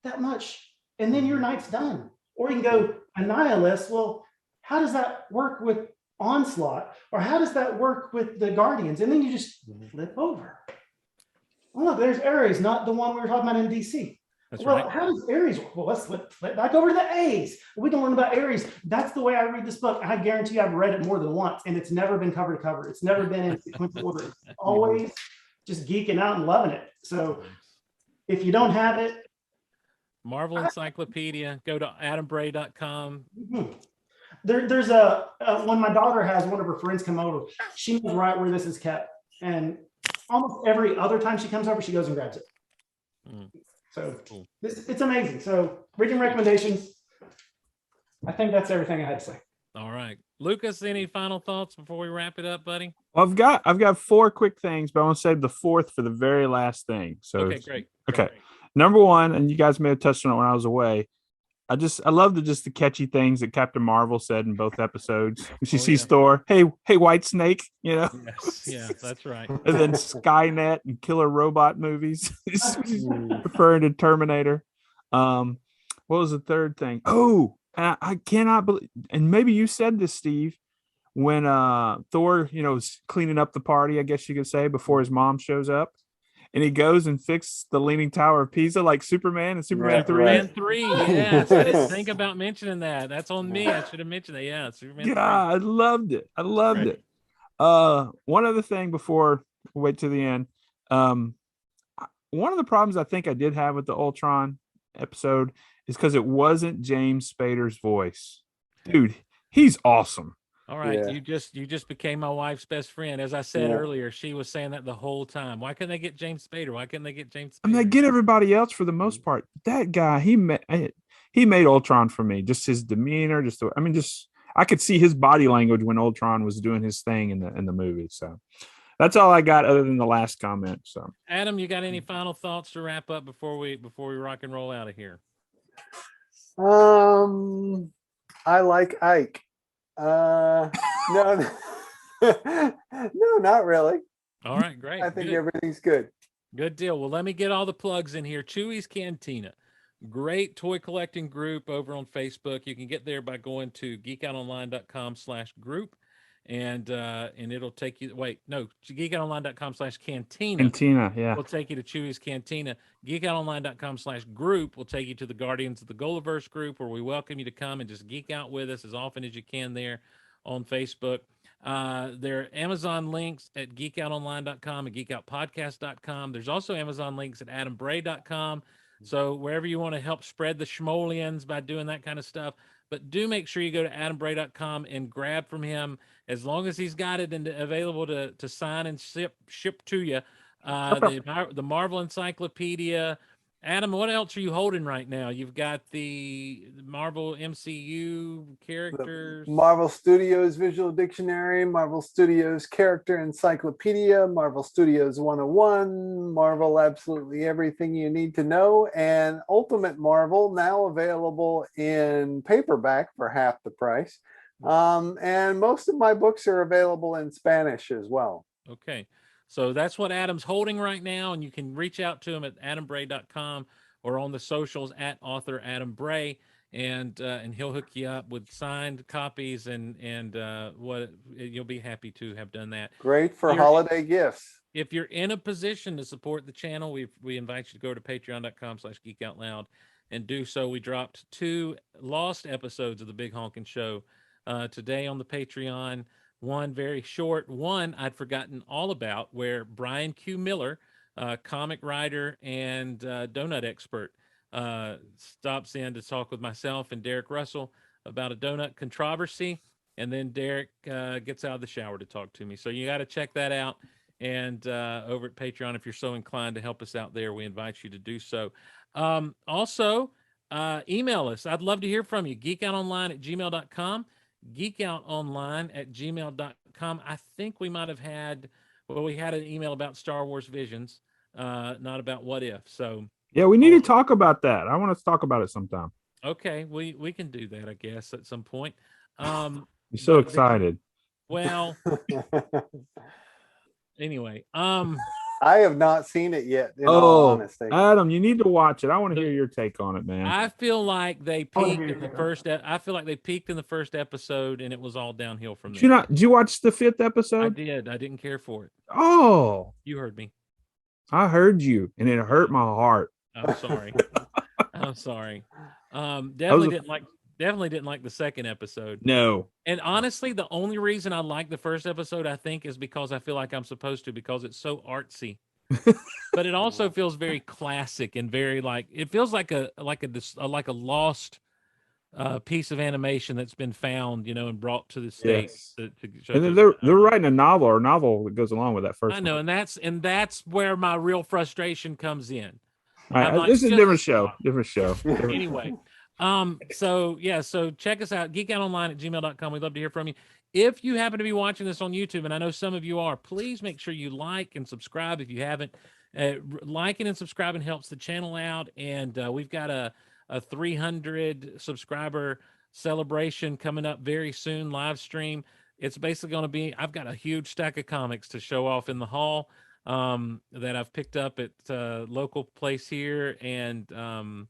that much, and then your night's done. Or you can go Annihilus. Well, how does that work with Onslaught? Or how does that work with the Guardians? And then you just flip over. Oh, look, there's Ares, not the one we were talking about in DC. That's well, right. How does Ares work? Well, let's flip back over to the A's. We can learn about Ares. That's the way I read this book. I guarantee you I've read it more than once, and it's never been cover to cover. It's never been in sequential order. It's always just geeking out and loving it. So if you don't have it, Marvel Encyclopedia, go to adambray.com. There's when my daughter has one of her friends come over, she knows right where this is kept. And almost every other time she comes over, she goes and grabs it. So cool. It's amazing. So reading recommendations. I think that's everything I had to say. All right. Lucas, any final thoughts before we wrap it up, buddy? Well, I've got 4 quick things, but I want to save the 4th for the very last thing. So okay, great. Okay. Great. Number 1, and you guys may have touched on it when I was away. I love the catchy things that Captain Marvel said in both episodes. She sees Thor, hey, White Snake, you know. Yes, yeah, that's right. And then Skynet and killer robot movies. Referring to Terminator. What was the third thing? Oh, I cannot believe, and maybe you said this, Steve, when Thor, is cleaning up the party, I guess you could say, before his mom shows up. And he goes and fixes the Leaning Tower of Pisa like Superman and Superman 3. Superman 3, yes. I didn't think about mentioning that. That's on me. I should have mentioned that. Yeah, Superman 3. I loved it. One other thing before we wait to the end. One of the problems I think I did have with the Ultron episode is because it wasn't James Spader's voice. Dude, he's awesome. All right, you just became my wife's best friend. As I said earlier, she was saying that the whole time. Why couldn't they get James Spader? Why couldn't they get James Spader? I mean, they get everybody else for the most part. That guy, he made Ultron for me. Just his demeanor, I could see his body language when Ultron was doing his thing in the movie. So that's all I got, other than the last comment. So, Adam, you got any final thoughts to wrap up before we rock and roll out of here? I like Ike. No. No, not really. All right, great. I think Good. everything's good. Good deal. Well, let me get all the plugs in here. Chewie's Cantina, great toy collecting group over on Facebook. You can get there by going to geekoutonline.com/group, and it'll take you. Wait, no, geekoutonline.com/cantina. Cantina, yeah. Will take you to Chewie's Cantina. Geekoutonline.com/group will take you to the Guardians of the Gulliverse group, where we welcome you to come and just geek out with us as often as you can there on Facebook. There are Amazon links at geekoutonline.com and geekoutpodcast.com. There's also Amazon links at adambray.com. So wherever you want to help spread the schmolians by doing that kind of stuff, but do make sure you go to adambray.com and grab from him, as long as he's got it and available to sign and ship to you. The Marvel Encyclopedia. Adam, what else are you holding right now? You've got the Marvel MCU characters. The Marvel Studios Visual Dictionary, Marvel Studios Character Encyclopedia, Marvel Studios 101, Marvel Absolutely Everything You Need to Know, and Ultimate Marvel, now available in paperback for half the price. And most of my books are available in Spanish as well. Okay. So that's what Adam's holding right now, and you can reach out to him at adambray.com or on the socials at author Adam Bray, and he'll hook you up with signed copies, and what you'll be happy to have done that. Great for holiday gifts. If you're in a position to support the channel, we invite you to go to patreon.com/geekoutloud and do so. We dropped 2 lost episodes of the Big Honkin' Show today on the Patreon. One very short, one I'd forgotten all about, where Brian Q. Miller, comic writer and donut expert, stops in to talk with myself and Derek Russell about a donut controversy. And then Derek gets out of the shower to talk to me. So you got to check that out. And over at Patreon, if you're so inclined to help us out there, we invite you to do so. Also, email us. I'd love to hear from you. geekoutonline@gmail.com. geekoutonline@gmail.com. I think we might have had, we had an email about Star Wars Visions, not about What If. So yeah, we need to talk about that. I want to talk about it sometime. Okay, we can do that, I guess, at some point. You're so excited. Well, anyway, I have not seen it yet, in all honesty. Adam, you need to watch it. I want to hear your take on it, man. I feel like they peaked in the first. I feel like they peaked in the first episode, and it was all downhill from there. Did you watch the 5th episode? I did. I didn't care for it. Oh, you heard me. I heard you, and it hurt my heart. I'm sorry. I'm sorry. Definitely didn't like the 2nd episode. No. And honestly, the only reason I like the 1st episode, I think, is because I feel like I'm supposed to, because it's so artsy. But it also feels very classic and very it feels like a lost piece of animation that's been found, and brought to the States. Yes. And they're writing a novel that goes along with that first. I know, one. and that's where my real frustration comes in. All right, this is a different show. Anyway. So check us out, geekoutonline@gmail.com. We'd love to hear from you. If you happen to be watching this on YouTube, and I know some of you are, please make sure you like and subscribe if you haven't. Liking and subscribing helps the channel out, and we've got a 300 subscriber celebration coming up very soon, live stream. It's basically going to be, I've got a huge stack of comics to show off in the hall that I've picked up at local place here, and on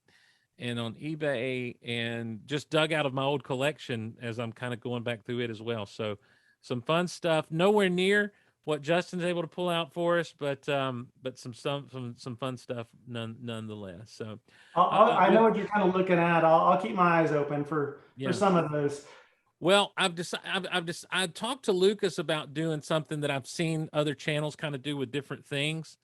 eBay, and just dug out of my old collection as I'm kind of going back through it as well. So some fun stuff, nowhere near what Justin's able to pull out for us, but some fun stuff nonetheless. So I know what you're kind of looking at. I'll keep my eyes open for some of those. Well, I've talked to Lucas about doing something that I've seen other channels kind of do with different things.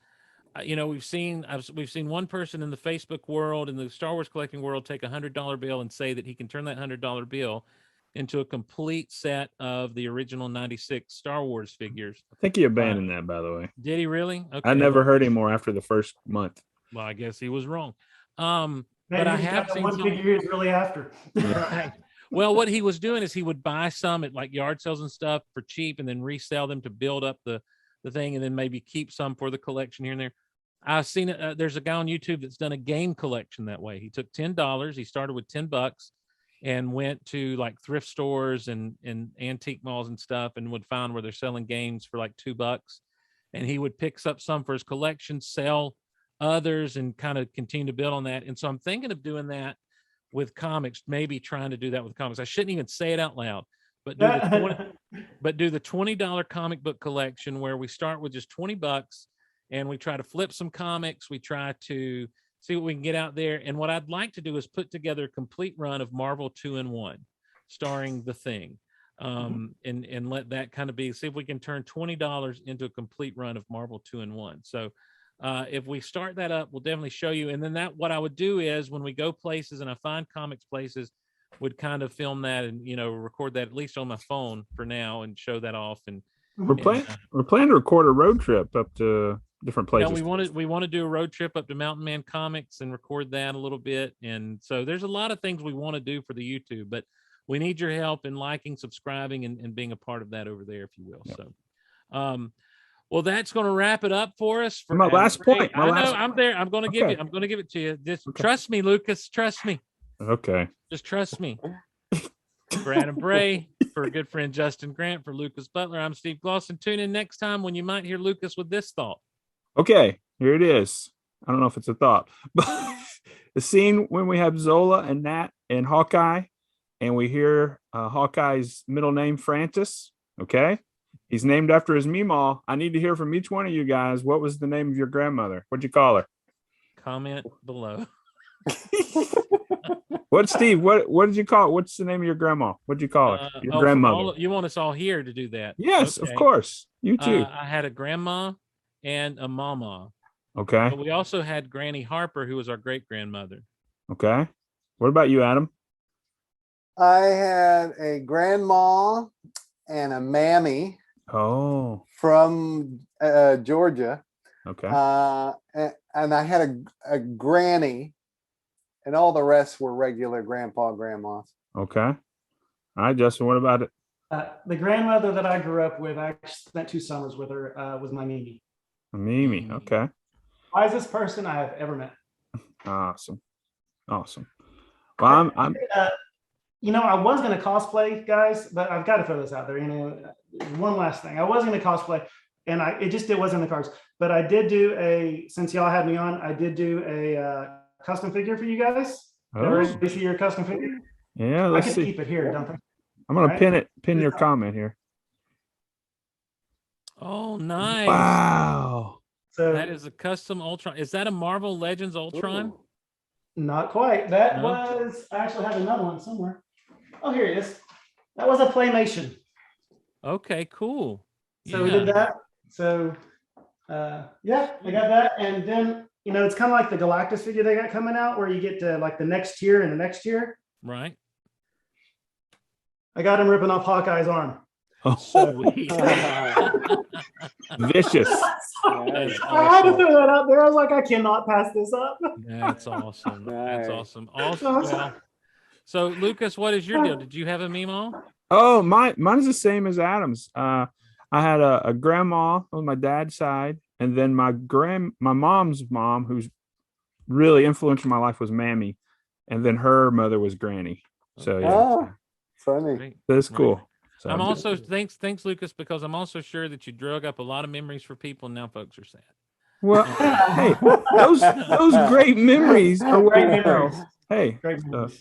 We've seen one person in the Facebook world, in the Star Wars collecting world, take $100 bill and say that he can turn that $100 bill into a complete set of the original 96 Star Wars figures. I think he abandoned that, by the way. Did he really? Okay. I never heard him more after the first month. Well, I guess he was wrong. But I have seen one figure he's really after. Right. Well, what he was doing is he would buy some at yard sales and stuff for cheap, and then resell them to build up the thing, and then maybe keep some for the collection here and there. I've seen it. There's a guy on YouTube that's done a game collection that way. He took $10. He started with $10, and went to like thrift stores and antique malls and stuff, and would find where they're selling games for like $2, and he would pick up some for his collection, sell others, and kind of continue to build on that. And so I'm thinking of doing that with comics, maybe trying to do that with comics. I shouldn't even say it out loud, but do the $20 comic book collection where we start with just $20 and we try to flip some comics. We try to see what we can get out there. And what I'd like to do is put together a complete run of Marvel 2-in-1 starring The Thing. And let that kind of be, see if we can turn $20 into a complete run of Marvel 2-in-1. So if we start that up, we'll definitely show you. And then what I would do is when we go places and I find comics places, would kind of film that and, record that at least on my phone for now and show that off. And we're planning to record a road trip up to different places. Yeah, we want to do a road trip up to Mountain Man Comics and record that a little bit. And so there's a lot of things we want to do for the YouTube, but we need your help in liking, subscribing, and being a part of that over there, if you will. Yep. So, well, that's going to wrap it up for us. For my last point. I'm there. I'm going to give it to you. Just trust me, Lucas. Trust me. Okay. Just trust me. For Adam Bray, for a good friend Justin Grant, for Lucas Butler, I'm Steve Glosson. Tune in next time when you might hear Lucas with this thought. Okay, here it is. I don't know if it's a thought, but the scene when we have Zola and Nat and Hawkeye, and we hear Hawkeye's middle name, Francis. Okay. He's named after his Meemaw. I need to hear from each one of you guys. What was the name of your grandmother? What'd you call her? Comment below. What, Steve? What did you call it? What's the name of your grandma? What'd you call her? Your grandmother. You want us all here to do that? Yes, okay. Of course. You too. I had a grandma and a mama. Okay. But we also had Granny Harper, who was our great grandmother. Okay. What about you, Adam? I had a grandma and a Mammy. Oh. From Georgia. Okay. And I had a granny, and all the rest were regular grandpa, grandmas. Okay. All right, Justin, what about it? The grandmother that I grew up with, I spent 2 summers with her, was my Mimi. Mimi, okay. Wisest person I have ever met. Awesome. Well, I'm I was going to cosplay, guys, but I've got to throw this out there. One last thing. I was going to cosplay, and it wasn't in the cards. But I did do since y'all had me on, I did do a custom figure for you guys. Everybody see your custom figure? Yeah, I can keep it here, don't I? I'm going to pin your comment here. Oh, nice. Wow. So that is a custom Ultron. Is that a Marvel Legends Ultron? Ooh, not quite. That was, I actually have another one somewhere. Oh, here it is. That was a Playmation. Okay, cool. So we did that. So I got that. And then, it's kind of like the Galactus figure they got coming out where you get to like the next tier and the next tier. Right. I got him ripping off Hawkeye's arm. Oh, sweet. Vicious. I had to throw that out there. I was like, I cannot pass this up. That's awesome. Nice. That's awesome. Well, so Lucas, what is your deal? Did you have a Meemaw? Oh, mine's the same as Adam's. I had a grandma on my dad's side, and then my mom's mom, who's really influential in my life, was Mammy, and then her mother was Granny. So yeah. Oh, funny. Great. That's cool. Right. So I'm also thanks Lucas, because I'm also sure that you drug up a lot of memories for people, and now folks are sad. Well, hey, those great memories are Great memories. Hey, Great memories.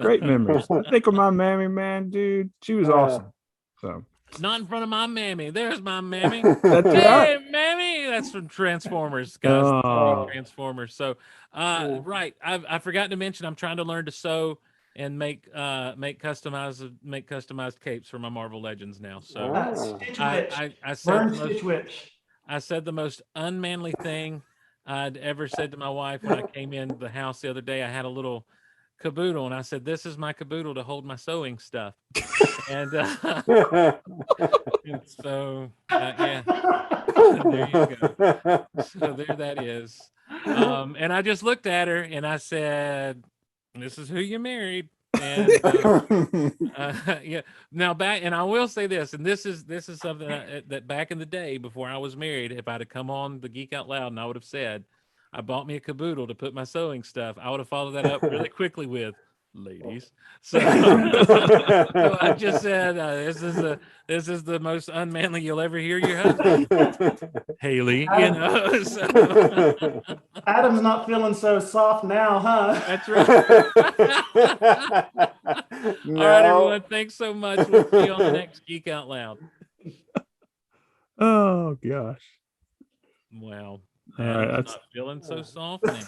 Great memories. I think of my Mammy, man, dude. She was awesome. So not in front of my Mammy. There's my Mammy. that's Hey, right. Mammy. That's from Transformers, guys. Oh. Transformers. So, right. I forgot to mention I'm trying to learn to sew and make customized capes for my Marvel Legends now. So I said the most unmanly thing I'd ever said to my wife when I came in the house the other day. I had a little kaboodle, and I said, "This is my kaboodle to hold my sewing stuff." And, and so, yeah, there you go. So there that is. And I just looked at her and I said, "This is who you married." And yeah. Now back, and I will say this, and this is something that back in the day before I was married, if I'd have come on the Geek Out Loud and I would have said, I bought me a kaboodle to put my sewing stuff, I would have followed that up really quickly with, ladies. So, so I just said, this is the most unmanly you'll ever hear your husband, Haley. You know, so. Adam's not feeling so soft now, huh? That's right. No. All right, everyone. Thanks so much. We'll see you on the next Geek Out Loud. Oh gosh. Wow. All right, Adam's that's not feeling so soft now.